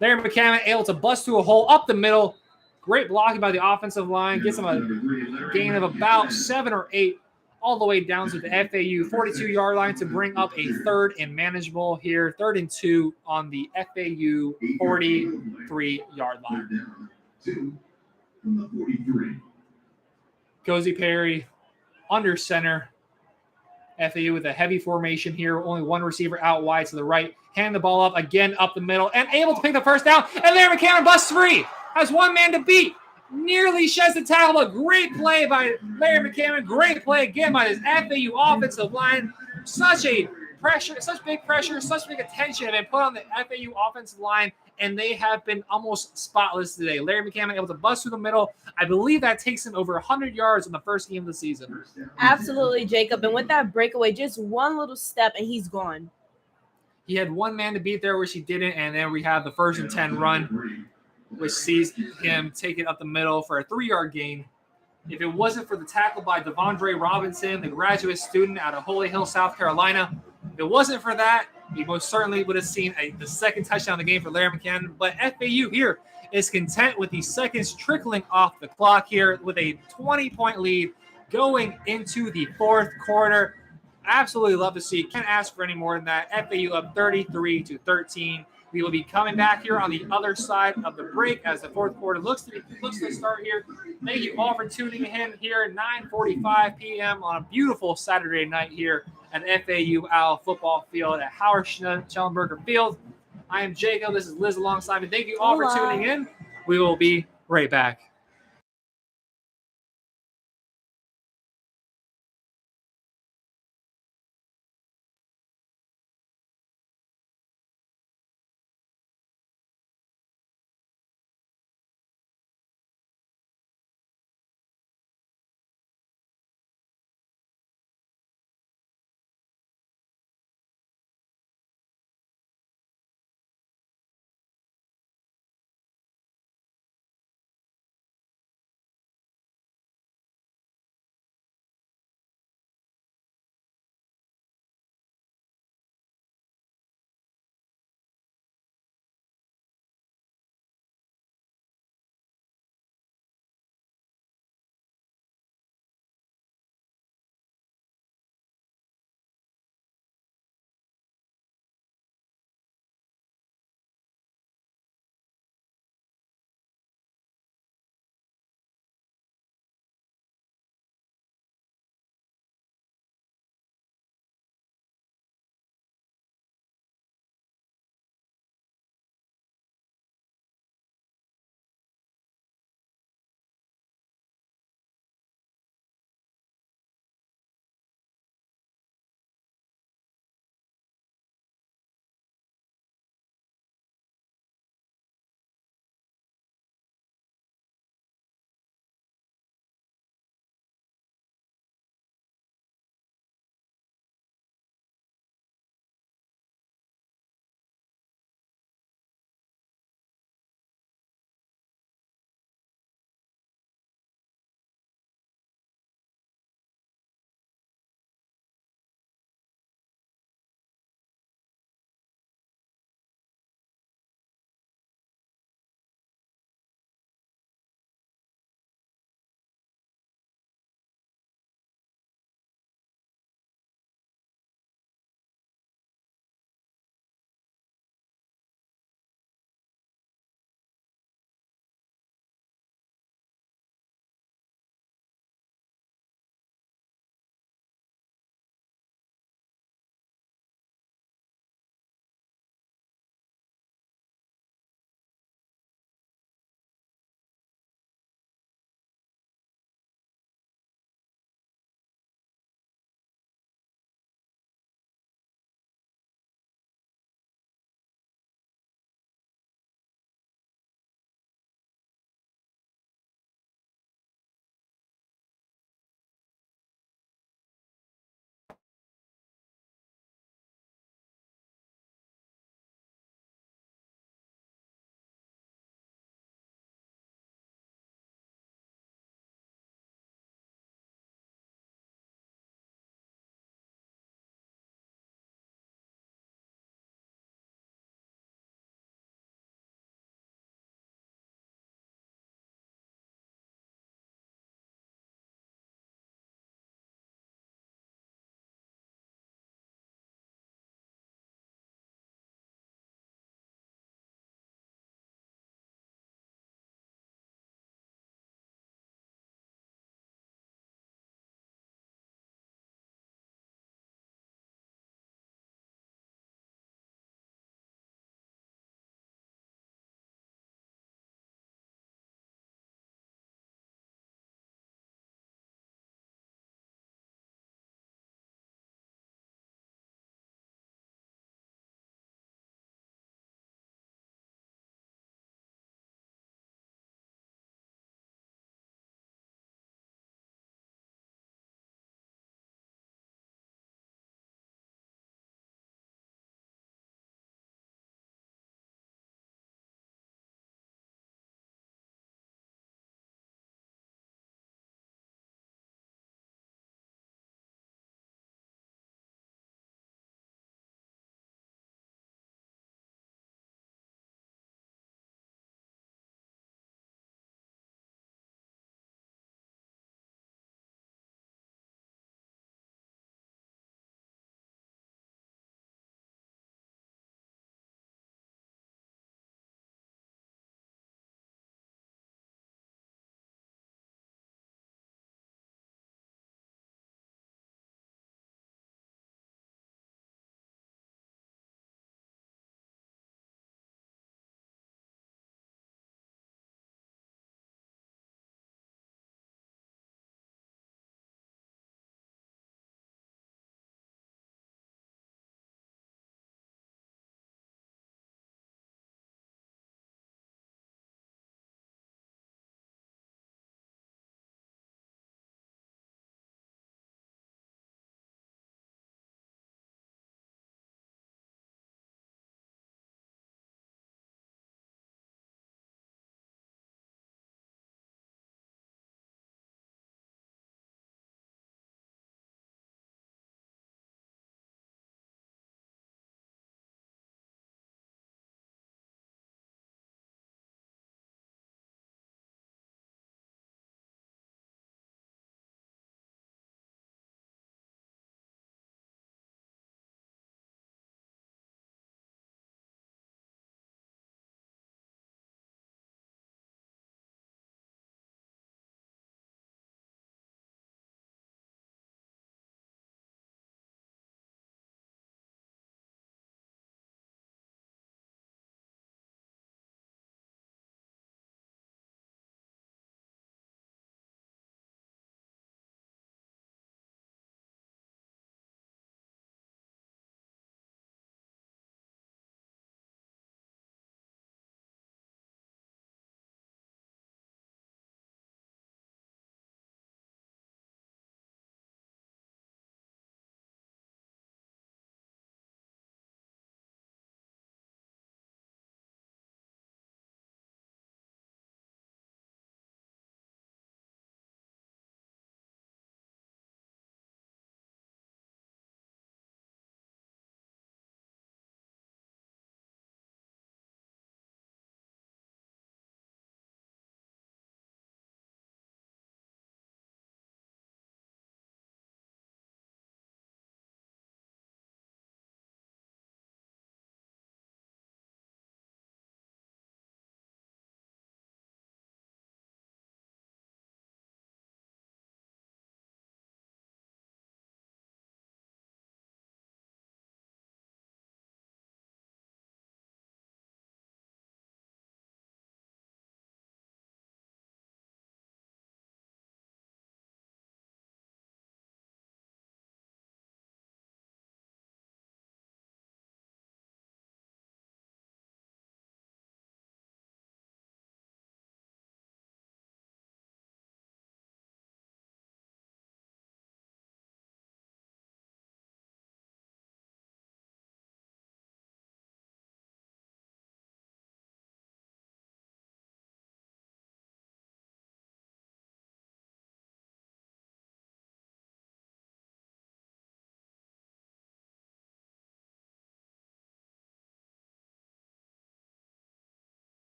Larry McCammon able to bust through a hole up the middle. Great blocking by the offensive line. Gets him a gain of about 7 or 8 all the way down to the FAU 42-yard line to bring up a third and manageable here. 3rd and 2 on the FAU 43-yard line. N'Kosi Perry under center. FAU with a heavy formation here. Only one receiver out wide to the right. Hand the ball up again up the middle and able to pick the first down. And Larry McCammon busts free. Has one man to beat. Nearly sheds the tackle. A great play by Larry McCammon. Great play again by his FAU offensive line. Such big pressure, such big attention have been put on the FAU offensive line, and they have been almost spotless today. Larry McCammon able to bust through the middle. I believe that takes him over 100 yards in the first game of the season. Absolutely, Jacob. And with that breakaway, just one little step, and he's gone. He had one man to beat there, which he didn't, and then we have the 1st and 10 run, which sees him take it up the middle for a 3-yard gain. If it wasn't for the tackle by Devondre Robinson, the graduate student out of Holy Hill, South Carolina, if it wasn't for that, we most certainly would have seen the second touchdown of the game for Larry McCammon. But FAU here is content with the seconds trickling off the clock here with a 20-point lead going into the fourth quarter. Absolutely love to see. Can't ask for any more than that. FAU up 33-13. We will be coming back here on the other side of the break as the fourth quarter looks to start here. Thank you all for tuning in here at 9:45 p.m. on a beautiful Saturday night here at FAU OWL football field at Howard Schnellenberger Field. I am Jacob. This is Liz alongside me. Thank you all for tuning in. We will be right back.